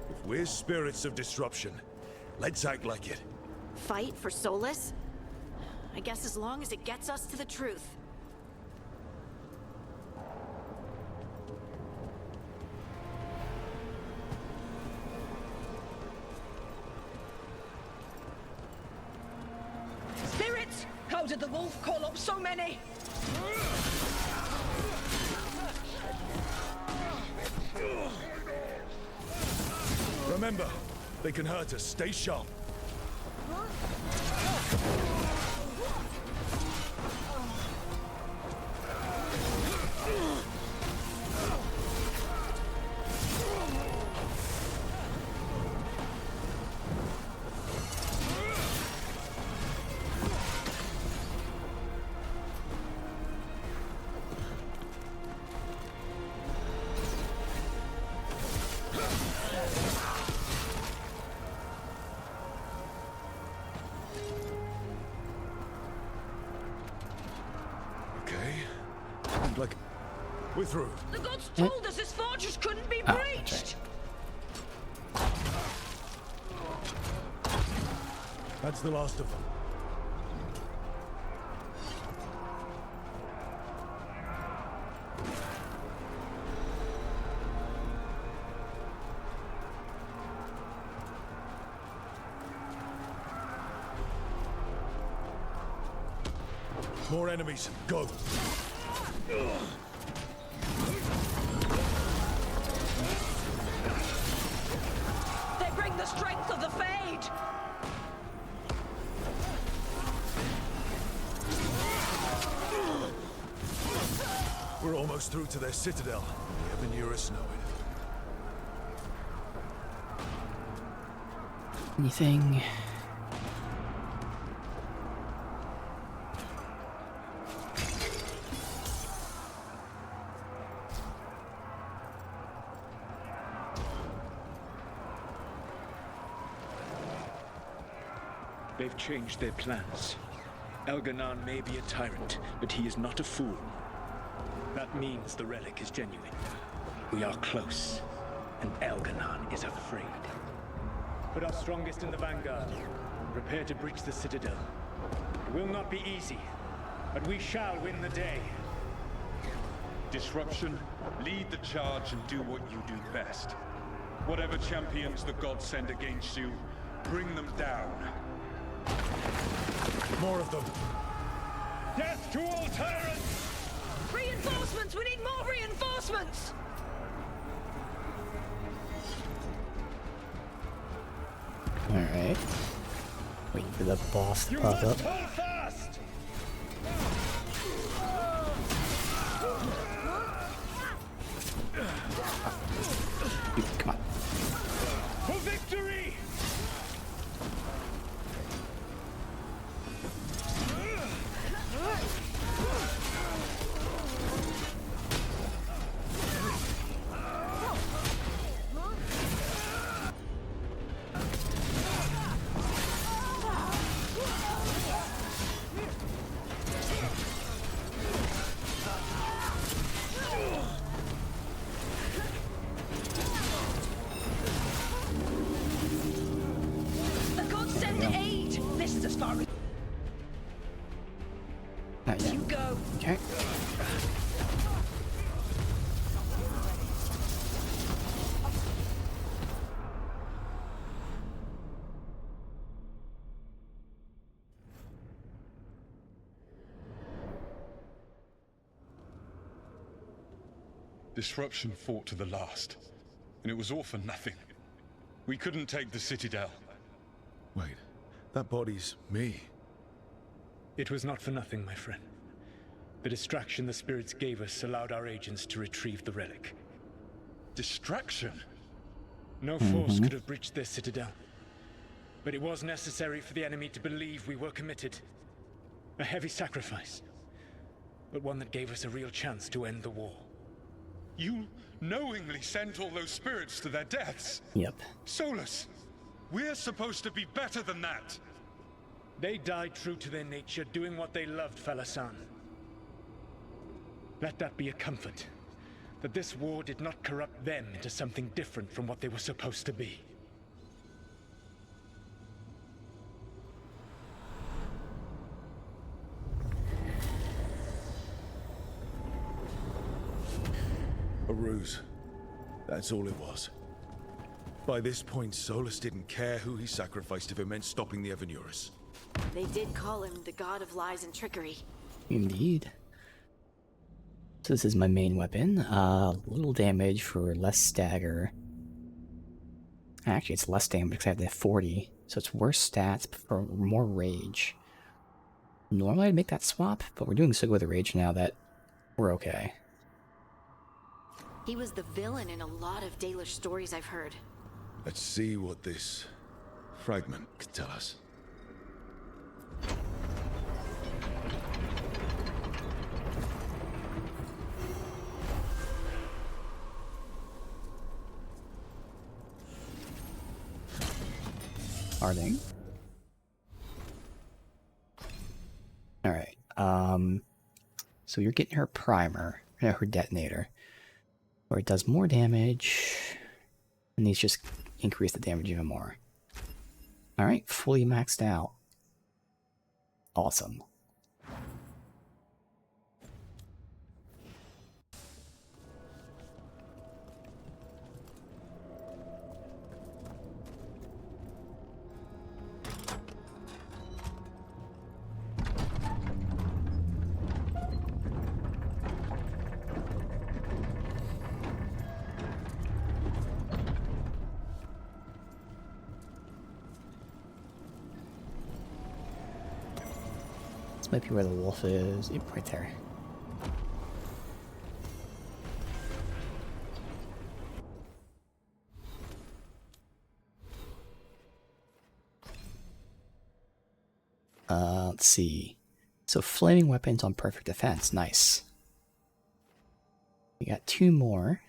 If we're spirits of disruption, let's act like it. Fight for Solus? I guess as long as it gets us to the truth. Spirits! How did the wolf call up so many? Remember, they can hurt us. Stay sharp. Look, we're through. The gods told us this fortress couldn't be breached! That's the last of them. More enemies. Go. They bring the strength of the Fade! We're almost through to their citadel. The Evanurus know it. Anything? They've changed their plans. Elganon may be a tyrant, but he is not a fool. That means the relic is genuine. We are close, and Elganon is afraid. Put our strongest in the vanguard. Prepare to breach the citadel. It will not be easy, but we shall win the day. Disruption, lead the charge and do what you do best. Whatever champions the gods send against you, bring them down. More of them. Death to all tyrants! Reinforcements! We need more reinforcements! Alright. Waiting for the boss to pop up. Hold fast! Come on. For victory! The gods send aid! This is as far as Not yet. you go. Okay. Disruption fought to the last, and it was all for nothing. We couldn't take the Citadel. Wait, that body's me. It was not for nothing, my friend. The distraction the spirits gave us allowed our agents to retrieve the relic. Distraction? No force could have breached this citadel. But it was necessary for the enemy to believe we were committed. A heavy sacrifice, but one that gave us a real chance to end the war. You knowingly sent all those spirits to their deaths? Yep. Solus, we're supposed to be better than that. They died true to their nature, doing what they loved, Falasan. Let that be a comfort, that this war did not corrupt them into something different from what they were supposed to be. A ruse. That's all it was. By this point, Solus didn't care who he sacrificed if it meant stopping the Evanurus. They did call him the god of lies and trickery. Indeed. So this is my main weapon. Little damage for less stagger. Actually, it's less damage because I have the 40. So it's worse stats for more rage. Normally I'd make that swap, but we're doing so good with the rage now that we're okay. He was the villain in a lot of Dalish stories I've heard. Let's see what this fragment could tell us. Are they? Alright, so you're getting her primer. her detonator, where it does more damage, and these just increase the damage even more. Alright, fully maxed out. Awesome. This might be where the wolf is. Yep, right there. Let's see. So flaming weapons on perfect defense. Nice. We got 2 more.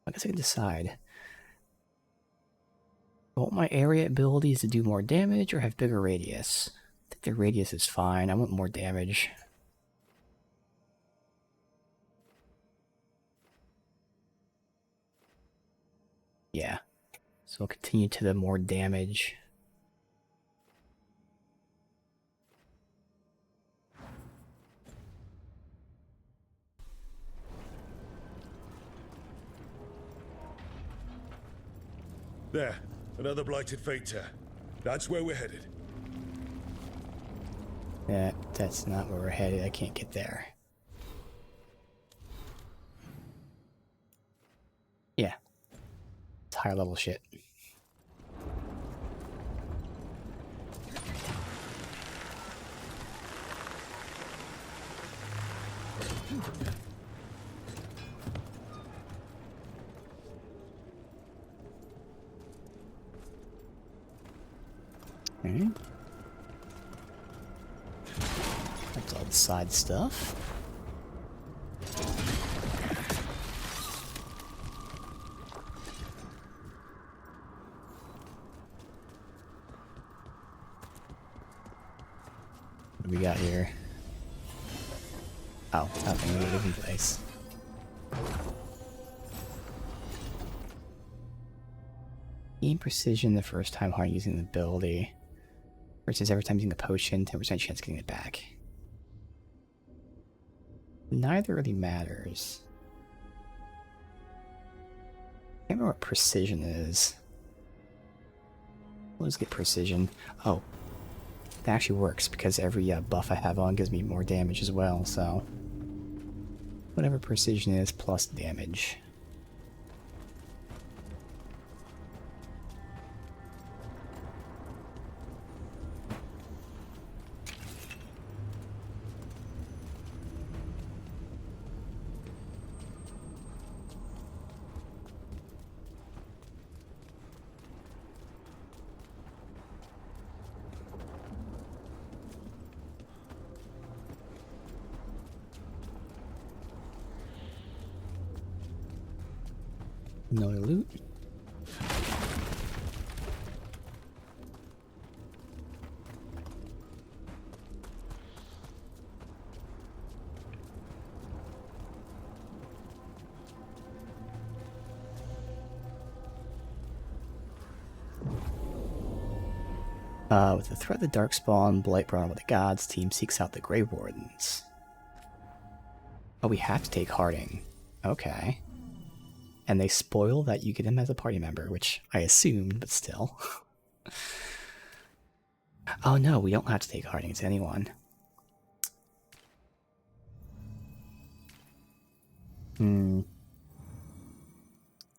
I guess I can decide. I want my area abilities to do more damage or have bigger radius. I think the radius is fine. I want more damage. Yeah. So we'll continue to the more damage. There, another blighted fate tear. That's where we're headed. That's not where we're headed. I can't get there. Yeah. It's higher level shit. Okay. That's all the side stuff. What do we got here? Oh, nothing in a different place. Gain precision the first time hard using the ability. Versus every time using a potion, 10% chance of getting it back. Neither really matters. I can't remember what precision is. Let's get precision. Oh. That actually works because every buff I have on gives me more damage as well, so... Whatever precision is plus damage. No loot. With the threat of the Darkspawn, Blight brought on with the gods, team seeks out the Grey Wardens. Oh, we have to take Harding. Okay. And they spoil that you get him as a party member, which I assumed, but still. Oh no, we don't have to take Harding to anyone.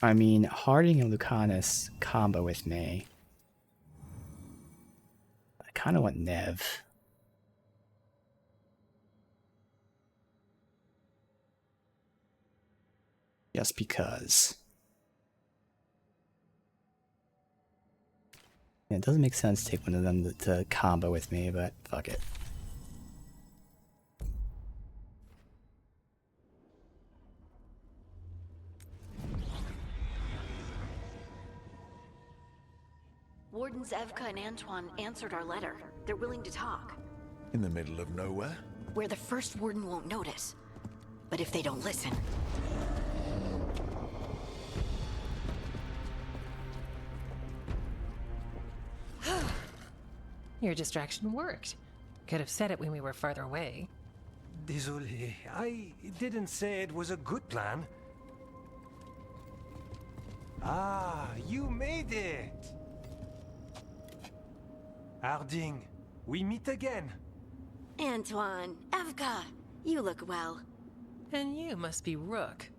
I mean, Harding and Lucanus combo with me. I kind of want Nev. Just because. Yeah, it doesn't make sense to take one of them to combo with me, but fuck it. Wardens Evka and Antoine answered our letter. They're willing to talk. In the middle of nowhere? Where the first warden won't notice. but if they don't listen... Your distraction worked. Could have said it when we were farther away. Désolé, I didn't say it was a good plan. Ah, you made it! Harding, we meet again. Antoine, Evka, you look well. And you must be Rook.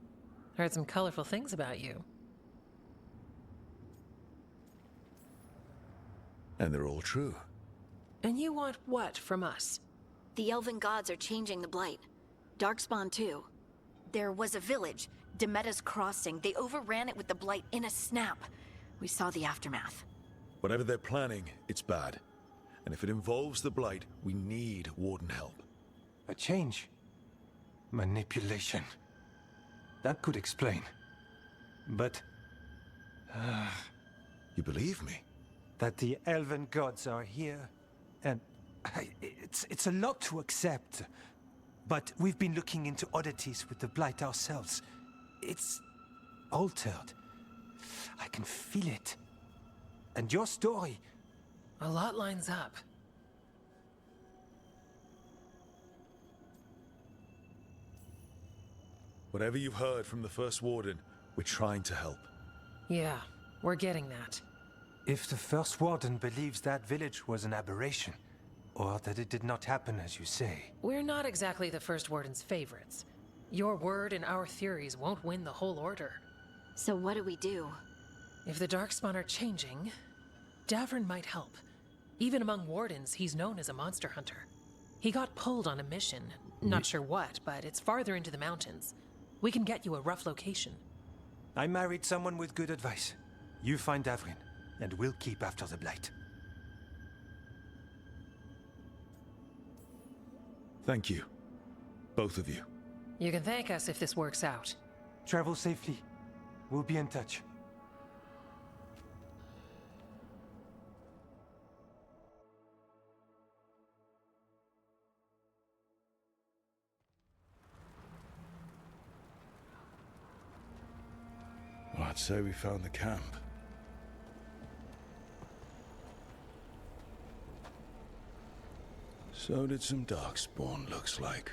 Heard some colorful things about you. And they're all true. And you want what from us? The elven gods are changing the Blight. Darkspawn too. There was a village, Demeta's Crossing. They overran it with the Blight in a snap. We saw the aftermath. Whatever they're planning, it's bad. And if it involves the Blight, we need Warden help. A change. Manipulation. That could explain. But... You believe me? That the elven gods are here, and... It's a lot to accept. But we've been looking into oddities with the Blight ourselves. It's... altered. I can feel it. And your story... A lot lines up. Whatever you've heard from the First Warden, we're trying to help. Yeah, we're getting that. If the First Warden believes that village was an aberration, or that it did not happen as you say... We're not exactly the First Warden's favorites. Your word and our theories won't win the whole order. So what do we do? If the Darkspawn are changing, Davrin might help. Even among Wardens, he's known as a monster hunter. He got pulled on a mission. Not sure what, but it's farther into the mountains. We can get you a rough location. I married someone with good advice. You find Davrin, and we'll keep after the Blight. Thank you. Both of you. You can thank us if this works out. Travel safely. We'll be in touch. Well, I'd say we found the camp. So did some Darkspawn, looks like.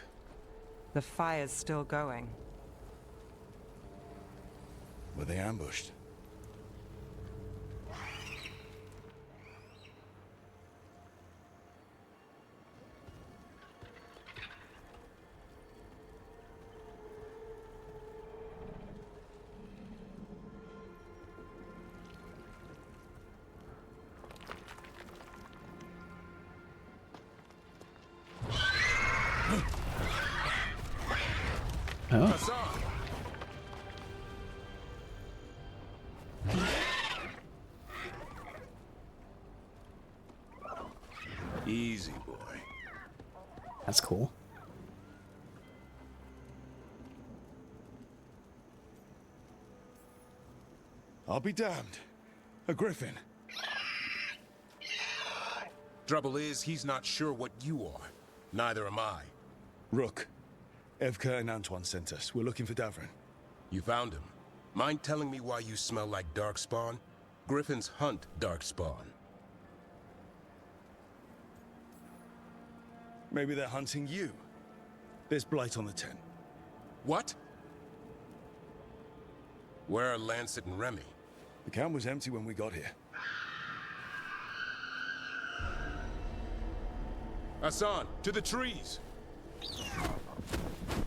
The fire's still going. Were they ambushed? Oh. Easy, boy. That's cool. I'll be damned. A griffin. Trouble is, he's not sure what you are. Neither am I. Rook. Evka and Antoine sent us. We're looking for Davrin. You found him. Mind telling me why you smell like Darkspawn? Griffins hunt Darkspawn. Maybe they're hunting you. There's Blight on the tent. What? Where are Lancet and Remy? The camp was empty when we got here. Hassan, to the trees!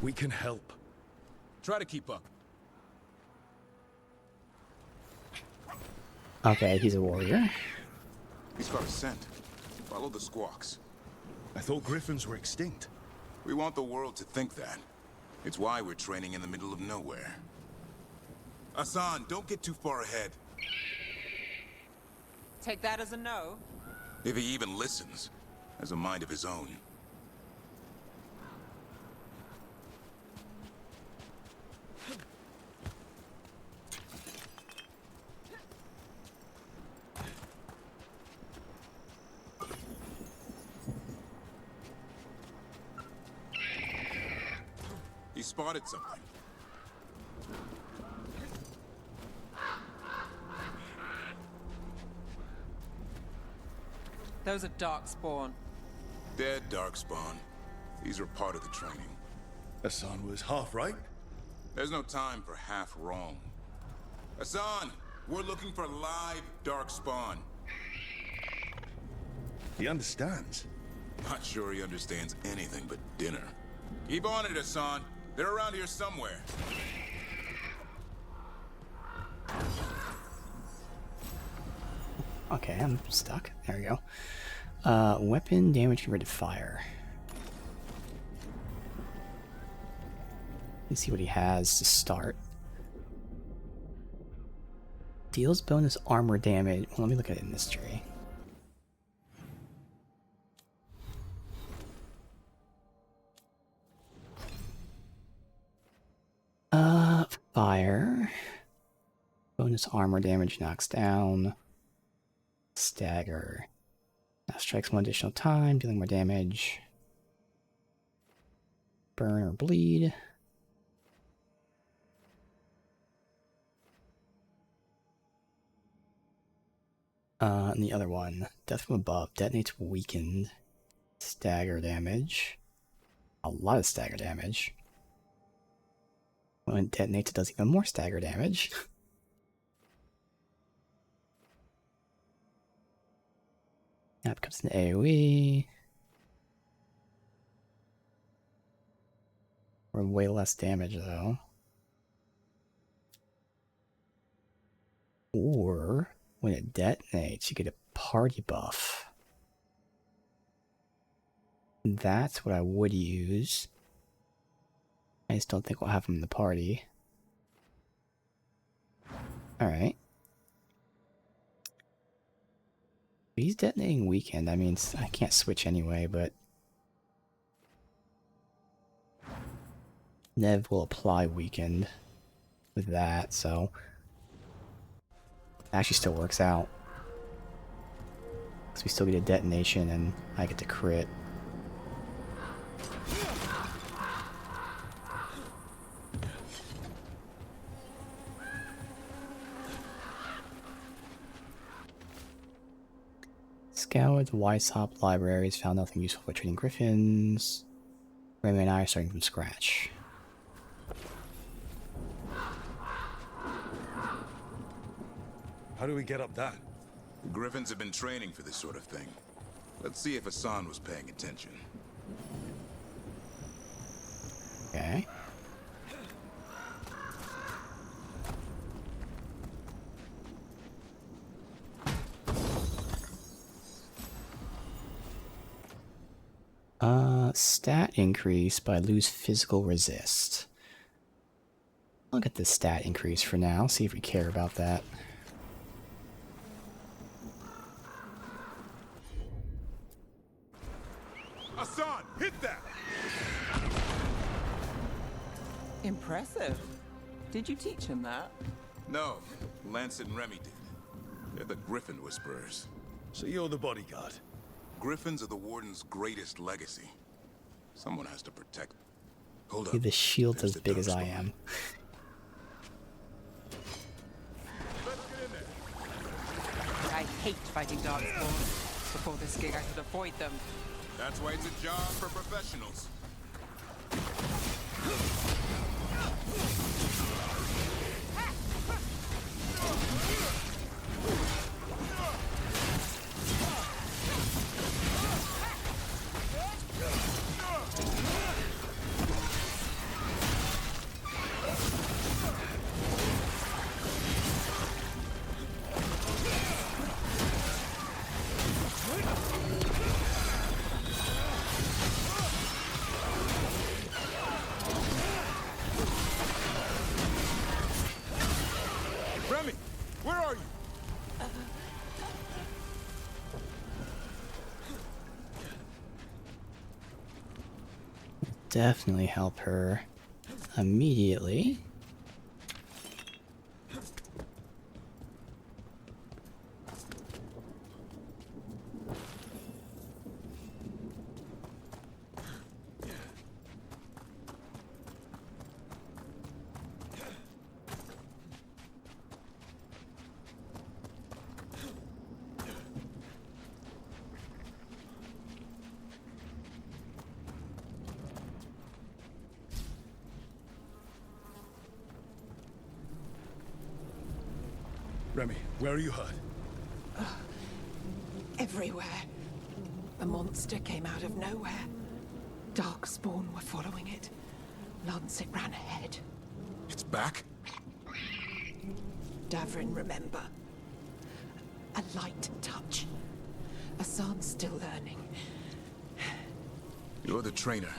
We can help. Try to keep up. Okay, he's a warrior. He's got a scent. Follow the squawks. I thought griffins were extinct. We want the world to think that. It's why we're training in the middle of nowhere. Hassan, don't get too far ahead. Take that as a no. If he even listens, has a mind of his own. He's spotted something. Those are Darkspawn. Dead Darkspawn. These are part of the training. Hassan was half right. There's no time for half wrong. Hassan, we're looking for live Darkspawn. He understands. Not sure he understands anything but dinner. Keep on it, Hassan. They're around here somewhere. Okay, I'm stuck. There we go. Weapon damage converted fire. Let's see what he has to start. Deals bonus armor damage. Well, let me look at it in this tree. Fire. Bonus armor damage knocks down. Stagger. Now strikes one additional time, dealing more damage. Burn or bleed. And the other one, death from above, detonates weakened. Stagger damage. A lot of stagger damage. When it detonates, it does even more stagger damage. That becomes an AoE. Or way less damage, though. Or, when it detonates, you get a party buff. That's what I would use. I just don't think we'll have him in the party. Alright. He's detonating weekend. I mean, I can't switch anyway, but Nev will apply weekend with that, so it actually still works out. Because we still get a detonation and I get to crit. Scoured the Weishaupt libraries, found nothing useful for training griffins. Remy and I are starting from scratch. How do we get up that? Griffins have been training for this sort of thing. Let's see if Hassan was paying attention. Okay. Stat increase, but I lose physical resist. I'll get the stat increase for now, see if we care about that. Hassan, hit that! Impressive. Did you teach him that? No, Lance and Remy did. They're the Griffin Whisperers. So you're the bodyguard? Griffins are the Warden's greatest legacy. Someone has to protect them. Hold The up. shield's There's as the big as I Darkspawn. am. I hate fighting Darkspawn. Before this gig, I could avoid them. That's why it's a job for professionals. Remy, where are you? Definitely help her immediately. Remy, where are you hurt? Everywhere. The monster came out of nowhere. Darkspawn were following it. Lancet ran ahead. It's back? Davrin, remember. A light touch. Asan's still learning. You're the trainer.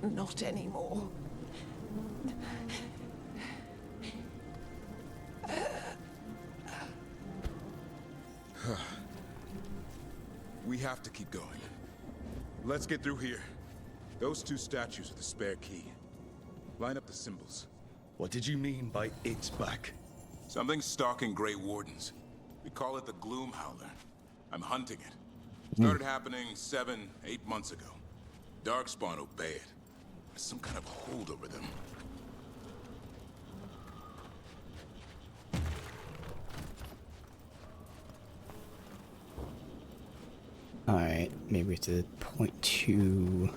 Not anymore. We have to keep going. Let's get through here. Those two statues are the spare key. Line up the symbols. What did you mean by it's back? Something's stalking Grey Wardens. We call it the Gloom Howler. I'm hunting it. Started happening 7, 8 months ago. Darkspawn obey it. There's some kind of hold over them. Alright, maybe we have to point to...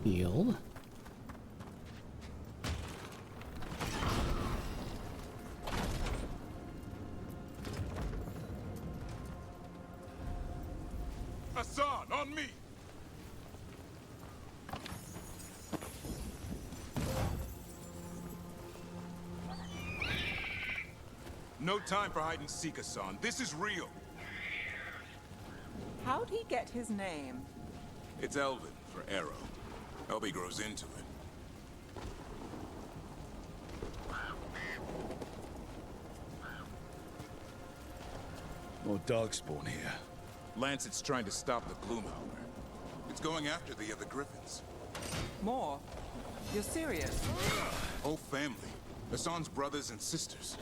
field. Asan, on me! No time for hide and seek, Asan. This is real. How'd he get his name? It's Elven for arrow. Hope he grows into it. More Darkspawn here. Lancet's trying to stop the Gloom Howler. It's going after the other Griffins. More? You're serious? Whole family. Asan's brothers and sisters.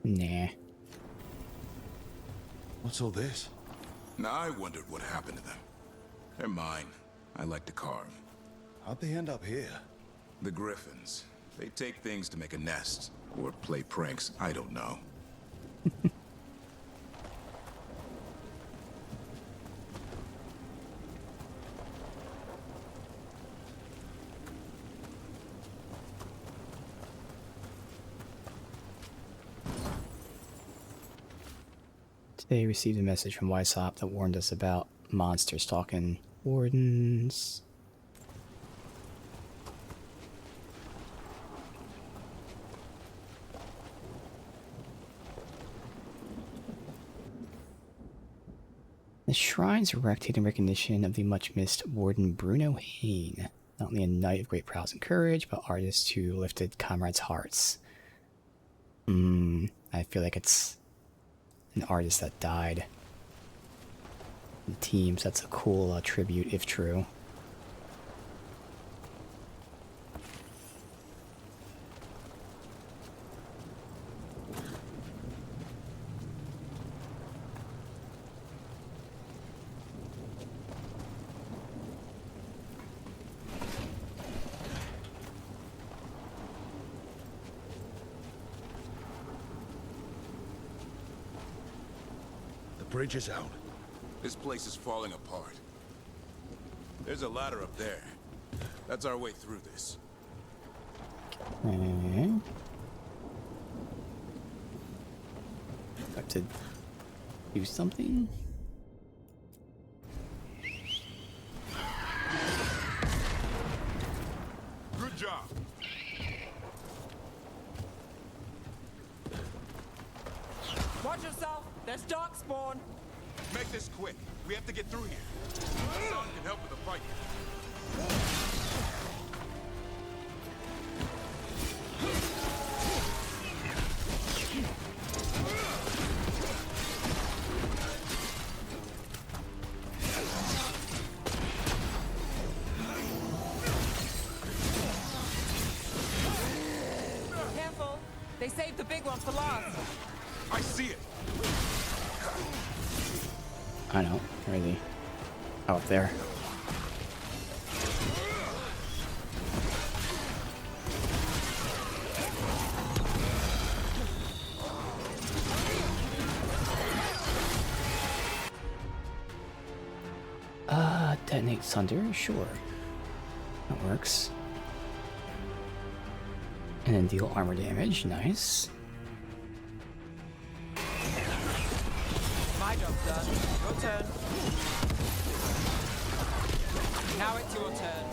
Nah. What's all this? Now I wondered what happened to them. They're mine. I like to carve. How'd they end up here? The Griffins. They take things to make a nest. Or play pranks. I don't know. They received a message from Weishaupt that warned us about monsters stalking wardens. The shrines erected in recognition of the much-missed warden Bruno Hain, not only a knight of great prowess and courage, but artist who lifted comrades' hearts. I feel like it's an artist that died. The teams, that's a cool tribute, if true. Bridge is out. This place is falling apart. There's a ladder up there. That's our way through this. Okay. Have to do something? Good job. Watch yourself! There's Darkspawn! Make this quick. We have to get through here. Asan can help with the fight. Careful! They saved the big one for last. I see it. I know. Where is he? Oh, up there. Detonate Thunder? Sure. That works. And then deal armor damage. Nice. My job's done. Your turn. Now it's your turn.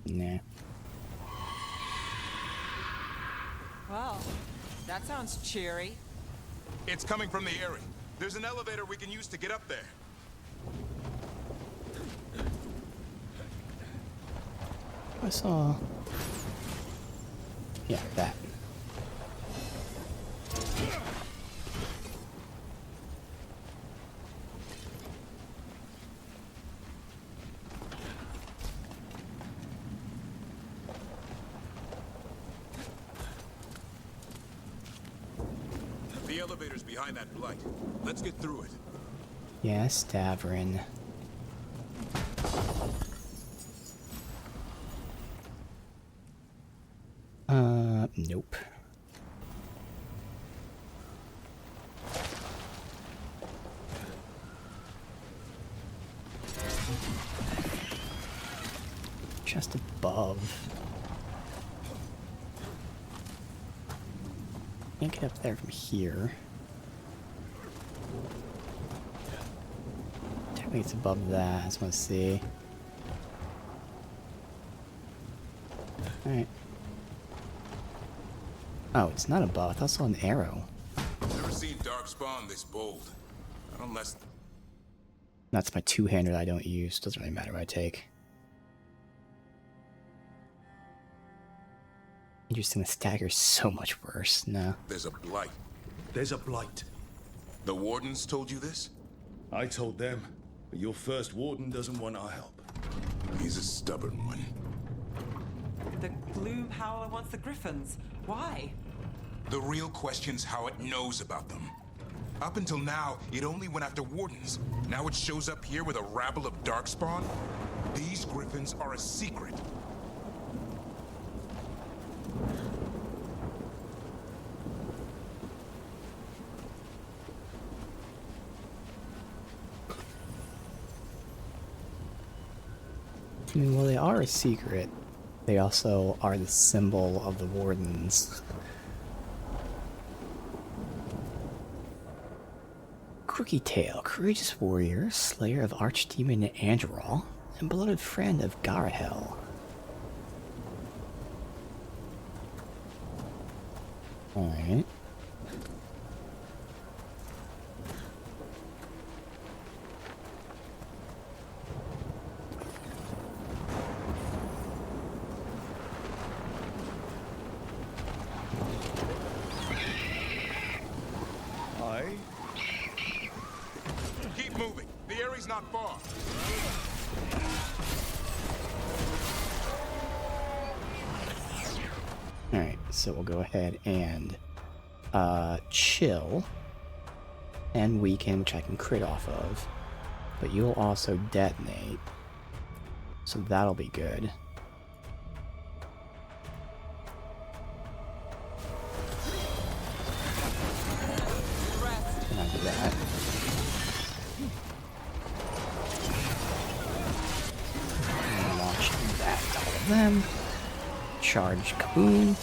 Nah. Well, that sounds cheery. It's coming from the Eyrie. There's an elevator we can use to get up there. I saw... Yeah, that. The elevator's behind that blight. Let's get through it. Yes, Davrin. Nope. Just above. Can't get up there from here. Technically it's above that, I just want to see. Alright. Oh, it's not above. I thought I saw an arrow. Never seen Darkspawn this bold. Not unless... That's my two-hander I don't use. Doesn't really matter what I take. Interesting, the stagger's so much worse. No. There's a blight. There's a blight. The wardens told you this? I told them, but your first warden doesn't want our help. He's a stubborn one. The Gloom Howler wants the Griffins. Why? The real question's how it knows about them. Up until now, it only went after wardens. Now it shows up here with a rabble of Darkspawn? These Griffins are a secret. I mean, well, they are a secret. They also are the symbol of the Wardens. Crooky Tail, courageous warrior, slayer of Archdemon Andral, and beloved friend of Garahel. Alright. Keep moving. The Eyrie's not far. Alright, so we'll go ahead and chill and weaken, which I can crit off of. But you'll also detonate. So that'll be good. Can I do that? And launch that to all of them. Charge Kaboom.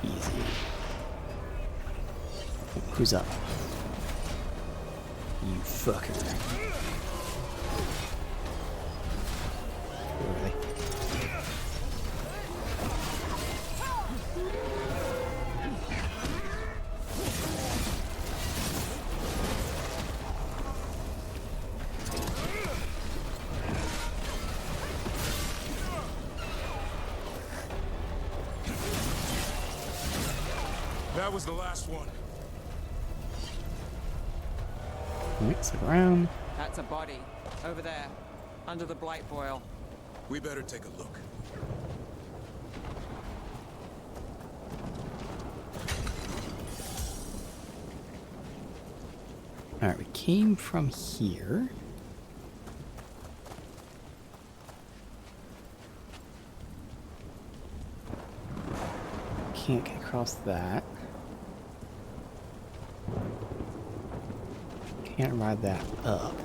Easy. Who's up? You fucker. Really? That was the last one. Mix it around. That's a body. Over there. Under the blight boil. We better take a look. Alright, we came from here. Can't get across that. Can't ride that up.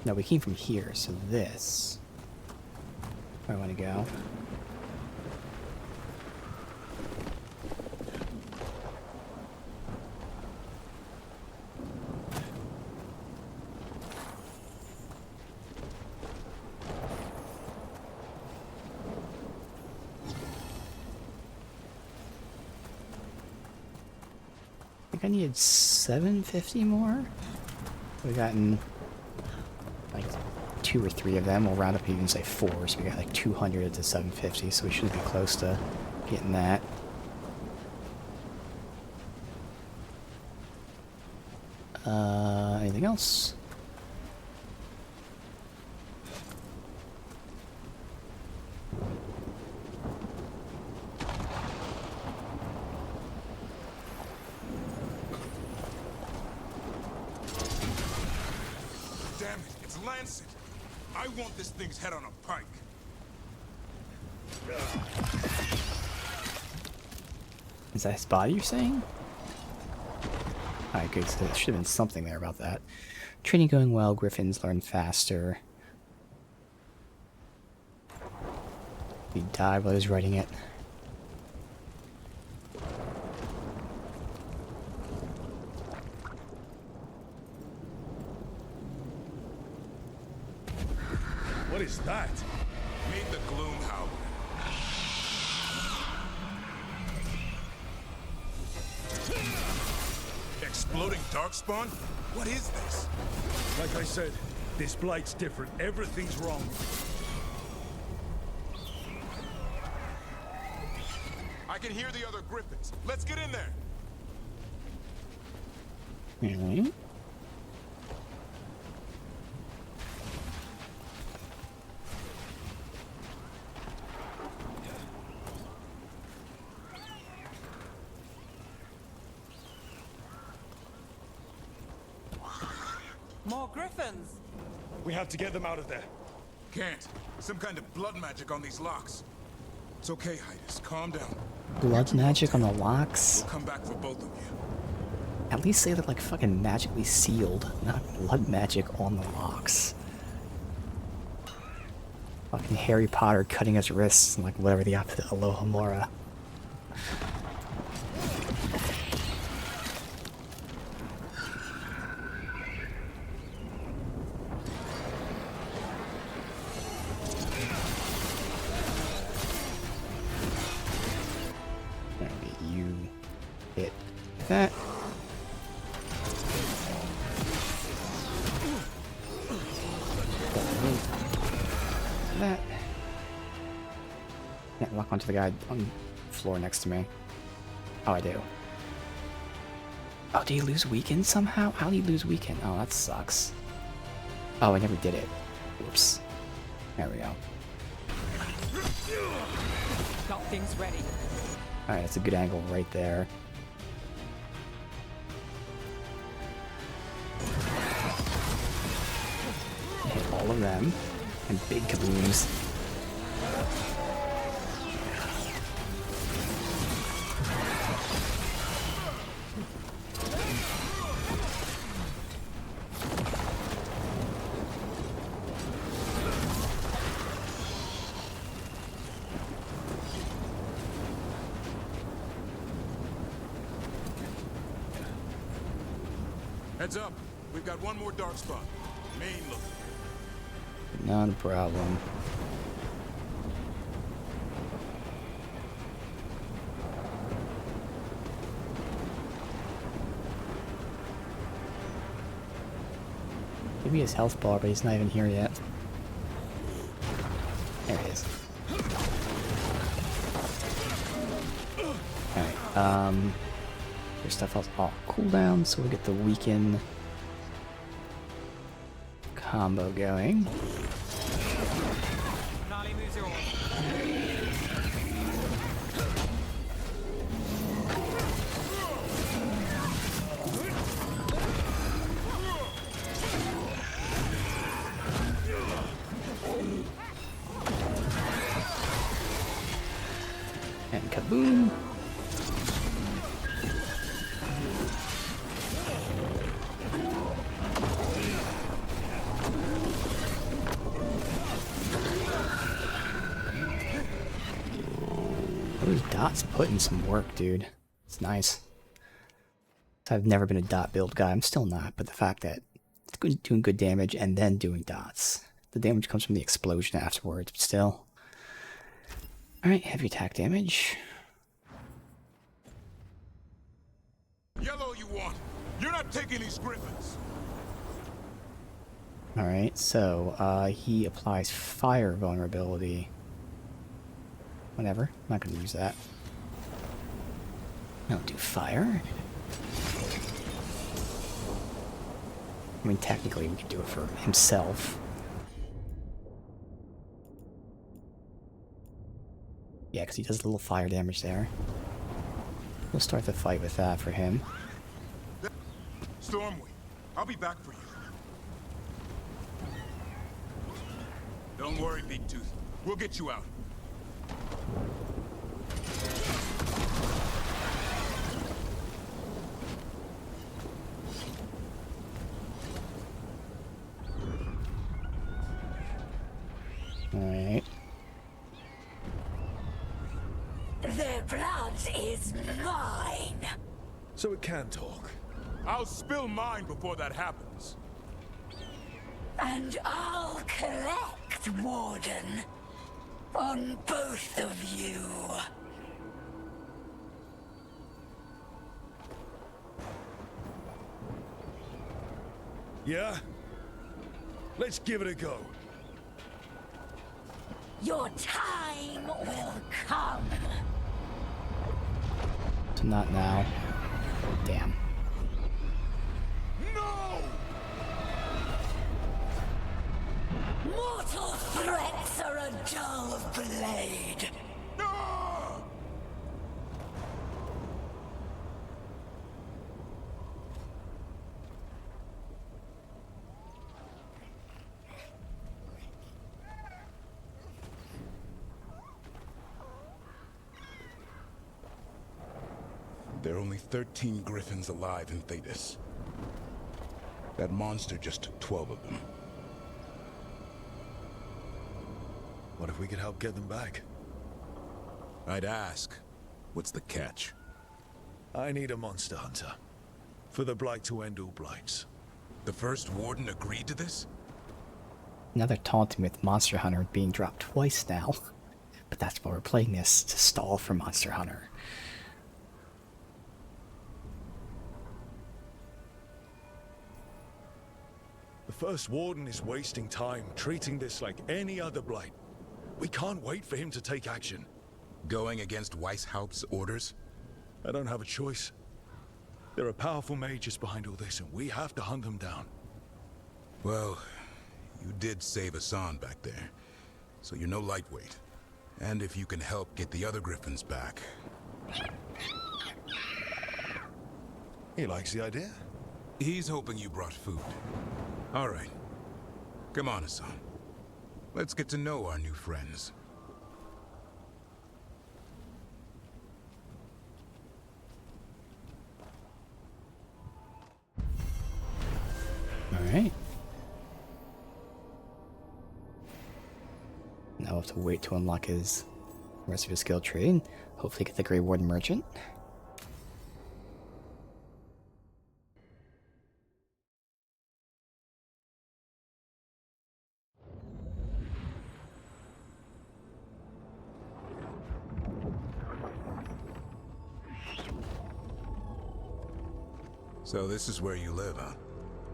No, we came from here, so this. Where I want to go. I think I needed 750 more. We've gotten like 2 or 3 of them. We'll round up even say 4, so we got like 200 to 750, so we should be close to getting that. Anything else? Damn it, it's Lancet. I want this thing's head on a pike. Is that his body, you're saying? Alright, good. So there should have been something there about that. Training going well. Griffins learn faster. He died while he was writing it. What is that? Meet the Gloom Howler. Exploding darkspawn? What is this? Like I said, this blight's different. Everything's wrong. I can hear the other griffins. Let's get in there. Mm-hmm. More griffins! We have to get them out of there. Can't. Some kind of blood magic on these locks. It's okay, Hydas. Calm down. Blood magic on the locks? We'll come back for both of you. At least say they're like fucking magically sealed, not blood magic on the locks. Fucking Harry Potter cutting his wrists and like whatever the opposite Aloha Mora. That. That. Can't lock onto the guy on the floor next to me. Oh, I do. Oh, did he lose weekend somehow? How did he lose weekend? Oh, that sucks. Oh, I never did it. Whoops. There we go. Got things ready. Alright, that's a good angle right there. Hit all of them. And big kabooms. Heads up. We've got one more dark spot. Main look. Not a problem. Give me his health bar, but he's not even here yet. There he is. Alright, there's stuff else off cooldown, so we'll get the weaken combo going. Dot's putting some work, dude. It's nice. I've never been a dot build guy. I'm still not, but the fact that it's doing good damage and then doing dots. The damage comes from the explosion afterwards, but still. Alright, heavy attack damage. Yellow you want. You're not taking these griffins. Alright, so he applies fire vulnerability. Whatever, I'm not gonna use that. Don't do fire. I mean, technically we could do it for himself. Yeah, because he does a little fire damage there. We'll start the fight with that for him. Stormwing, I'll be back for you. Don't worry, Big Tooth. We'll get you out. Alright. Their blood is mine. So it can talk. I'll spill mine before that happens. And I'll collect, Warden. On both of you. Yeah? Let's give it a go. Your time will come. So not now. Damn. No! Mortal threats are a dull blade. There are only 13 griffins alive in Thetis. That monster just took 12 of them. What if we could help get them back? I'd ask, what's the catch? I need a monster hunter. For the Blight to end all blights. The first warden agreed to this? Now they're taunting me with Monster Hunter being dropped twice now. But that's why we're playing this, to stall for Monster Hunter. The first warden is wasting time treating this like any other blight. We can't wait for him to take action. Going against Weishaupt's orders? I don't have a choice. There are powerful mages behind all this, and we have to hunt them down. Well, you did save Hassan back there, so you're no lightweight. And if you can help get the other griffins back... He likes the idea. He's hoping you brought food. All right. Come on, Hassan. Let's get to know our new friends. Alright. Now we'll have to wait to unlock his rest of his skill tree and hopefully get the Grey Warden Merchant. So this is where you live, huh?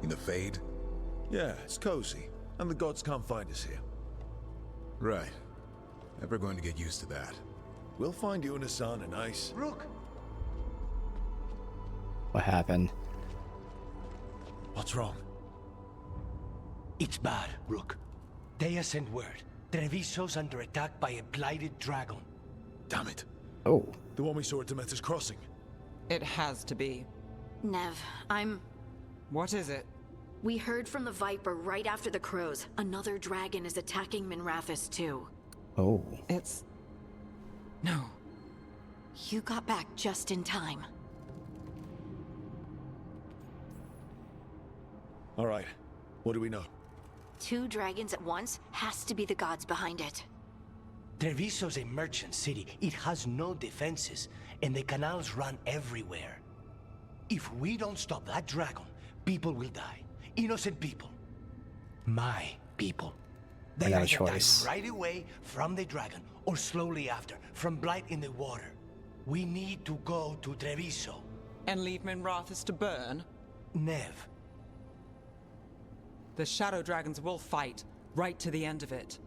In the Fade? Yeah, it's cozy. And the gods can't find us here. Right. Never going to get used to that. We'll find you and Hassan a nice... Rook! What happened? What's wrong? It's bad, Rook. Dea sent word. Treviso's under attack by a blighted dragon. Damn it. Oh. The one we saw at Demeter's Crossing. It has to be. Nev, What is it? We heard from the Viper right after the crows. Another dragon is attacking Minrathous too. Oh. It's... No. You got back just in time. All right. What do we know? 2 dragons at once has to be the gods behind it. Treviso's a merchant city. It has no defenses, and the canals run everywhere. If we don't stop that dragon, people will die. Innocent people. My people. I They got a either choice. die right away from the dragon, or slowly after, from blight in the water. We need to go to Treviso. And leave Minrathous to burn? Nev. The Shadow Dragons will fight, right to the end of it.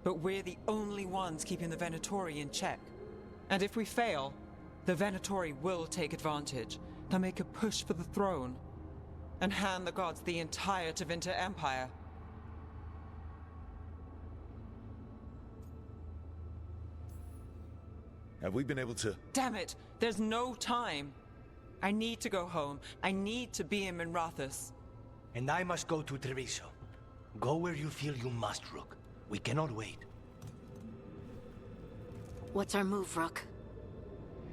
But we're the only ones keeping the Venatori in check. And if we fail, the Venatori will take advantage. They'll make a push for the throne. And hand the gods the entire Tevinter Empire. Have we been able to... Damn it! There's no time! I need to go home. I need to be in Minrathous. And I must go to Treviso. Go where you feel you must, Rook. We cannot wait. What's our move, Rook?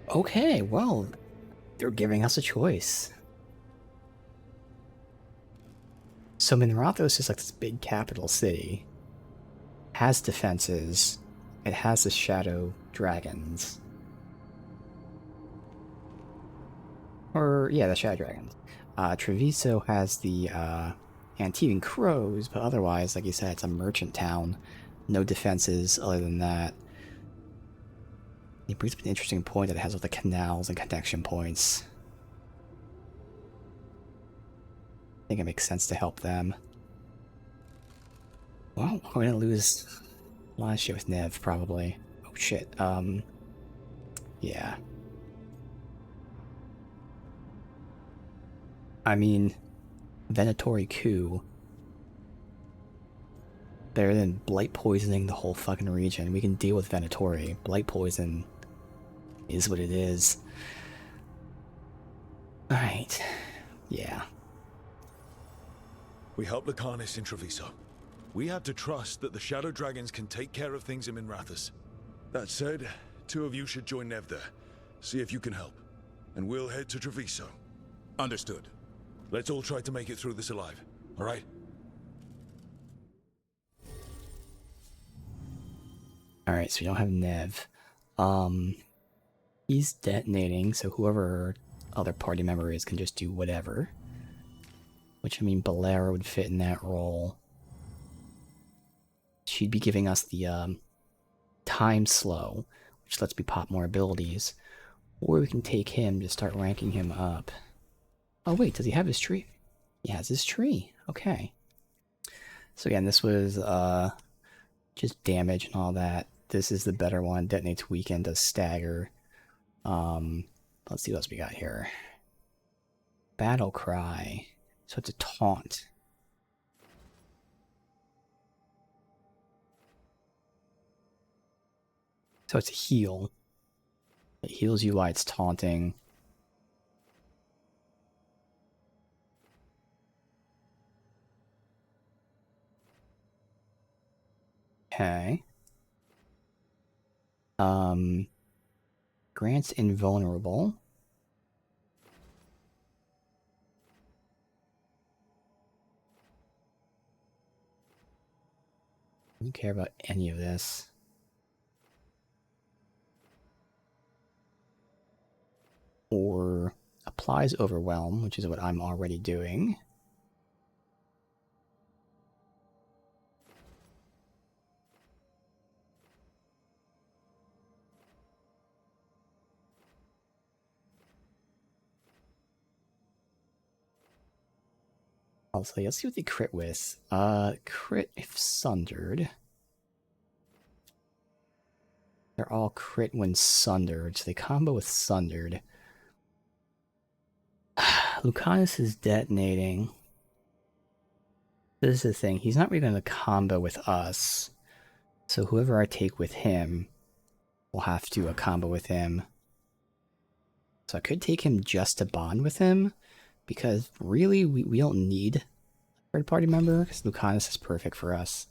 Okay, well, they're giving us a choice. So Minrathous is like this big capital city. Has defenses. It has the Shadow Dragons. Or, yeah, the Shadow Dragons. Treviso has the Antivan Crows, but otherwise, like you said, it's a merchant town. No defenses other than that. It brings up an interesting point that it has all the canals and connection points. I think it makes sense to help them. Well, we're gonna lose a lot of shit with Nev, probably. Oh shit, yeah. I mean, Venatori coup. Better than blight poisoning the whole fucking region. We can deal with Venatori. Blight poison is what it is. Alright. Yeah. We help Lucanus in Treviso. We have to trust that the Shadow Dragons can take care of things in Minrathous. That said, 2 of you should join Nev there. See if you can help. And we'll head to Treviso. Understood. Let's all try to make it through this alive, alright? Alright, so we don't have Nev. He's detonating, so whoever other party member is can just do whatever. Which, I mean, Balera would fit in that role. She'd be giving us the, time slow, which lets me pop more abilities. Or we can take him to start ranking him up. Oh wait, does he have his tree? He has his tree. Okay. So again, this was just damage and all that. This is the better one. Detonates weaken, does stagger. Let's see what else we got here. Battle cry. So it's a taunt. So it's a heal. It heals you while it's taunting. Okay. Grants invulnerable. I don't care about any of this. Or applies overwhelm, which is what I'm already doing. Also, let's see what they crit with. Crit if sundered. They're all crit when sundered, so they combo with sundered. Lucanus is detonating. This is the thing, he's not really going to combo with us. So whoever I take with him will have to combo with him. So I could take him just to bond with him, because really we don't need a third party member, because Lucanus is perfect for us.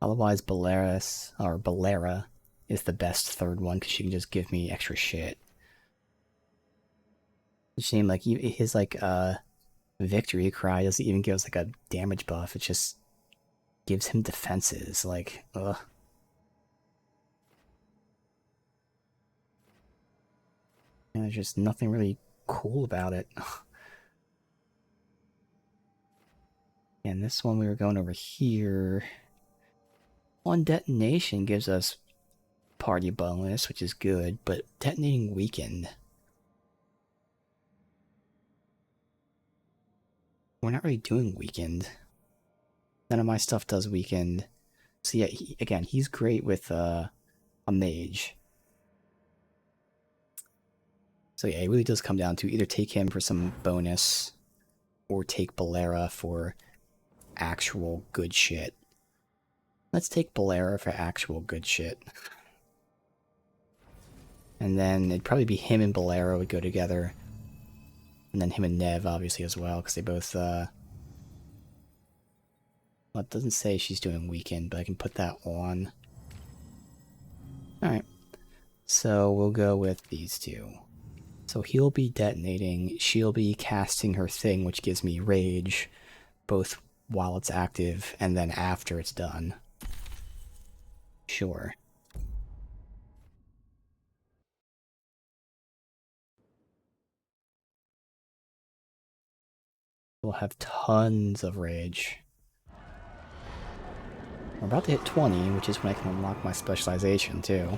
Otherwise Balera is the best third one, because she can just give me extra shit. It seemed like his victory cry doesn't even give us like a damage buff, it just gives him defenses, like, ugh. There's just nothing really cool about it. And this one we were going over here. One detonation gives us party bonus, which is good, but detonating weakened. We're not really doing weakened. None of my stuff does weakened. So yeah, again, he's great with a mage. So yeah, it really does come down to either take him for some bonus or take Bolera for actual good shit. Let's take Bolera for actual good shit. And then it'd probably be him and Bolera would go together. And then him and Nev, obviously, as well, because they both, well, it doesn't say she's doing weekend, but I can put that on. Alright. So we'll go with these two. So he'll be detonating, she'll be casting her thing, which gives me rage, both while it's active and then after it's done. Sure. We'll have tons of rage. We're about to hit 20, which is when I can unlock my specialization, too.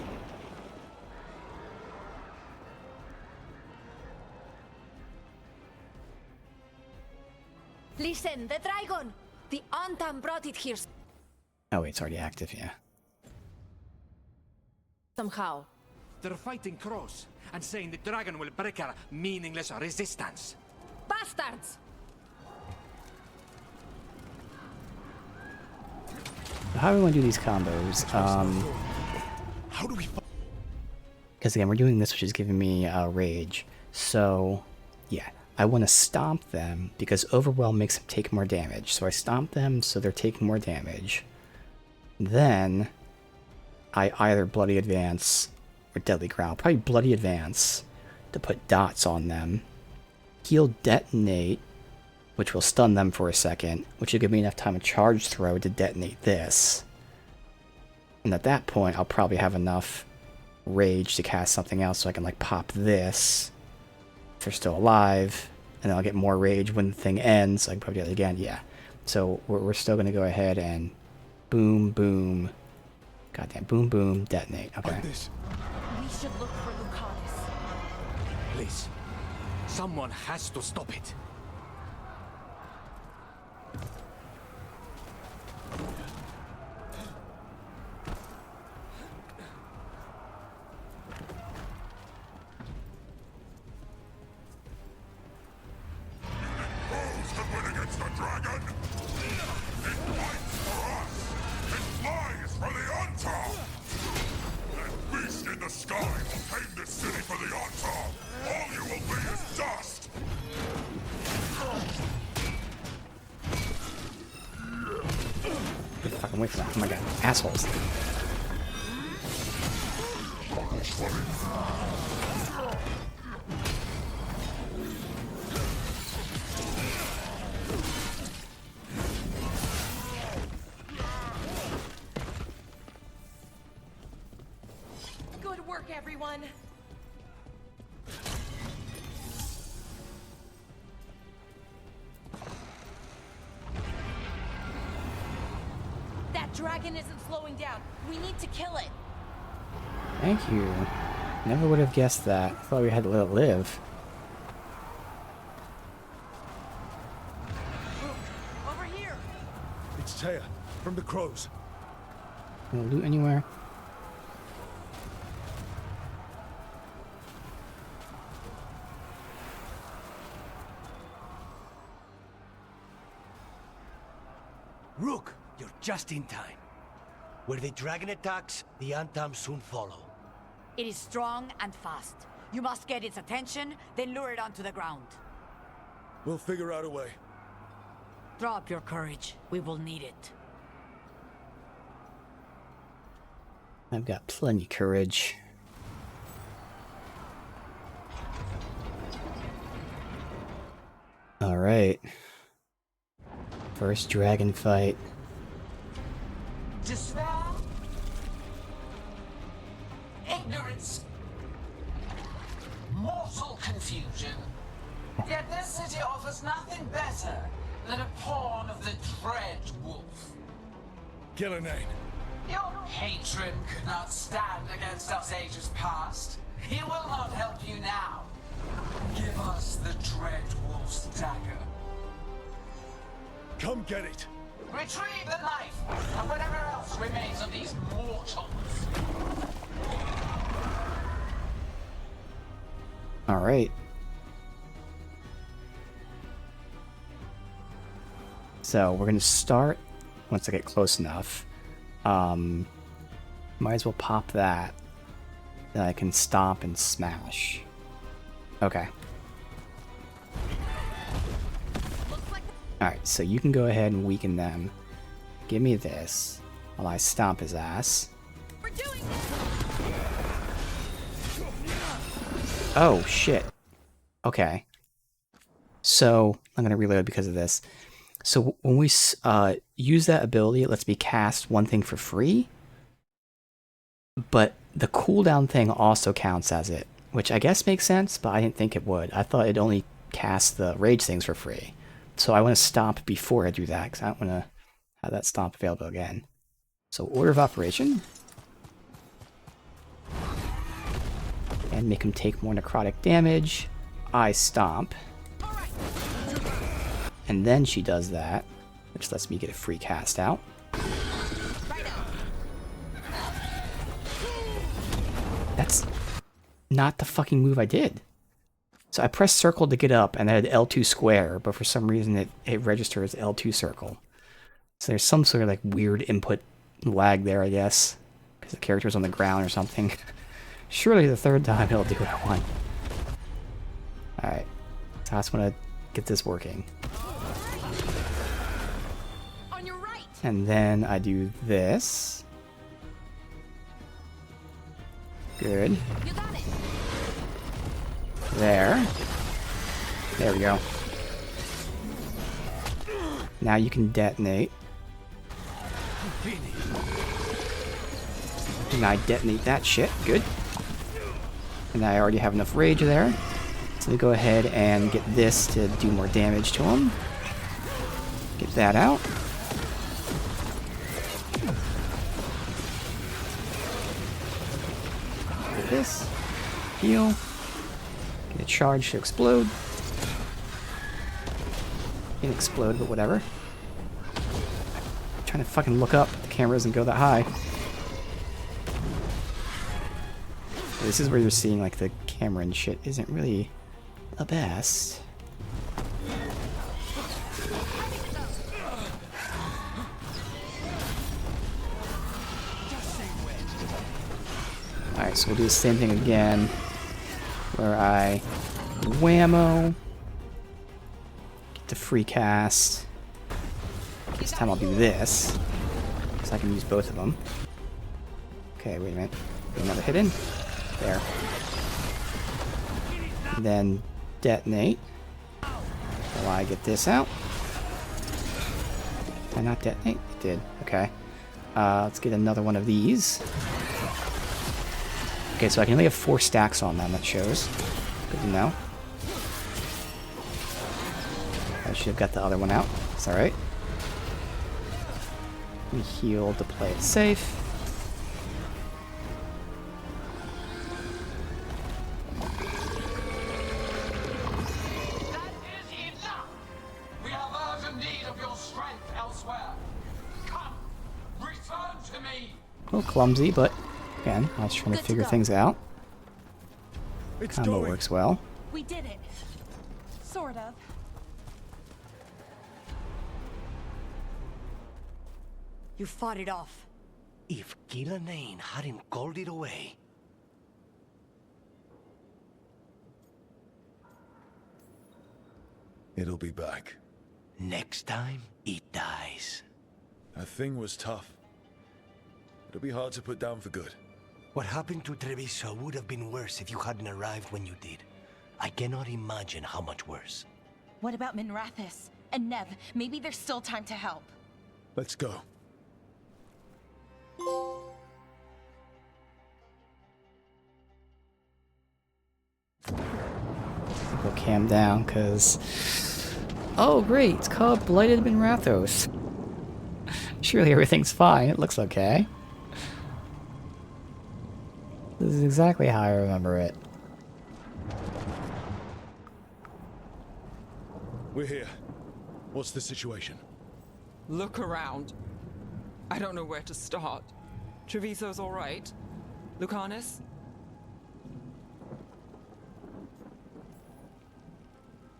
Listen, the dragon! The Antam brought it here Oh wait, it's already active, yeah. somehow. They're fighting crows and saying the dragon will break our meaningless resistance. Bastards! How do we want to do these combos? How do we? Because again, we're doing this, which is giving me rage. So, yeah, I want to stomp them because overwhelm makes them take more damage. So I stomp them so they're taking more damage. Then I either bloody advance or deadly growl. Probably bloody advance to put dots on them. He'll detonate, which will stun them for a second, which will give me enough time to charge throw to detonate this. And at that point, I'll probably have enough rage to cast something else so I can like pop this if they're still alive, and then I'll get more rage when the thing ends. So I can probably do it again. Yeah. So we're still going to go ahead and boom, boom. Goddamn, boom, boom, detonate. Okay. We should look for Lucanus. Please, someone has to stop it. Who's to win against the dragon? It fights for us! It flies for the Antar! That beast in the sky will tame this city for the Antar! All you will be is dust! Get fucking away from that. Oh my god. Assholes. Good work, everyone. That dragon isn't slowing down. We need to kill it. Thank you. Never would have guessed that. I thought we had to let it live. Over here. It's Taya, from the crows. No loot anywhere? Rook, you're just in time. Where the dragon attacks, the Antam soon follow. It is strong and fast. You must get its attention, then lure it onto the ground. We'll figure out a way. Drop your courage. We will need it. I've got plenty courage. Alright. First dragon fight. Dispel ignorance. mortal confusion. Yet this city offers nothing better than a pawn of the Dread Wolf. Gillenane. Your patron could not stand against us ages past. He will not help you now. Give us the Dread Wolf's dagger. Come get it. Retrieve the knife and whatever else remains of these mortals. All right. So we're gonna start once I get close enough. Might as well pop that. Then I can stomp and smash. Okay. Alright, so you can go ahead and weaken them. Give me this while I stomp his ass. Oh, shit. Okay. So, I'm going to reload because of this. So, when we use that ability, it lets me cast one thing for free. But the cooldown thing also counts as it, which I guess makes sense, but I didn't think it would. I thought it only cast the rage things for free. So I want to stomp before I do that, because I don't want to have that stomp available again. So order of operation. And make him take more necrotic damage. I stomp. And then she does that, which lets me get a free cast out. That's not the fucking move I did. So I pressed circle to get up, and I had L2 square, but for some reason it registers L2 circle. So there's some sort of like weird input lag there, I guess, because the character's on the ground or something. Surely the third time it'll do what I want. Alright, so I just want to get this working. On your right. And then I do this. Good. You got it. There. There we go. Now you can detonate. And I detonate that shit. Good. And I already have enough rage there. So we go ahead and get this to do more damage to him. Get that out. Get this. Heal. Get a charge to explode. Didn't explode, but whatever. I'm trying to fucking look up. The camera doesn't go that high. This is where you're seeing like the camera and shit isn't really the best. Alright, so we'll do the same thing again, where I whammo, get the free cast. This time I'll do this, so I can use both of them. Okay, wait a minute. Get another hit in. There. And then detonate. While I get this out. Did I not detonate? It did. Okay. Let's get another one of these. Okay, so I can only have 4 stacks on them, that shows. Good to know. I should have got the other one out. It's alright. We heal to play it safe. We have urgent need of your strength elsewhere. Come, return to me. A little clumsy, but again, I was trying to figure things out. Combo works well. We did it. Sort of. You fought it off. If Gillenane hadn't called it away. It'll be back. Next time, it dies. That thing was tough. It'll be hard to put down for good. What happened to Treviso would have been worse if you hadn't arrived when you did. I cannot imagine how much worse. What about Minrathis and Nev? Maybe there's still time to help. Let's go. We'll calm down, because... Oh, great, it's called Blighted Minrathos. Surely everything's fine, it looks okay. This is exactly how I remember it. We're here. What's the situation? Look around. I don't know where to start. Treviso's all right. Lucanus?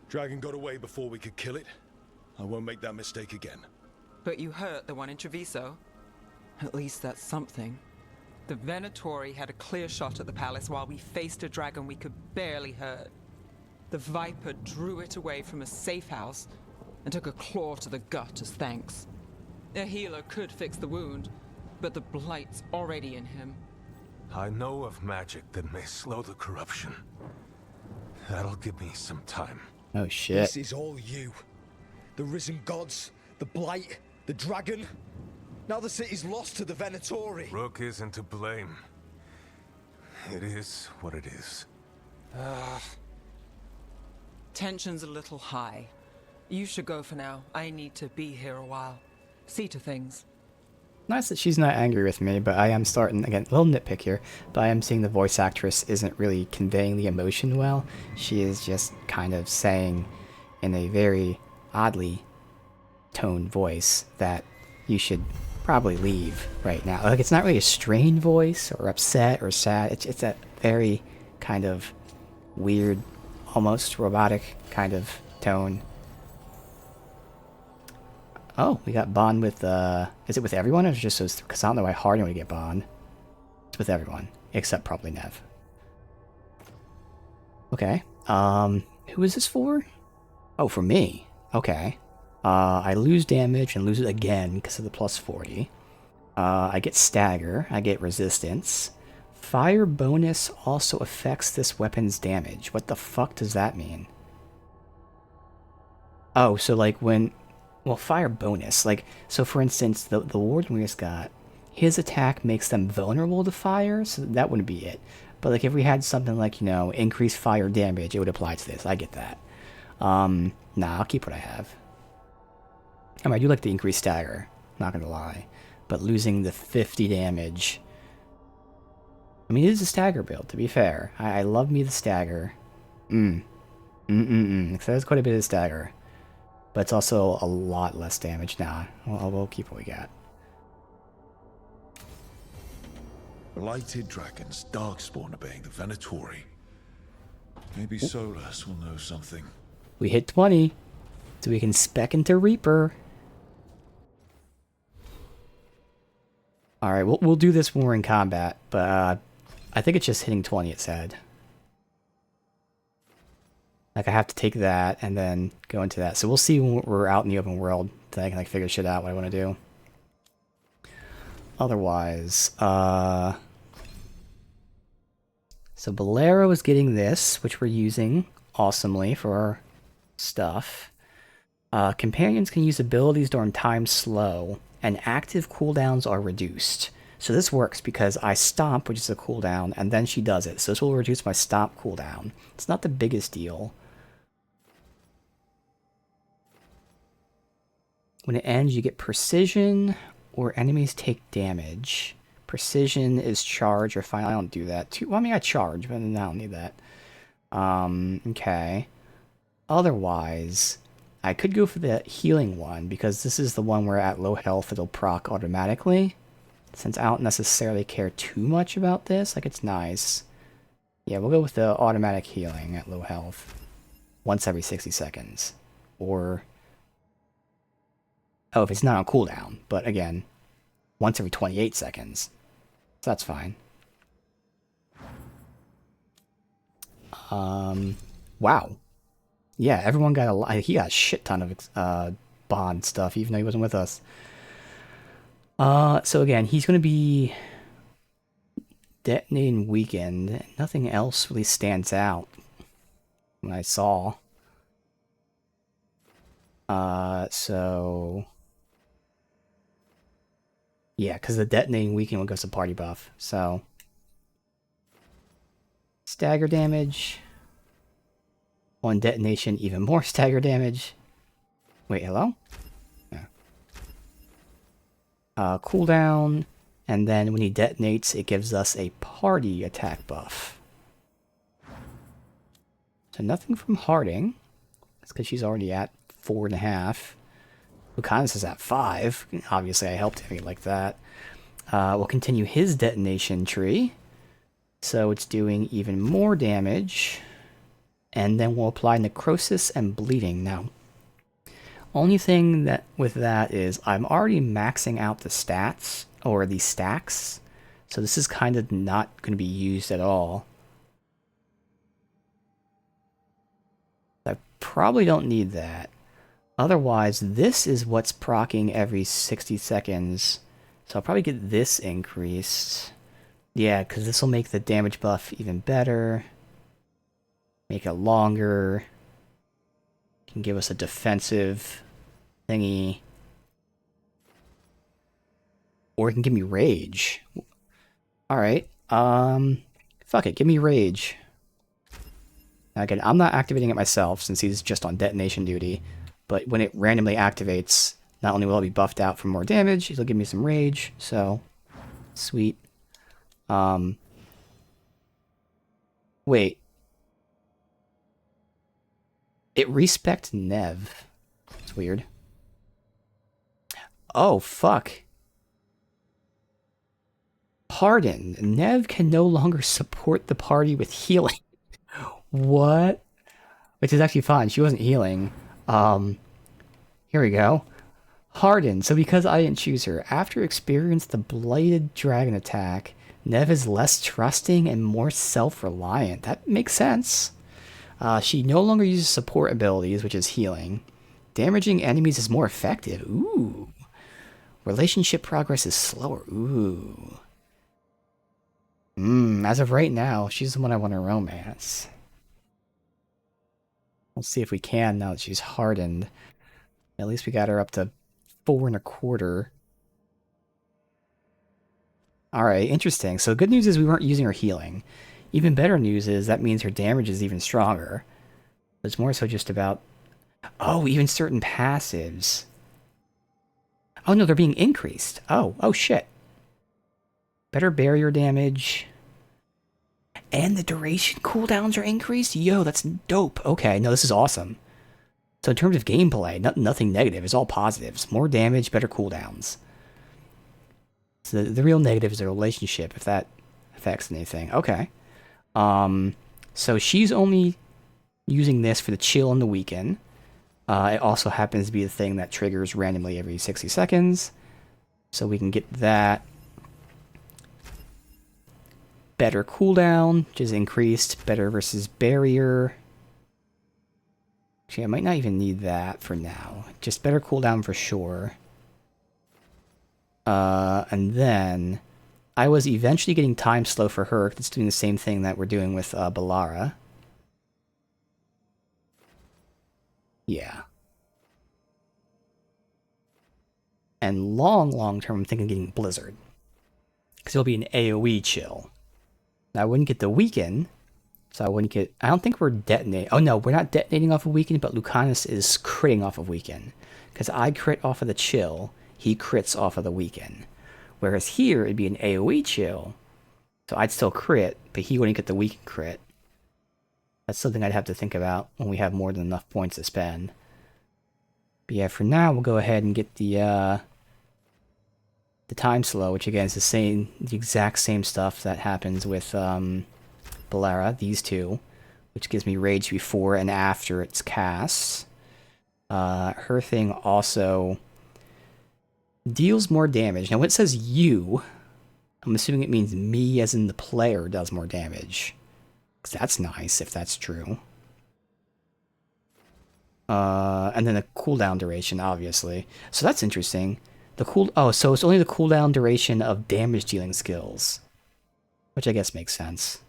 Dragon got away before we could kill it. I won't make that mistake again. But you hurt the one in Treviso. At least that's something. The Venatori had a clear shot at the palace while we faced a dragon we could barely hurt. The Viper drew it away from a safe house and took a claw to the gut as thanks. A healer could fix the wound, but the Blight's already in him. I know of magic that may slow the corruption. That'll give me some time. Oh shit. This is all you. The risen gods, the Blight, the dragon. Now the city's lost to the Venatori. Rook isn't to blame. It is what it is. Tension's a little high. You should go for now. I need to be here a while. See to things. Nice that she's not angry with me, but I am starting, again, a little nitpick here, but I am seeing the voice actress isn't really conveying the emotion well. She is just kind of saying in a very oddly toned voice that you should probably leave right now. Like, it's not really a strained voice or upset or sad. It's a very kind of weird, almost robotic kind of tone. Oh, we got Bond with, is it with everyone or just those? Because I don't know why Harding would get Bond. It's with everyone, except probably Nev. Okay, who is this for? Oh, for me. Okay. I lose damage and lose it again because of the plus 40. I get stagger, I get resistance. Fire bonus also affects this weapon's damage. What the fuck does that mean? Oh, so like when... Well, fire bonus. Like, so for instance, the warden we just got, his attack makes them vulnerable to fire, so that wouldn't be it. But like if we had something like, you know, increased fire damage, it would apply to this. I get that. Nah, I'll keep what I have. I mean, I do like the increased stagger, not gonna lie. But losing the 50 damage... I mean, it is a stagger build, to be fair. I love me the stagger. Because there's quite a bit of stagger. But it's also a lot less damage. Nah, we'll keep what we got. Blighted dragons, darkspawn obeying the Venatori. Maybe Solus will know something. We hit 20, so we can spec into Reaper. Alright, we'll do this when we're in combat, but I think it's just hitting 20, it said. Like, I have to take that and then go into that. So we'll see when we're out in the open world, so I can like figure shit out what I want to do. Otherwise, so Bolero is getting this, which we're using awesomely for our stuff. Companions can use abilities during time slow, and active cooldowns are reduced. So this works because I stomp, which is a cooldown, and then she does it. So this will reduce my stomp cooldown. It's not the biggest deal. When it ends, you get precision, or enemies take damage. Precision is charge or fine. I don't do that. Well, I mean, I charge, but I don't need that. Okay. Otherwise, I could go for the healing one, because this is the one where at low health it'll proc automatically. Since I don't necessarily care too much about this, like, it's nice. Yeah, we'll go with the automatic healing at low health. Once every 60 seconds. Or... oh, if it's not on cooldown. But again, once every 28 seconds. So that's fine. Wow. Yeah, everyone got he got a shit ton of Bond stuff, even though he wasn't with us. So again, he's going to be detonating weakened. Nothing else really stands out when I saw. So... yeah, because the detonating weakened one goes to party buff, so... stagger damage. On detonation, even more stagger damage. Wait, hello? Yeah. Cooldown, and then when he detonates, it gives us a party attack buff. So nothing from Harding. That's because she's already at 4.5. Lucanus is at 5. Obviously, I helped him like that. We'll continue his detonation tree. So it's doing even more damage. And then we'll apply necrosis and bleeding. Now, only thing that with that is I'm already maxing out the stats, or the stacks. So this is kind of not going to be used at all. I probably don't need that. Otherwise, this is what's proccing every 60 seconds. So I'll probably get this increased. Yeah, because this will make the damage buff even better. Make it longer. Can give us a defensive thingy. Or it can give me rage. Alright, fuck it, give me rage. Now again, I'm not activating it myself since he's just on detonation duty. But when it randomly activates, not only will I be buffed out for more damage, it'll give me some rage, so sweet. Wait. It respect Nev. It's weird. Oh, fuck. Pardon. Nev can no longer support the party with healing. What? Which is actually fine. She wasn't healing. Here we go. Harden. So because I didn't choose her, after experiencing the Blighted Dragon attack, Nev is less trusting and more self-reliant. That makes sense. She no longer uses support abilities, which is healing. Damaging enemies is more effective. Ooh. Relationship progress is slower. Ooh. As of right now, she's the one I want to romance. We'll see if we can now that she's hardened. At least we got her up to 4.25. Alright, interesting. So good news is we weren't using her healing. Even better news is that means her damage is even stronger. It's more so just about... Oh, even certain passives. Oh no, they're being increased. Oh shit. Better barrier damage. And the duration cooldowns are increased? Yo, that's dope. Okay, no, this is awesome. So in terms of gameplay, nothing negative. It's all positives. More damage, better cooldowns. So the real negative is the relationship, if that affects anything. Okay. So she's only using this for the chill and the weaken. It also happens to be the thing that triggers randomly every 60 seconds. So we can get that. Better cooldown, which is increased. Better versus barrier. Actually, I might not even need that for now. Just better cooldown for sure. And then I was eventually getting time slow for her. It's doing the same thing that we're doing with Balara. Yeah. And long term, I'm thinking getting Blizzard. Because it'll be an AoE chill. Now, I wouldn't get the weaken. So I wouldn't get... I don't think we're detonating... Oh no, we're not detonating off of weaken, but Lucanus is critting off of weaken. Because I crit off of the chill, he crits off of the weaken. Whereas here, it'd be an AoE chill. So I'd still crit, but he wouldn't get the weaken crit. That's something I'd have to think about when we have more than enough points to spend. But yeah, for now, we'll go ahead and get the time slow, which again is the exact same stuff that happens with Balara, these two, which gives me rage before and after it's cast. Her thing also deals more damage. Now when it says you, I'm assuming it means me as in the player does more damage. 'Cause that's nice if that's true. And then the cooldown duration, obviously. So that's interesting. So it's only the cooldown duration of damage dealing skills. Which I guess makes sense.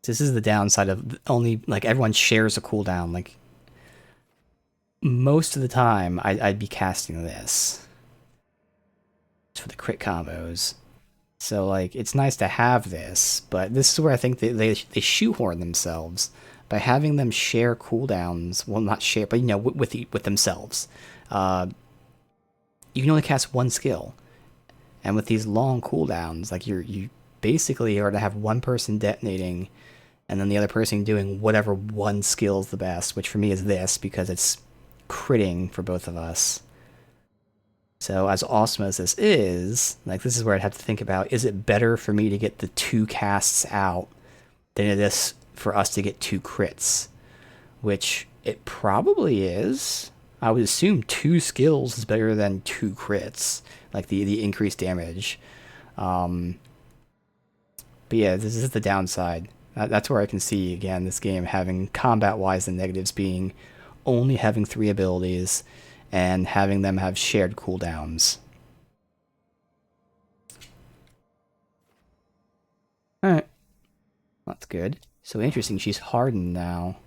This is the downside of only, like, everyone shares a cooldown. Like, most of the time, I'd be casting this. Just for the crit combos. So, like, it's nice to have this, but this is where I think they shoehorn themselves by having them share cooldowns. Well, not share, but, you know, with themselves. You can only cast one skill. And with these long cooldowns, like, you basically are to have one person detonating, and then the other person doing whatever one skill is the best, which for me is this, because it's critting for both of us. So as awesome as this is, like, this is where I'd have to think about, is it better for me to get the 2 casts out than it is for us to get 2 crits? Which it probably is. I would assume 2 skills is better than 2 crits, like the increased damage. But yeah, this is the downside. That's where I can see, again, this game having combat-wise the negatives being only having 3 abilities and having them have shared cooldowns. Alright. That's good. So interesting, she's hardened now.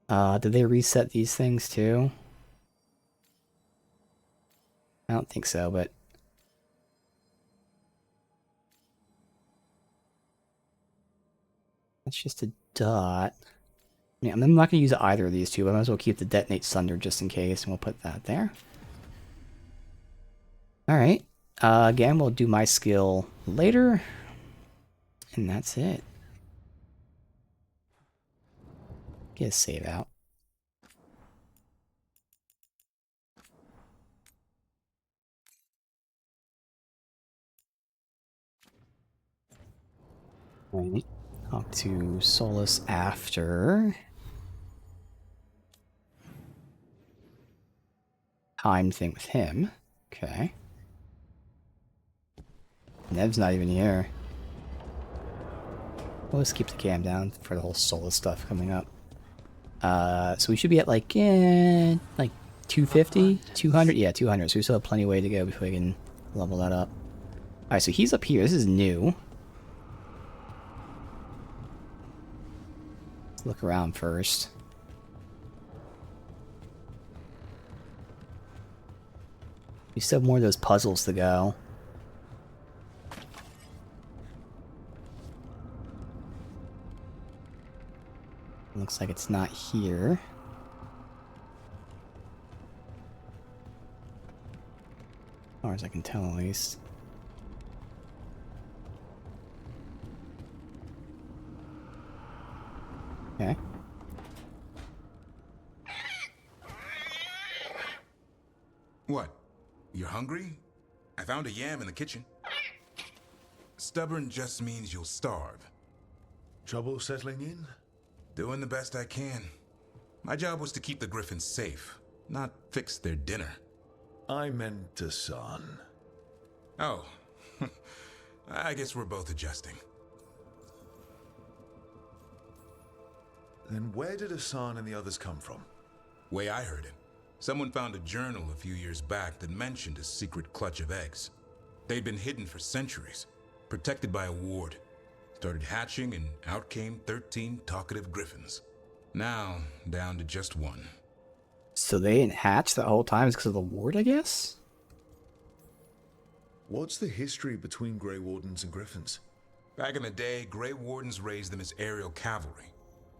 Did they reset these things too? I don't think so, but... That's just a dot. Yeah, I'm not going to use either of these two, but I might as well keep the Detonate Sunder just in case, and we'll put that there. Alright. Again, we'll do my skill later. And that's it. Get a save out. Right. Talk to Solus after. Time thing with him. Okay. Nev's not even here. We'll just keep the cam down for the whole Solus stuff coming up. So we should be at like 250? 200? Yeah, 200. So we still have plenty of way to go before we can level that up. Alright, so he's up here. This is new. Let's look around first. We still have more of those puzzles to go. Looks like it's not here. As far as I can tell, at least. Okay. What? You're hungry? I found a yam in the kitchen. Stubborn just means you'll starve. Trouble settling in? Doing the best I can. My job was to keep the Griffins safe, not fix their dinner. I meant Hassan. Oh. I guess we're both adjusting. Then where did Hassan and the others come from? Way I heard it, someone found a journal a few years back that mentioned a secret clutch of eggs. They'd been hidden for centuries, protected by a ward. Started hatching and out came 13 talkative griffins. Now, down to just 1. So they didn't hatch the whole time because of the ward, I guess? What's the history between Grey Wardens and Griffins? Back in the day, Grey Wardens raised them as aerial cavalry.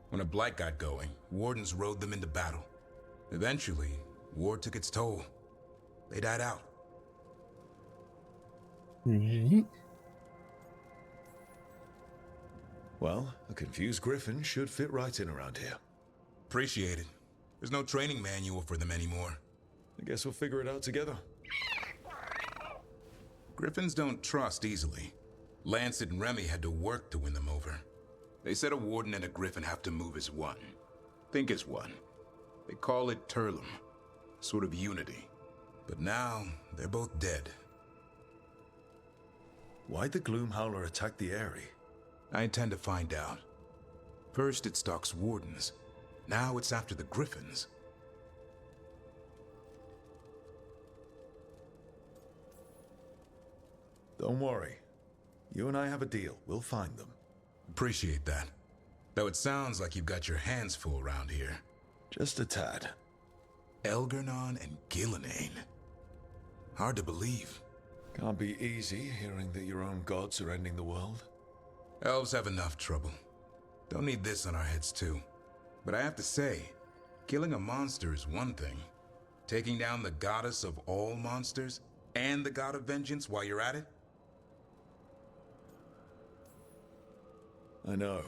When a blight got going, Wardens rode them into battle. Eventually, war took its toll. They died out. Well, a confused griffin should fit right in around here. Appreciate it. There's no training manual for them anymore. I guess we'll figure it out together. Griffins don't trust easily. Lancet and Remy had to work to win them over. They said a warden and a griffin have to move as one. Think as one. They call it Turlum. Sort of unity. But now, they're both dead. Why'd the Gloomhowler attack the Eyrie? I intend to find out. First it stalks wardens. Now it's after the griffins. Don't worry. You and I have a deal. We'll find them. Appreciate that. Though it sounds like you've got your hands full around here. Just a tad. Elgernon and Gillenane. Hard to believe. Can't be easy hearing that your own gods are ending the world. Elves have enough trouble. Don't need this on our heads too. But I have to say, killing a monster is one thing. Taking down the goddess of all monsters and the god of vengeance while you're at it? I know.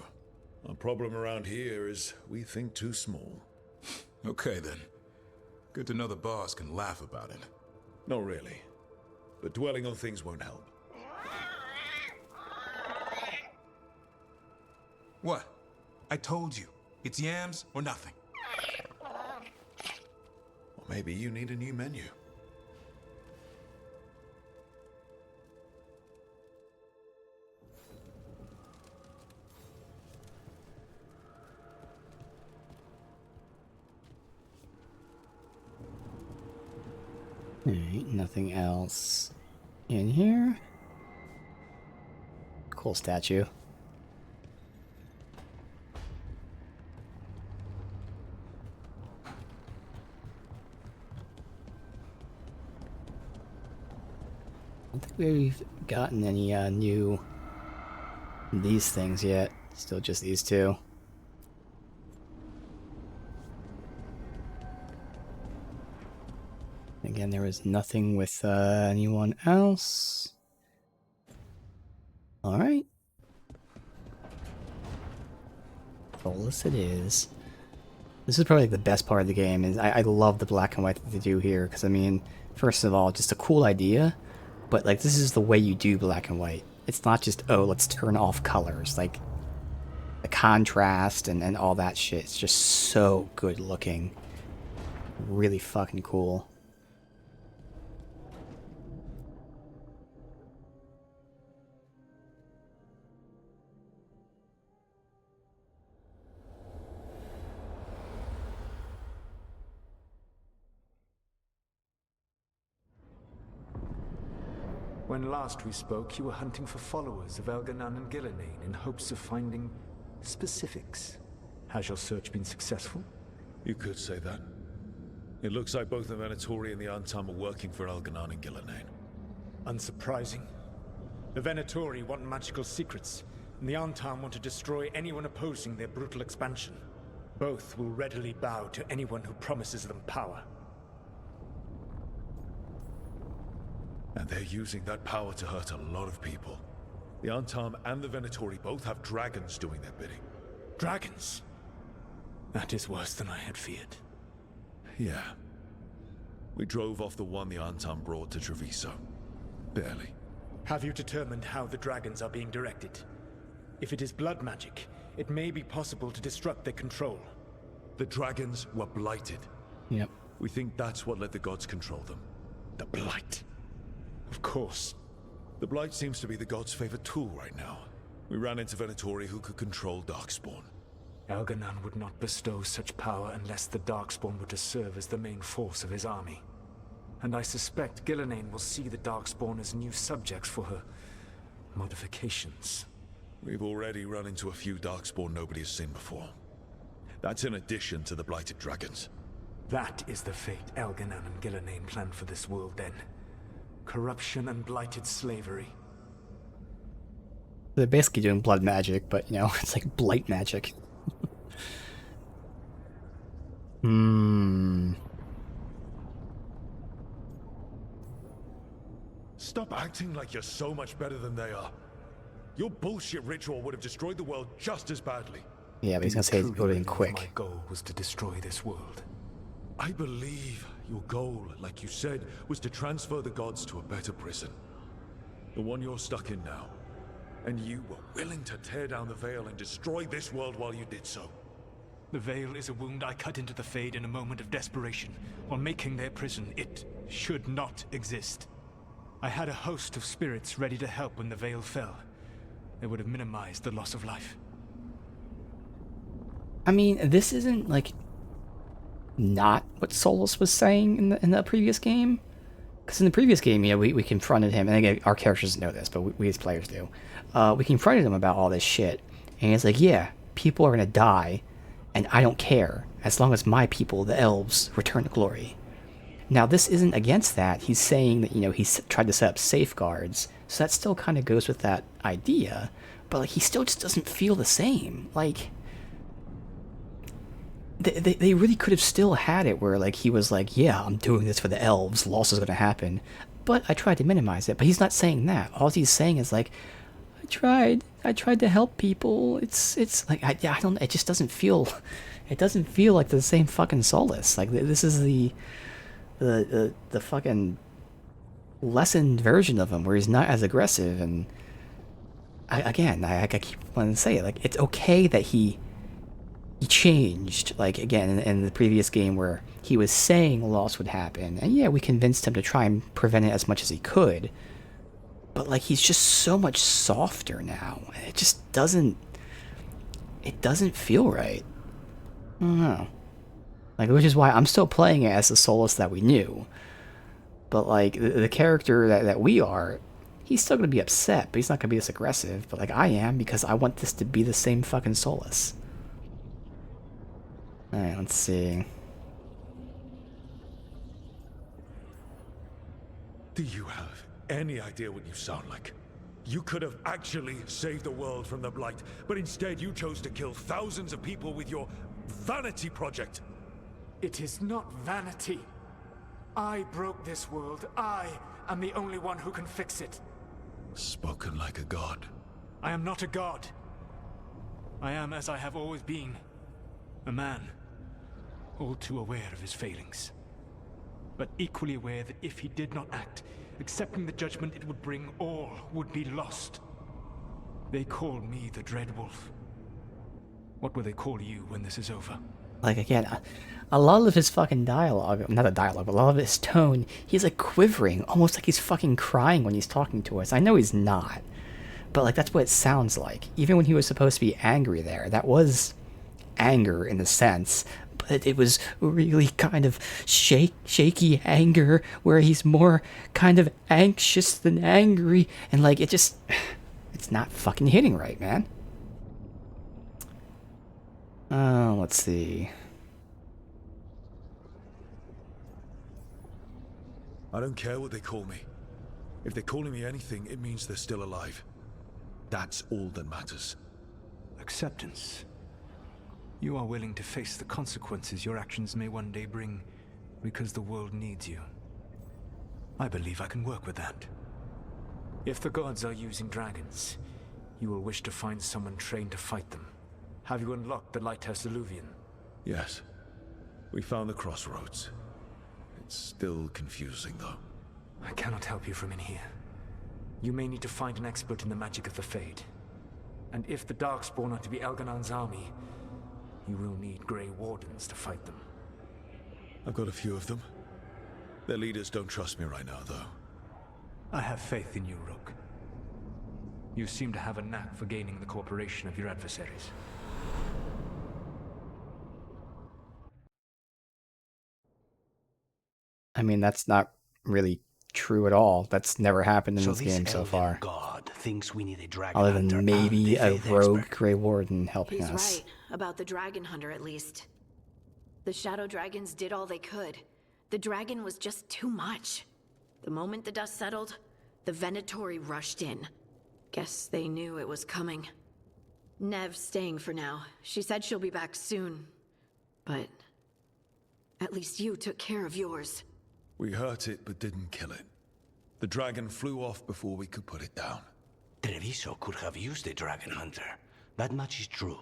Our problem around here is we think too small. Okay then. Good to know the boss can laugh about it. Not really. But dwelling on things won't help. What? I told you. It's yams or nothing. Or maybe you need a new menu. Alright, nothing else in here. Cool statue. I don't think we've gotten any new these things yet. Still just these two. Again, there was nothing with anyone else. Alright. Solus it is. This is probably the best part of the game. Is I love the black and white that they do here. Because, I mean, first of all, just a cool idea. But, like, this is the way you do black and white. It's not just, oh, let's turn off colors. Like, the contrast and all that shit. It's just so good looking. Really fucking cool. When last we spoke, you were hunting for followers of Elganan and Gillenane in hopes of finding specifics. Has your search been successful? You could say that. It looks like both the Venatori and the Antam are working for Elganan and Gillenane. Unsurprising. The Venatori want magical secrets, and the Antam want to destroy anyone opposing their brutal expansion. Both will readily bow to anyone who promises them power. And they're using that power to hurt a lot of people. The Antam and the Venatori both have dragons doing their bidding. Dragons? That is worse than I had feared. Yeah. We drove off the one the Antam brought to Treviso. Barely. Have you determined how the dragons are being directed? If it is blood magic, it may be possible to disrupt their control. The dragons were blighted. Yep. We think that's what let the gods control them. The blight. Of course. The blight seems to be the god's favorite tool right now. We ran into Venatori who could control Darkspawn. Elganan would not bestow such power unless the Darkspawn were to serve as the main force of his army. And I suspect Gillenane will see the Darkspawn as new subjects for her modifications. We've already run into a few Darkspawn nobody has seen before. That's in addition to the blighted dragons. That is the fate Elganan and Gillenane planned for this world then. Corruption and blighted slavery. They're basically doing blood magic, but, you know, it's like blight magic. Stop acting like you're so much better than they are. Your bullshit ritual would have destroyed the world just as badly. Yeah, but he's gonna say it's going quick. My goal was to destroy this world. I believe your goal, like you said, was to transfer the gods to a better prison. The one you're stuck in now. And you were willing to tear down the veil and destroy this world while you did so. The veil is a wound I cut into the Fade in a moment of desperation, while making their prison. It should not exist. I had a host of spirits ready to help when the veil fell. They would have minimized the loss of life. I mean, this isn't, like, not what Solus was saying in the previous game. Because in the previous game, yeah, we confronted him, and again, our characters know this, but we as players do. We confronted him about all this shit, and he's like, yeah, people are gonna die, and I don't care, as long as my people, the elves, return to glory. Now, this isn't against that. He's saying that, he's tried to set up safeguards, so that still kind of goes with that idea, but, like, he still just doesn't feel the same. Like, they really could have still had it where, like, he was like, yeah, I'm doing this for the elves, loss is going to happen, but I tried to minimize it. But he's not saying that. All he's saying is, like, I tried to help people. It's like, I don't, it just doesn't feel, it doesn't feel like the same fucking Solus. Like, this is the fucking lessened version of him where he's not as aggressive. And I keep wanting to say it, like, it's okay that he changed, like, again, in the previous game where he was saying loss would happen, and yeah, we convinced him to try and prevent it as much as he could, but, like, he's just so much softer now. It just doesn't feel right. I don't know. Like, which is why I'm still playing it as the Solus that we knew. But, like, the character that we are, he's still going to be upset, but he's not going to be this aggressive. But, like, I am, because I want this to be the same fucking Solus. Alright, let's see. Do you have any idea what you sound like? You could have actually saved the world from the Blight, but instead you chose to kill thousands of people with your vanity project. It is not vanity. I broke this world. I am the only one who can fix it. Spoken like a god. I am not a god. I am as I have always been. A man. All too aware of his failings. But equally aware that if he did not act, accepting the judgment it would bring, all would be lost. They call me the Dread Wolf. What will they call you when this is over? Like, again, a lot of his fucking dialogue, not a dialogue, but a lot of his tone, he's, like, quivering, almost like he's fucking crying when he's talking to us. I know he's not, but, like, that's what it sounds like. Even when he was supposed to be angry there, that was anger in a sense, but it was really kind of shaky anger, where he's more kind of anxious than angry, and, like, it's not fucking hitting right, man. Let's see. I don't care what they call me. If they're calling me anything, it means they're still alive. That's all that matters. Acceptance. You are willing to face the consequences your actions may one day bring, because the world needs you. I believe I can work with that. If the gods are using dragons, you will wish to find someone trained to fight them. Have you unlocked the Lighthouse Illuvian? Yes. We found the crossroads. It's still confusing, though. I cannot help you from in here. You may need to find an expert in the magic of the Fade. And if the Darkspawn are to be Elganon's army, you will need Grey Wardens to fight them. I've got a few of them. Their leaders don't trust me right now, though. I have faith in you, Rook. You seem to have a knack for gaining the cooperation of your adversaries. I mean, that's not really true at all. That's never happened in this game so far. God thinks we need a dragon Other hunter than maybe a and rogue Grey Warden helping He's us. right about the dragon hunter, at least. The shadow dragons did all they could. The dragon was just too much. The moment the dust settled, the Venatori rushed in. Guess they knew it was coming. Nev's staying for now. She said she'll be back soon. But at least you took care of yours. We hurt it, but didn't kill it. The dragon flew off before we could put it down. Treviso could have used a dragon hunter. That much is true.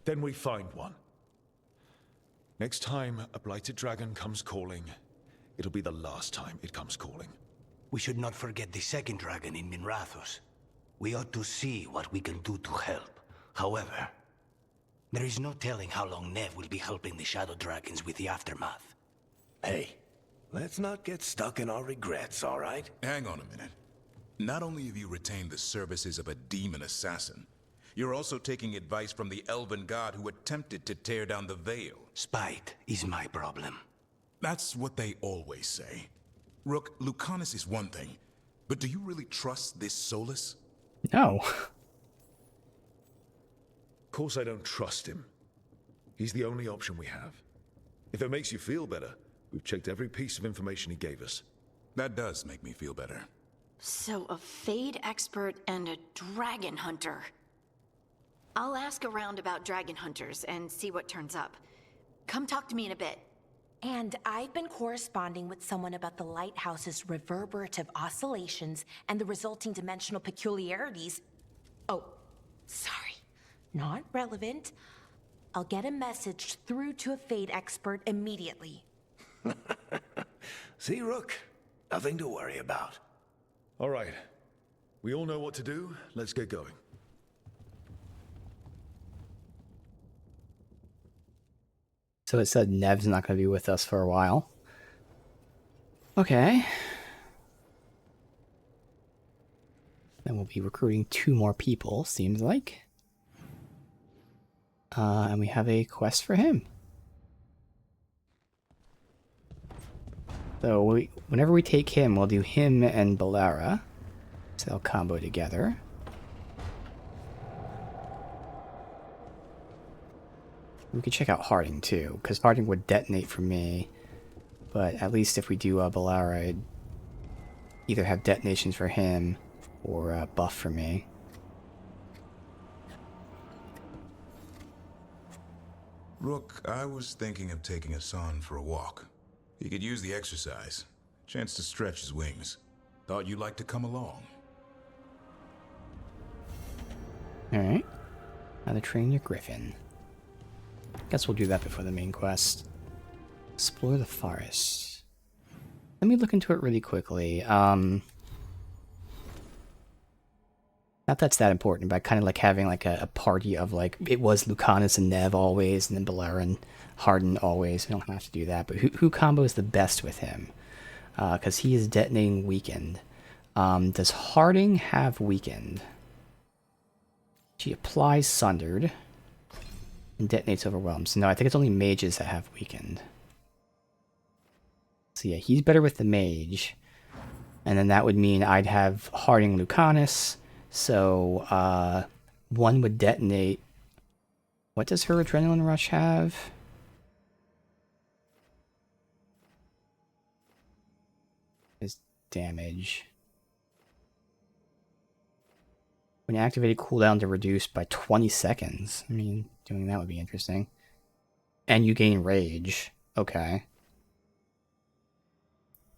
Then we find one. Next time a blighted dragon comes calling, it'll be the last time it comes calling. We should not forget the second dragon in Minrathos. We ought to see what we can do to help. However, there is no telling how long Nev will be helping the Shadow Dragons with the aftermath. Hey, let's not get stuck in our regrets, all right? Hang on a minute. Not only have you retained the services of a demon assassin, you're also taking advice from the elven god who attempted to tear down the Veil. Spite is my problem. That's what they always say. Rook, Lucanus is one thing, but do you really trust this Solus? No. Of course I don't trust him. He's the only option we have. If it makes you feel better, we've checked every piece of information he gave us. That does make me feel better. So, a Fade expert and a dragon hunter. I'll ask around about dragon hunters and see what turns up. Come talk to me in a bit. And I've been corresponding with someone about the lighthouse's reverberative oscillations and the resulting dimensional peculiarities. Oh, sorry. Not relevant. I'll get a message through to a Fade expert immediately. See, Rook? Nothing to worry about. All right. We all know what to do. Let's get going. So it said Nev's not going to be with us for a while. Okay. Then we'll be recruiting 2 more people, seems like. And we have a quest for him. So whenever we take him, we'll do him and Balara. So they'll combo together. We could check out Harding too, because Harding would detonate for me. But at least if we do Balara, I'd either have detonations for him or buff for me. Rook, I was thinking of taking Hassan for a walk. He could use the exercise. Chance to stretch his wings. Thought you'd like to come along. Alright. How to train your griffin. Guess we'll do that before the main quest. Explore the forest. Let me look into it really quickly. Not that's that important, but I kind of like having like a party of like, it was Lucanus and Nev always, and then Balara and Hardin always. We don't have to do that, but who combos the best with him? Because he is detonating weakened. Does Harding have weakened? She applies sundered and detonates overwhelmed. So no, I think it's only mages that have weakened. So yeah, he's better with the mage. And then that would mean I'd have Harding Lucanus. So one would detonate. What does her adrenaline rush have? Is damage. When activated, cooldown to reduce by 20 seconds. I mean, doing that would be interesting. And you gain rage. Okay.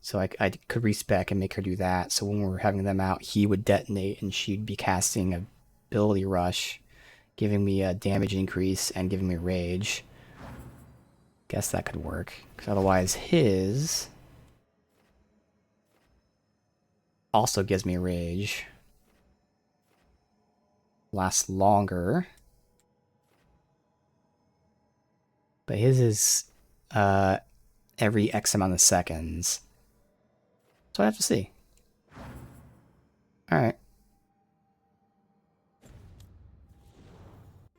So I could respec and make her do that. So when we're having them out, he would detonate and she'd be casting ability rush, giving me a damage increase and giving me rage. Guess that could work. Because otherwise his also gives me rage. Lasts longer. But his is every X amount of seconds. So I have to see. Alright.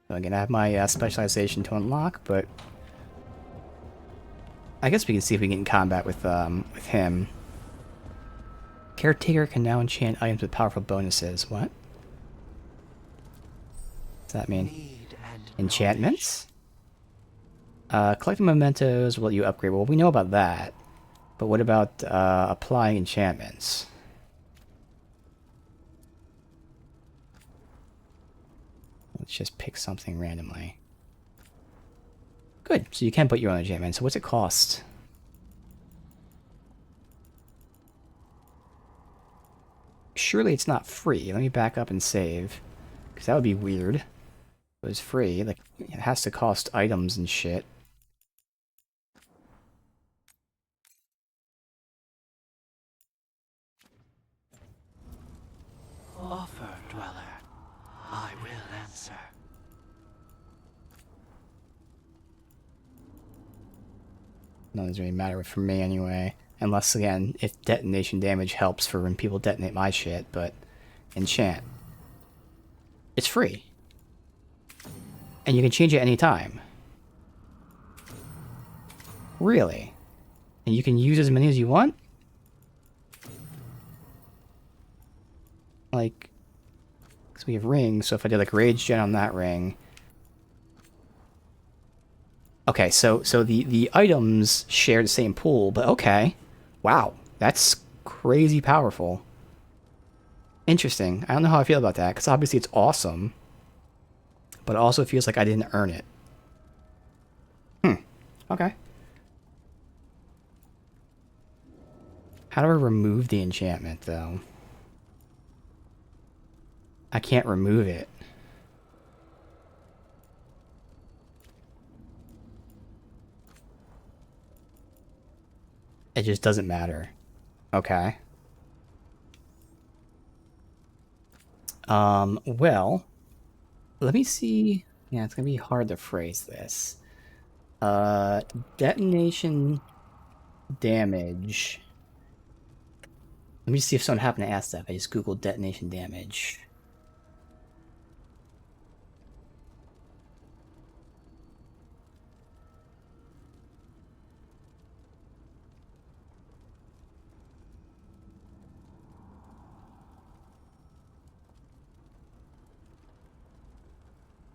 So again, I have my specialization to unlock, but I guess we can see if we can get in combat with him. Caretaker can now enchant items with powerful bonuses. What? Does that mean? Enchantments? Collecting mementos will let you upgrade. Well, we know about that. But what about applying enchantments? Let's just pick something randomly. Good, so you can put your own enchantment. So what's it cost? Surely it's not free. Let me back up and save. Because that would be weird. If it was free. Like, it has to cost items and shit. Offer, Dweller. I will answer. None doesn't really matter for me anyway. Unless, again, if detonation damage helps for when people detonate my shit, but enchant. It's free. And you can change it anytime. Really? And you can use as many as you want? Like, because we have rings, so if I did like rage gen on that ring, Okay, so the items share the same pool, but okay. Wow, that's crazy powerful. Interesting. I don't know how I feel about that, because obviously it's awesome, but it also feels like I didn't earn it. Okay. How do I remove the enchantment, though? I can't remove it. It just doesn't matter. Okay. Well, let me see. Yeah, it's gonna be hard to phrase this. Detonation damage. Let me see if someone happened to ask that. I just googled detonation damage.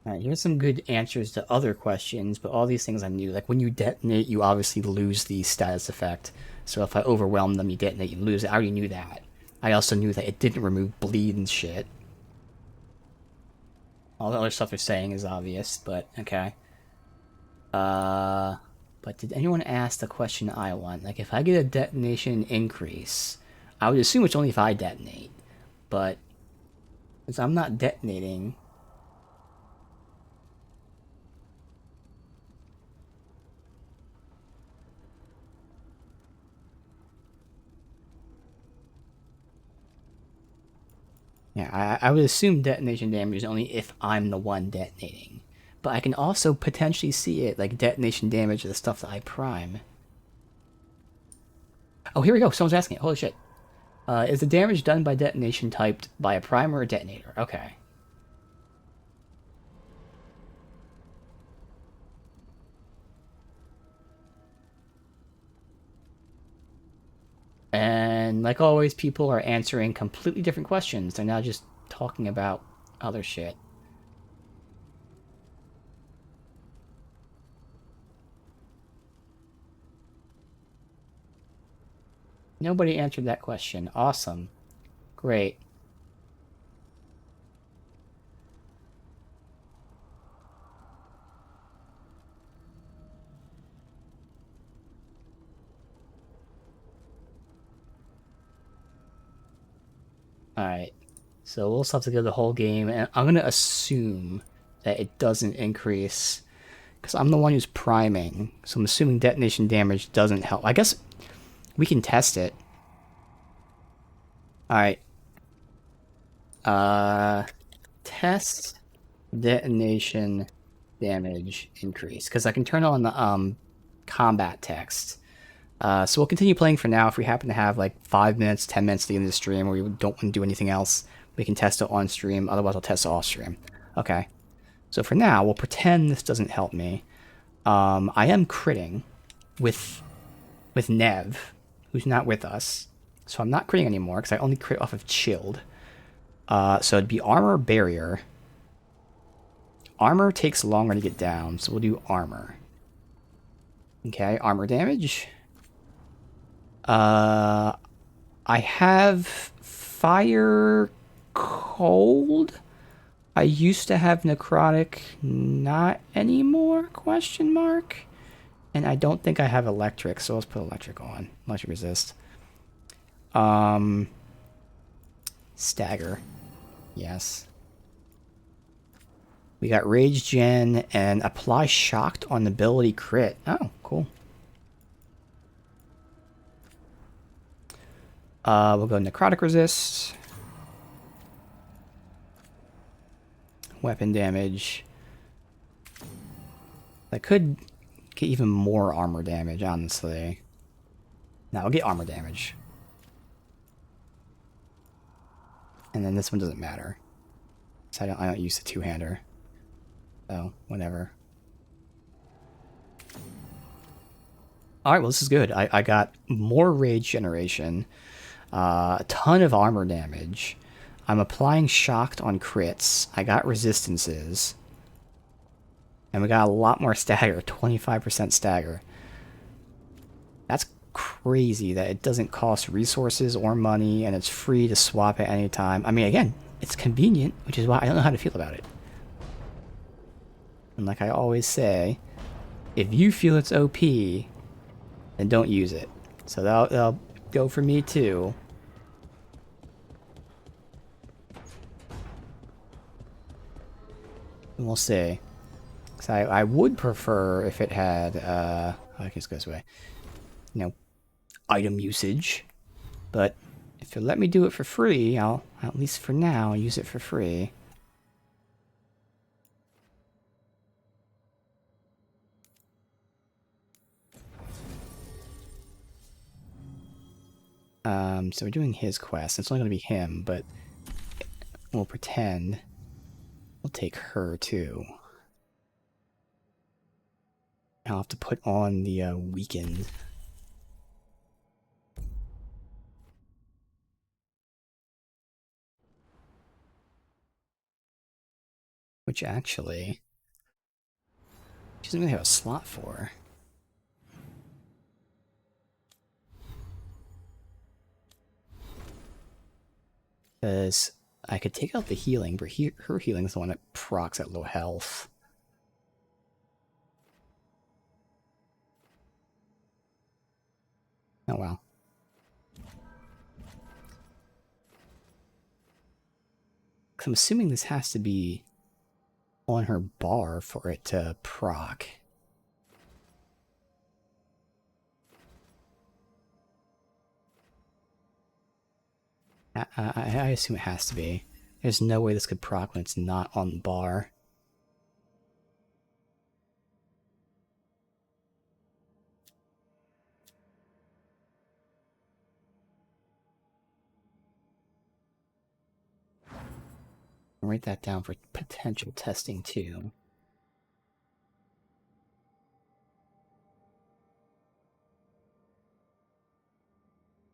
Alright, here's some good answers to other questions, but all these things I knew. Like, when you detonate, you obviously lose the status effect. So if I overwhelm them, you detonate, you lose it. I already knew that. I also knew that it didn't remove bleed and shit. All the other stuff they're saying is obvious, but okay. But did anyone ask the question I want? Like, if I get a detonation increase, I would assume it's only if I detonate. But, since I'm not detonating... Yeah, I would assume detonation damage is only if I'm the one detonating. But I can also potentially see it, like detonation damage of the stuff that I prime. Oh, here we go. Someone's asking it. Holy shit. Is the damage done by detonation typed by a primer or a detonator? Okay. And like always, people are answering completely different questions. They're now just talking about other shit. Nobody answered that question. Awesome. Great. Alright. So we'll still have to go the whole game, and I'm going to assume that it doesn't increase, because I'm the one who's priming, so I'm assuming detonation damage doesn't help. I guess we can test it. Alright. Test detonation damage increase, because I can turn on the combat text. So we'll continue playing for now. If we happen to have like 5 minutes, 10 minutes to the end of the stream, or we don't want to do anything else, we can test it on stream. Otherwise, I'll test it off stream. Okay. So for now, we'll pretend this doesn't help me. I am critting with Nev, who's not with us. So I'm not critting anymore, because I only crit off of chilled. So it'd be armor or barrier. Armor takes longer to get down, so we'll do armor. Okay, armor damage. I have fire cold. I used to have necrotic, not anymore, question mark. And I don't think I have electric, so let's put electric on. Electric resist. Stagger. Yes. We got rage gen and apply shocked on ability crit. Oh, cool. We'll go necrotic resist. Weapon damage. I could get even more armor damage, honestly. No, I'll get armor damage. And then this one doesn't matter. So I don't use the two-hander. So, whatever. Alright, well this is good. I got more rage generation. A ton of armor damage. I'm applying shocked on crits. I got resistances. And we got a lot more stagger, 25% stagger. That's crazy that it doesn't cost resources or money, and it's free to swap at any time. I mean, again, it's convenient, which is why I don't know how to feel about it. And like I always say, if you feel it's OP, then don't use it. So that'll go for me too. And we'll see. So I would prefer if it had, I guess it goes away, you know, item usage. But if you let me do it for free, I'll, at least for now, use it for free. So we're doing his quest. It's only going to be him, but we'll pretend we'll take her too. I'll have to put on the weakened. Which actually, she doesn't really have a slot for. Because I could take out the healing, but her healing is the one that procs at low health. Oh well. Because I'm assuming this has to be on her bar for it to proc. I assume it has to be. There's no way this could proc when it's not on the bar. I'll write that down for potential testing too.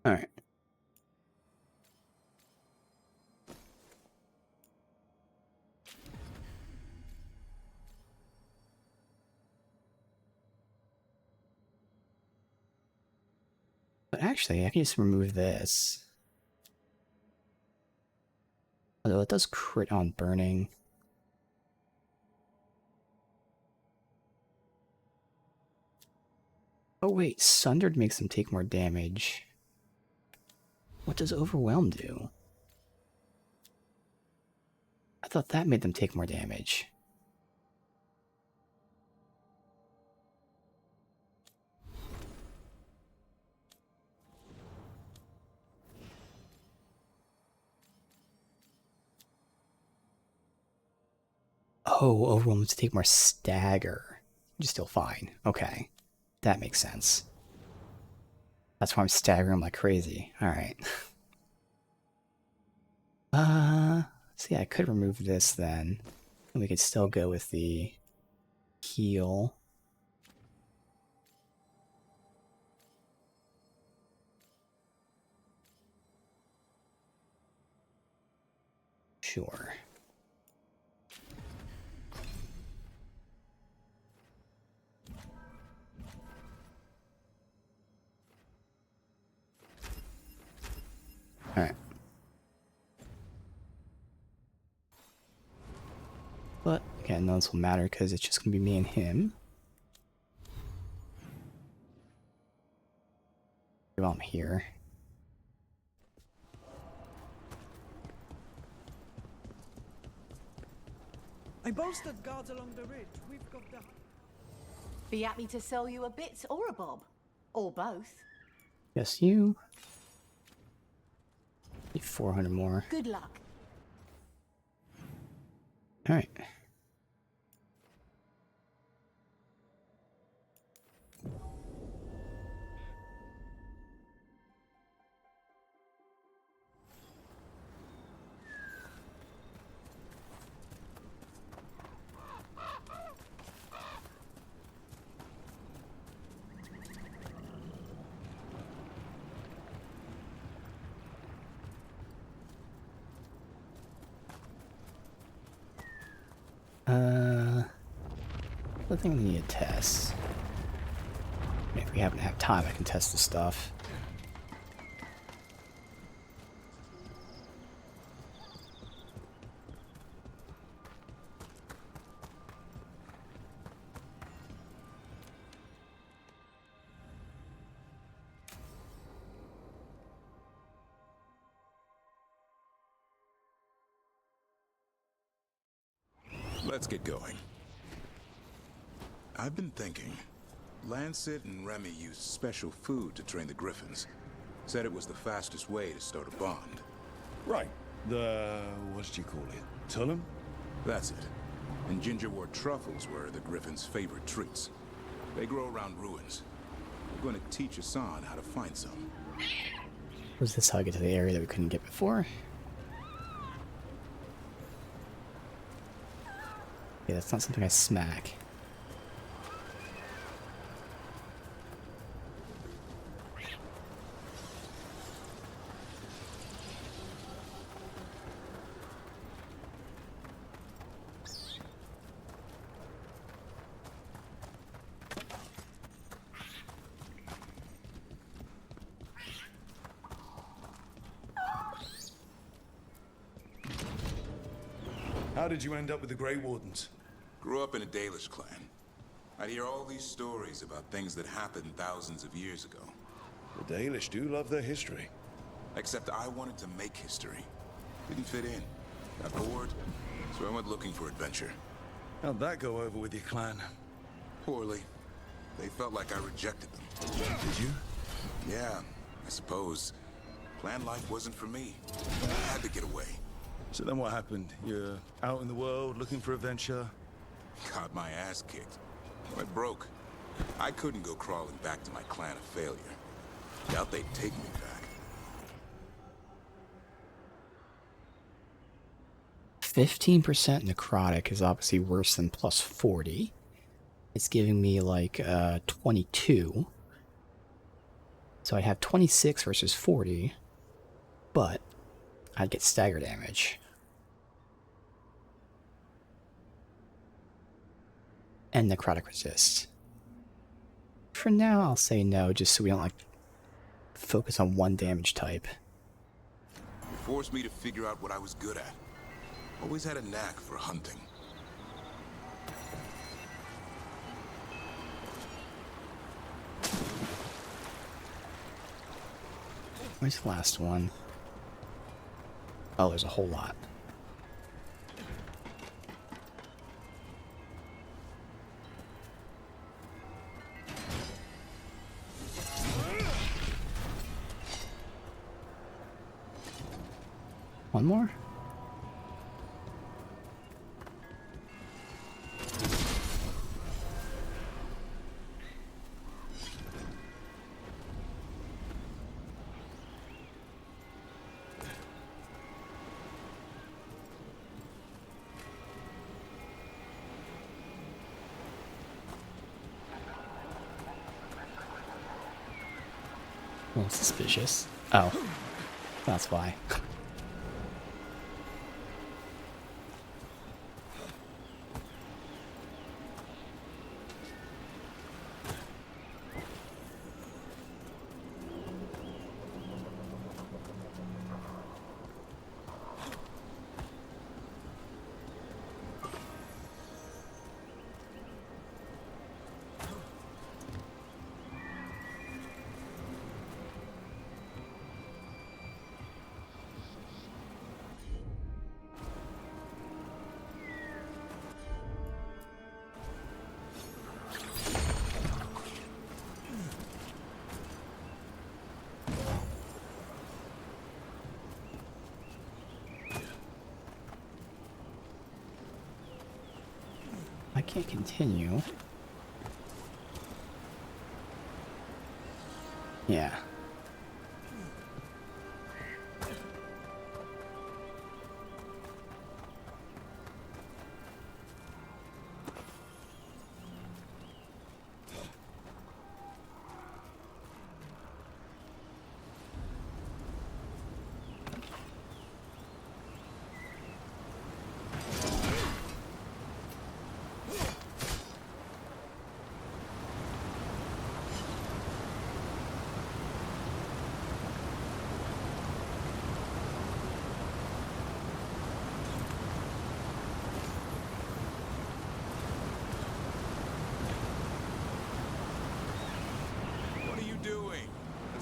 Alright. But actually, I can just remove this. Although it does crit on burning. Oh wait, Sundered makes them take more damage. What does Overwhelm do? I thought that made them take more damage. Oh, Overwhelm to take more stagger. You're still fine. Okay. That makes sense. That's why I'm staggering like crazy. Alright. See, I could remove this then. And we could still go with the heal. Sure. Alright. But, again, none of this will matter because it's just going to be me and him. While I'm here. I boasted guards along the ridge. We've got the... Be happy to sell you a bit or a bob. Or both. Yes, you. Need 400 more. Good luck. Alright. other thing we need to test. If we happen to have time, I can test the stuff. Let's get going. I've been thinking. Lancet and Remy used special food to train the Griffins. Said it was the fastest way to start a bond. Right. What did you call it? Tullum? That's it. And gingerwort truffles were the Griffins' favorite treats. They grow around ruins. We're going to teach Hassan how to find some. Was this how I get to the area that we couldn't get before? Yeah, that's not something I smack. How did you end up with the Grey Wardens? Grew up in a Dalish clan. I'd hear all these stories about things that happened thousands of years ago. The Dalish do love their history. Except I wanted to make history. Didn't fit in. Got bored, so I went looking for adventure. How'd that go over with your clan? Poorly. They felt like I rejected them. Did you? Yeah, I suppose. Clan life wasn't for me. I had to get away. So then what happened? You're out in the world looking for adventure? Got my ass kicked. Went broke. I couldn't go crawling back to my clan of failure. Doubt they'd take me back. 15% necrotic is obviously worse than plus 40. It's giving me like 22. So I'd have 26 versus 40, but I'd get stagger damage. And necrotic resist. For now, I'll say no, just so we don't like focus on one damage type. It forced me to figure out what I was good at. Always had a knack for hunting. Where's the last one? Oh, there's a whole lot. One more? A little suspicious. Oh, that's why. I can't continue. Yeah.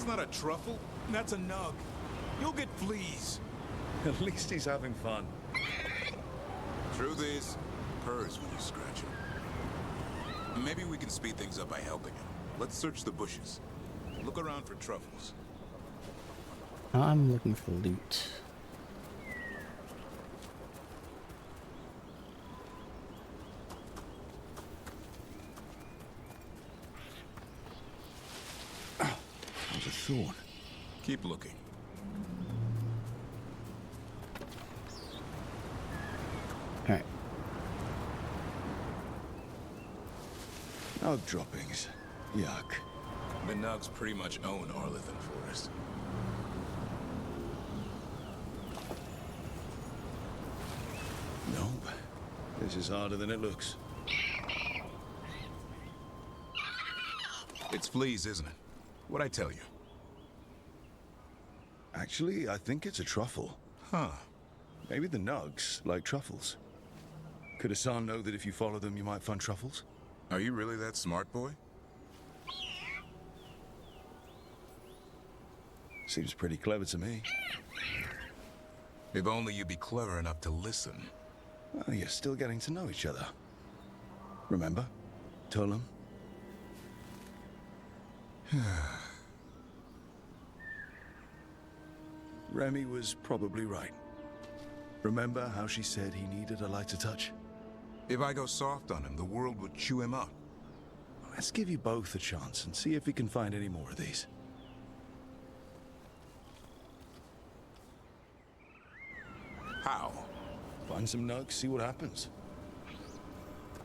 That's not a truffle. That's a nug. You'll get fleas. At least he's having fun. Truth is, purrs when you scratch him. Maybe we can speed things up by helping him. Let's search the bushes. Look around for truffles. I'm looking for loot. There's a thorn. Keep looking. Alright. Nug droppings. Yuck. The Nugs pretty much own Arlithan Forest. Nope. This is harder than it looks. It's fleas, isn't it? What'd I tell you? Actually, I think it's a truffle. Huh. Maybe the Nugs like truffles. Could Hassan know that if you follow them, you might find truffles? Are you really that smart, boy? Seems pretty clever to me. If only you'd be clever enough to listen. Well, you're still getting to know each other. Remember? Tolam? Remy was probably right. Remember how she said he needed a lighter touch? If I go soft on him, the world would chew him up. Let's give you both a chance and see if we can find any more of these. How? Find some nugs, see what happens.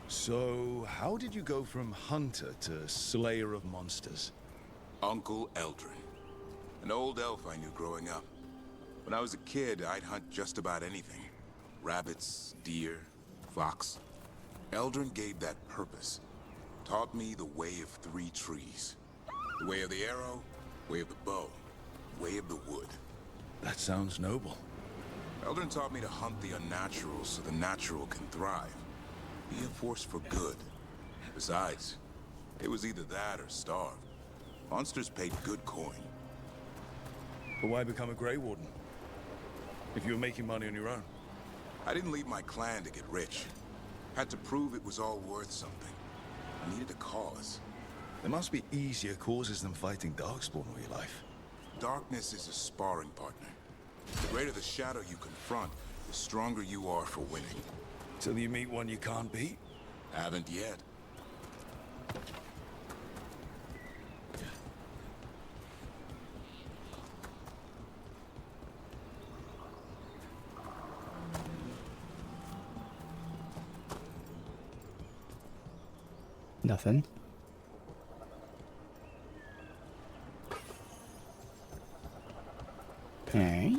So, how did you go from hunter to slayer of monsters? Uncle Eldrin. An old elf I knew growing up. When I was a kid, I'd hunt just about anything. Rabbits, deer, fox. Eldrin gave that purpose. Taught me the way of 3 trees. The way of the arrow, way of the bow, way of the wood. That sounds noble. Eldrin taught me to hunt the unnatural so the natural can thrive. Be a force for good. Besides, it was either that or starve. Monsters paid good coin. But why become a Grey Warden? If you were making money on your own? I didn't leave my clan to get rich. Had to prove it was all worth something. I needed a cause. There must be easier causes than fighting Darkspawn all your life. Darkness is a sparring partner. The greater the shadow you confront, the stronger you are for winning. Till you meet one you can't beat? Haven't yet. Nothing. Alright.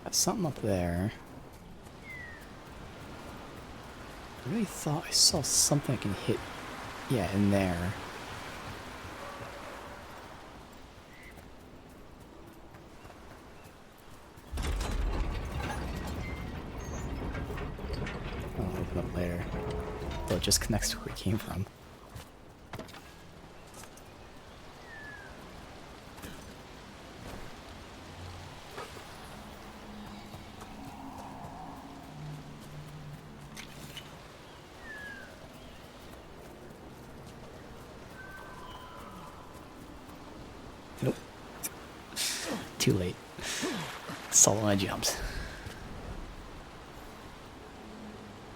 Something up there. I really thought I saw something I can hit. Yeah, in there. I'll open up later. Though it just connects to where it came from. Nope. Too late. Solo my jumps.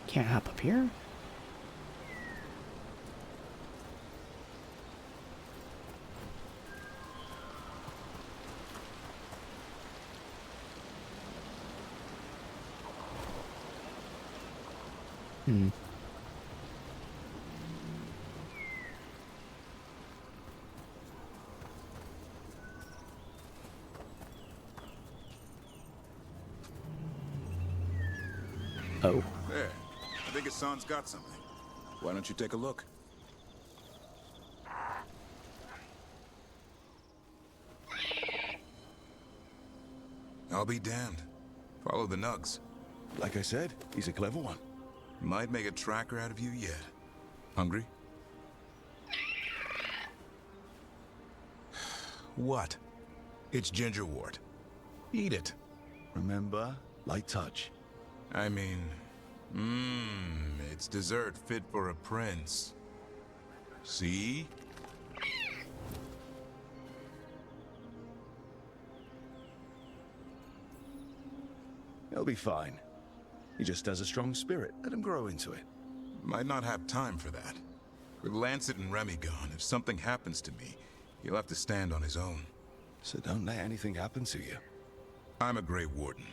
Can't hop up here? Hmm. think Hassan's got something. Why don't you take a look? I'll be damned. Follow the nugs. Like I said, he's a clever one. Might make a tracker out of you yet. Hungry? What? It's gingerwort. Eat it. Remember, light touch. I mean, it's dessert fit for a prince. See? He'll be fine. He just has a strong spirit. Let him grow into it. Might not have time for that. With Lancet and Remy gone, if something happens to me, he'll have to stand on his own. So don't let anything happen to you. I'm a Grey Warden.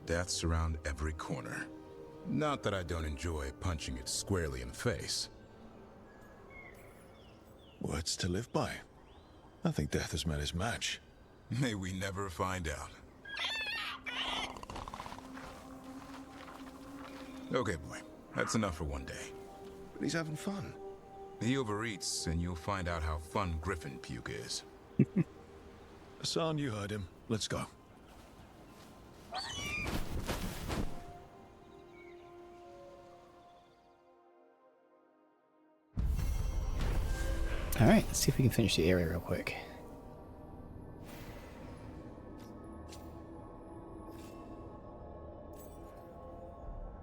Death's around every corner. Not that I don't enjoy punching it squarely in the face. Words to live by. I think death has met his match. May we never find out. Okay, boy. That's enough for one day. But he's having fun. He overeats, and you'll find out how fun Griffin puke is. Hassan, you heard him. Let's go. Alright, let's see if we can finish the area real quick.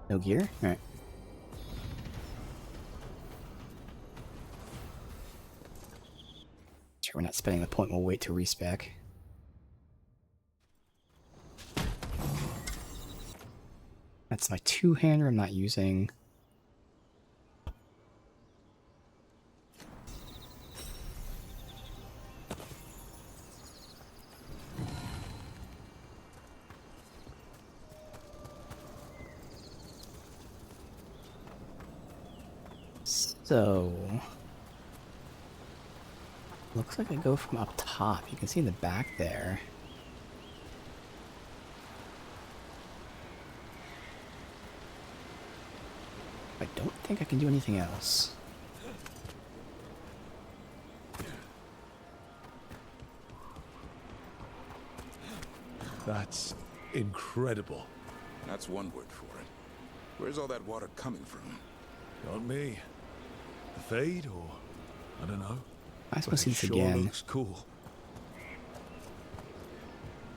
No gear? Alright. Sure, we're not spending the point, we'll wait to respec. That's my two-hander I'm not using. So, looks like I go from up top. You can see in the back there. I don't think I can do anything else. That's incredible. That's one word for it. Where's all that water coming from? Not me. The Fade, or I don't know. I just want to see this sure again. Looks cool.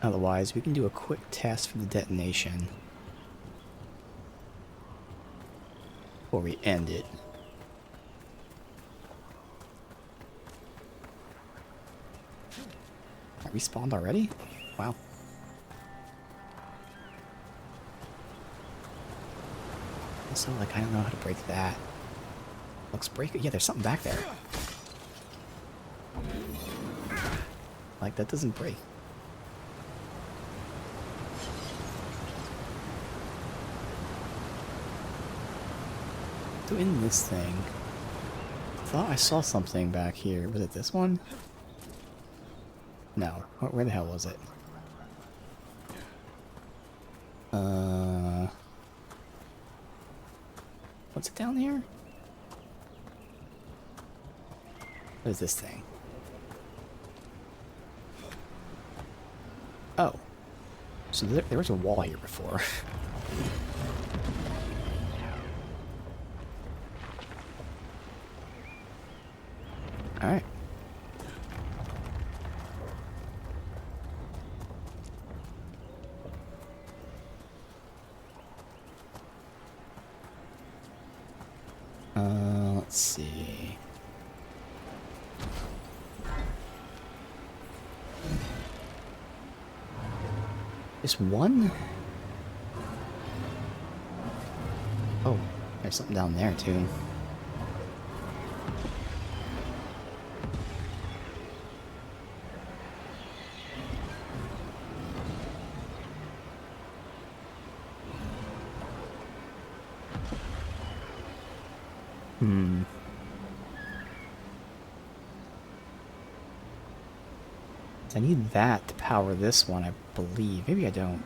Otherwise, we can do a quick test for the detonation before we end it. I respawned already? Wow. Also, like, I don't know how to break that. Looks break. Yeah, there's something back there. Like, that doesn't break. So in this thing, I thought I saw something back here. Was it this one? No. Where the hell was it? What's it down here? What is this thing? Oh. So there was a wall here before. Alright. Let's see. Just one? Oh, there's something down there too. I need that to power this one, I believe. Maybe I don't.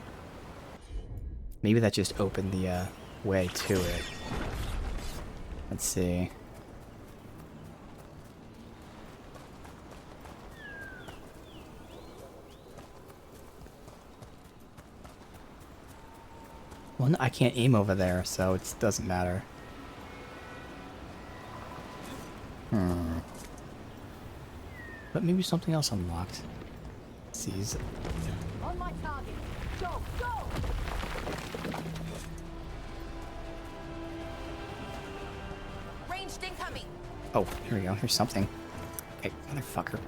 Maybe that just opened the way to it. Let's see. Well, I can't aim over there, so it doesn't matter. But maybe something else unlocked. Seize. On my target. Go, go! Ranged incoming. Oh, here we go. Here's something. Hey, motherfucker.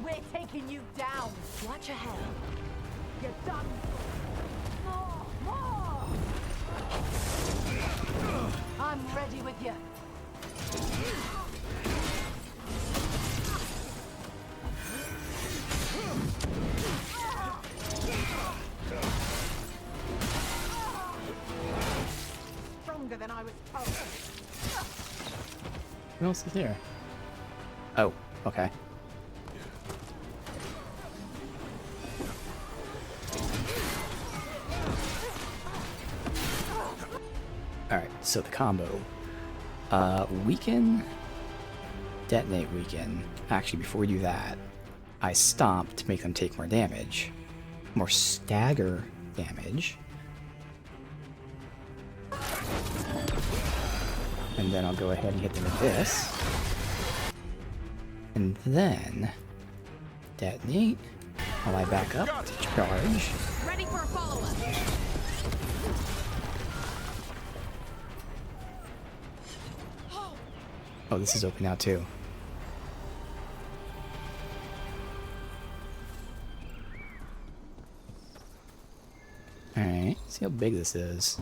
We're taking you down. Watch ahead. You're done. More, more. I'm ready with you. Stronger than I was told. What else is here? Oh, okay. Alright, so the combo. Weaken, detonate, weaken. Actually, before we do that, I stomp to make them take more damage. More stagger damage. And then I'll go ahead and hit them with this. And then detonate. While I back up to charge. Ready for a follow-up. Oh, this is open now too. Alright, see how big this is.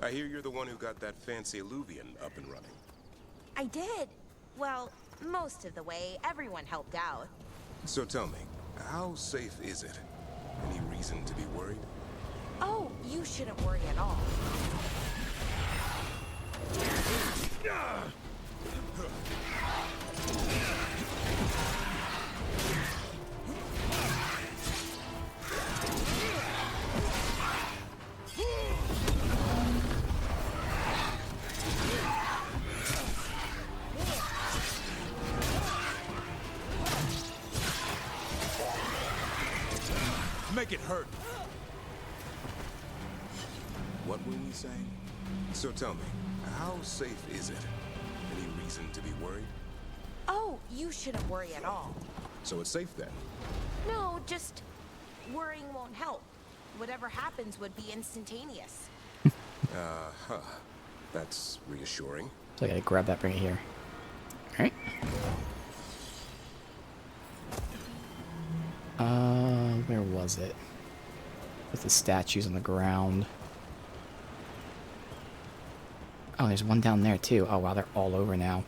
I hear you're the one who got that fancy Illuvian up and running. I did. Well, most of the way. Everyone helped out. So tell me, how safe is it? Any reason to be worried? Oh, you shouldn't worry at all. Make it hurt. What were we saying? So tell me, how safe is it? Any reason to be worried? Oh, you shouldn't worry at all. So it's safe then? No, just worrying won't help. Whatever happens would be instantaneous. Uh-huh. That's reassuring. So I gotta grab that, bring it here. Alright. Where was it? With the statues on the ground. Oh, there's one down there too. Oh wow, they're all over now.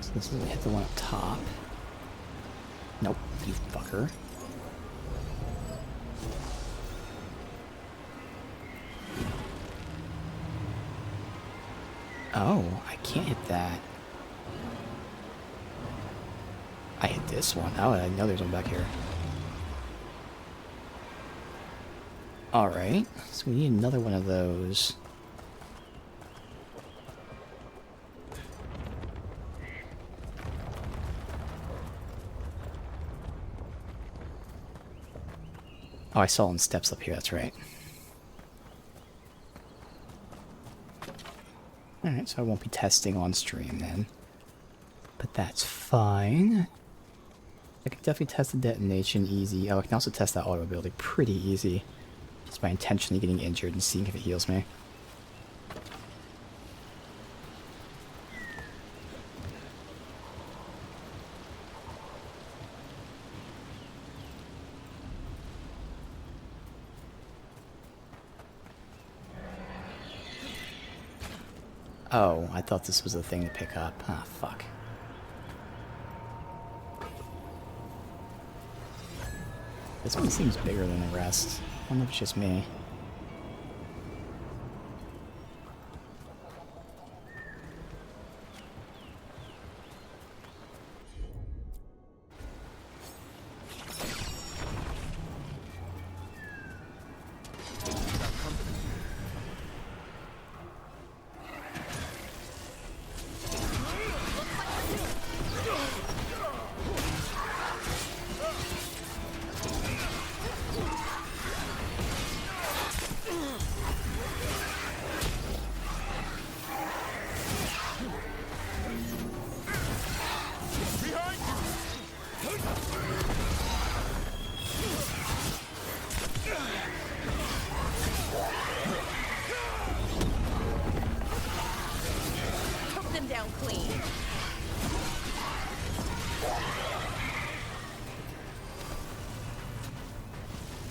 So this is hit the one up top. Nope, you fucker. Oh, I can't hit that. I hit this one. Oh, I know there's one back here. Alright, so we need another one of those. Oh, I saw on steps up here, that's right. Alright, so I won't be testing on stream then. But that's fine. I can definitely test the detonation easy. Oh, I can also test that auto ability pretty easy. Just by intentionally getting injured and seeing if it heals me. Oh, I thought this was a thing to pick up. Ah, fuck. This one seems bigger than the rest. I don't know if it's just me. me.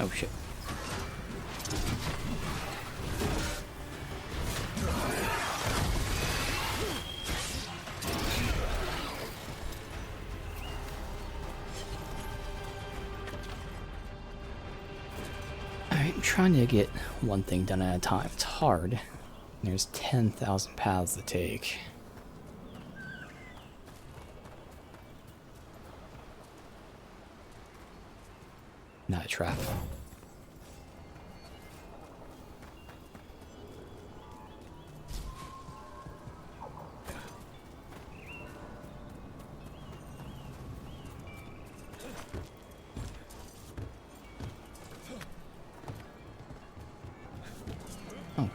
Oh shit. Alright, I'm trying to get one thing done at a time. It's hard. There's 10,000 paths to take. Not a trap. Oh.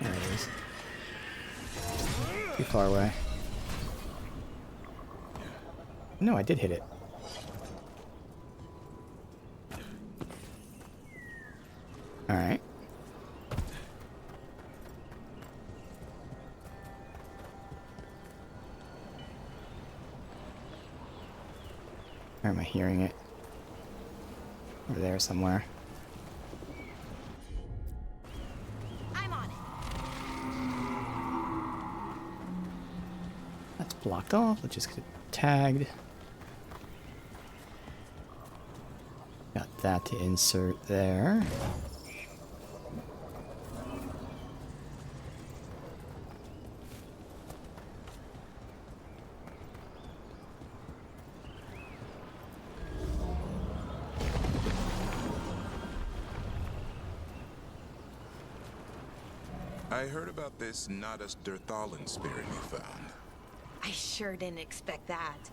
There it is. Too far away. No, I did hit it. Alright. Or am I hearing it? Over there somewhere. I'm on it. That's blocked off. Let's just get it tagged. Got that to insert there. I heard about this Nadas Derthalin spirit you found. I sure didn't expect that.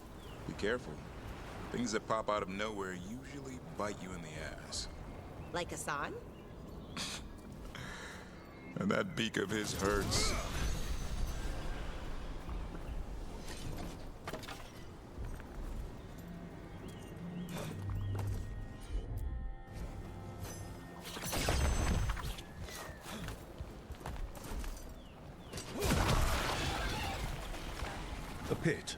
Be careful. Things that pop out of nowhere usually bite you in the ass. Like Hassan? And that beak of his hurts. The pit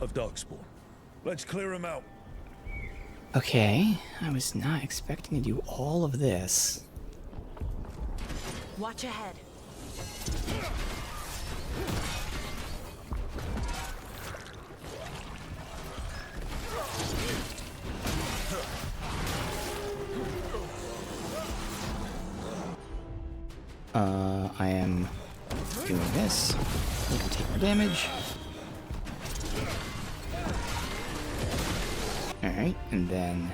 of Darkspawn. Let's clear him out. Okay, I was not expecting to do all of this. Watch ahead. I am doing this. We can take more damage. Alright, and then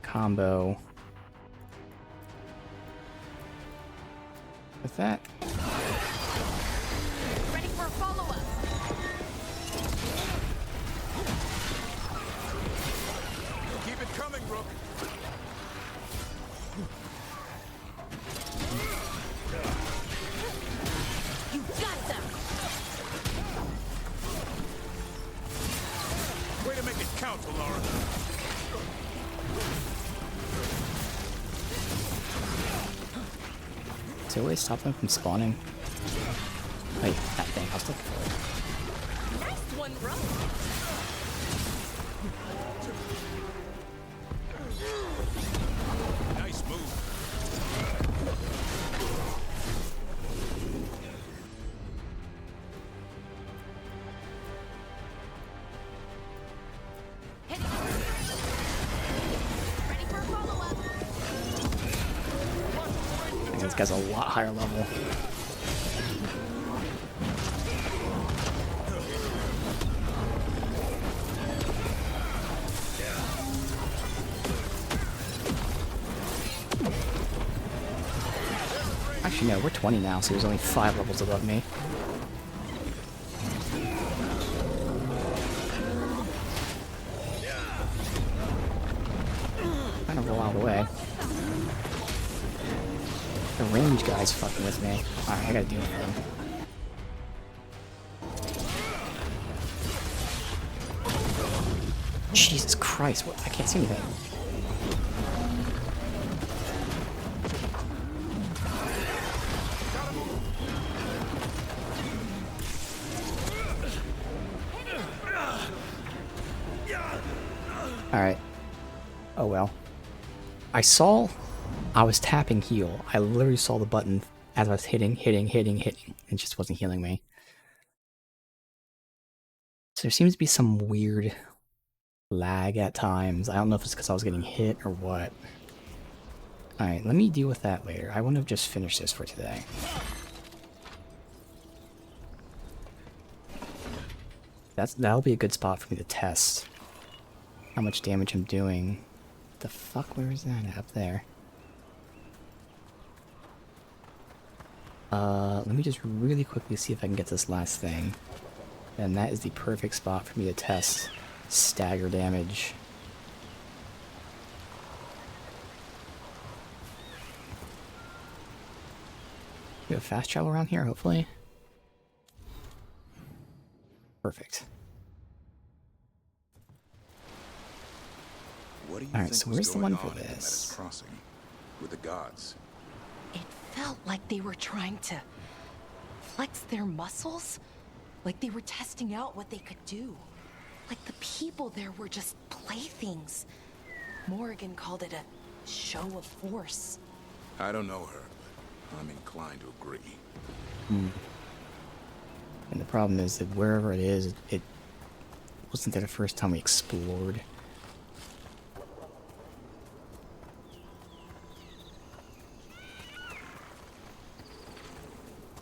combo with that. Ready for a follow-up. Keep it coming, Rook. You got them. Way to make it count, Laura. Is there a way to stop them from spawning? Wait, that thing, I was looking for it. Nice one, bro. Nice move. Ready for a follow-up. I think this guy's a lot higher level. Actually, no, we're 20 now, so he's only 5 levels above me. Kind of roll out of the way. The range guy's fucking with me. Alright, I gotta deal with him. Jesus Christ, what? I can't see anything. Alright. Oh well. I was tapping heal. I literally saw the button as I was hitting. It just wasn't healing me. So there seems to be some weird lag at times. I don't know if it's because I was getting hit or what. Alright, let me deal with that later. I want to just finish this for today. That'll be a good spot for me to test how much damage I'm doing. The fuck, where is that? Up there. Let me just really quickly see if I can get this last thing. And that is the perfect spot for me to test stagger damage. We have fast travel around here, hopefully. Perfect. What do you Alright, think so was where's the going one for on at this? Menace Crossing with the gods? It felt like they were trying to flex their muscles. Like they were testing out what they could do. Like the people there were just playthings. Morrigan called it a show of force. I don't know her, but I'm inclined to agree. And the problem is that wherever it is, it wasn't there the first time we explored.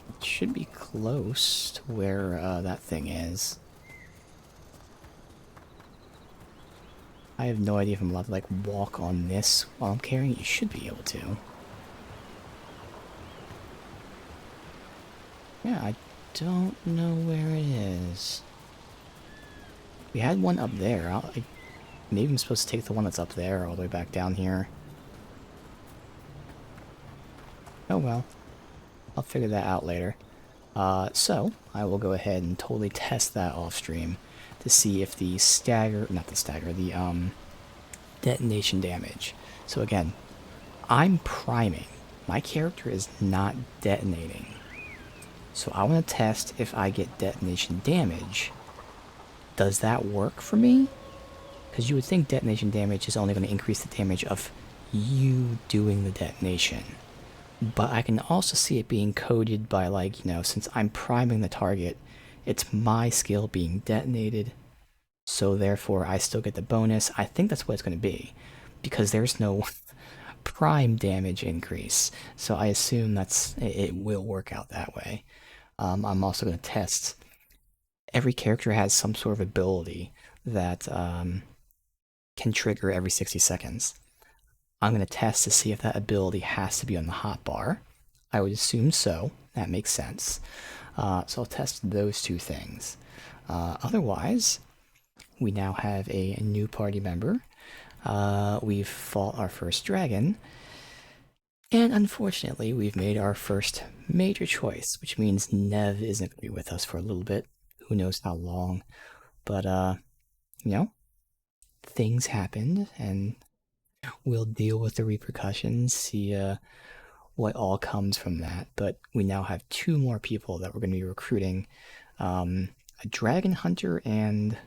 It should be close to where that thing is. I have no idea if I'm allowed to like walk on this while I'm carrying it. You should be able to. Yeah, I don't know where it is. We had one up there. Maybe I'm supposed to take the one that's up there all the way back down here. Oh well. I'll figure that out later. So, I will go ahead and totally test that off stream to see if the detonation damage. So again, I'm priming. My character is not detonating. So I want to test if I get detonation damage. Does that work for me? Because you would think detonation damage is only going to increase the damage of you doing the detonation. But I can also see it being coded by, like, you know, since I'm priming the target, it's my skill being detonated. So therefore, I still get the bonus. I think that's what it's going to be. Because there's no prime damage increase. So I assume it will work out that way. I'm also going to test. Every character has some sort of ability that can trigger every 60 seconds. I'm going to test to see if that ability has to be on the hotbar. I would assume so. That makes sense. So I'll test those two things. Otherwise, we now have a new party member. We've fought our first dragon. And unfortunately, we've made our first major choice, which means Nev isn't going to be with us for a little bit. Who knows how long. But, you know, things happened, and we'll deal with the repercussions, see what all comes from that. But we now have two more people that we're going to be recruiting. A dragon hunter, and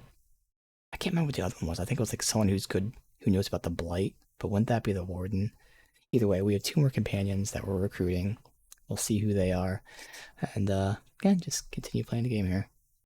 I can't remember what the other one was. I think it was like someone who's good, who knows about the blight, but wouldn't that be the warden? Either way, we have two more companions that we're recruiting. We'll see who they are. And again, just continue playing the game here.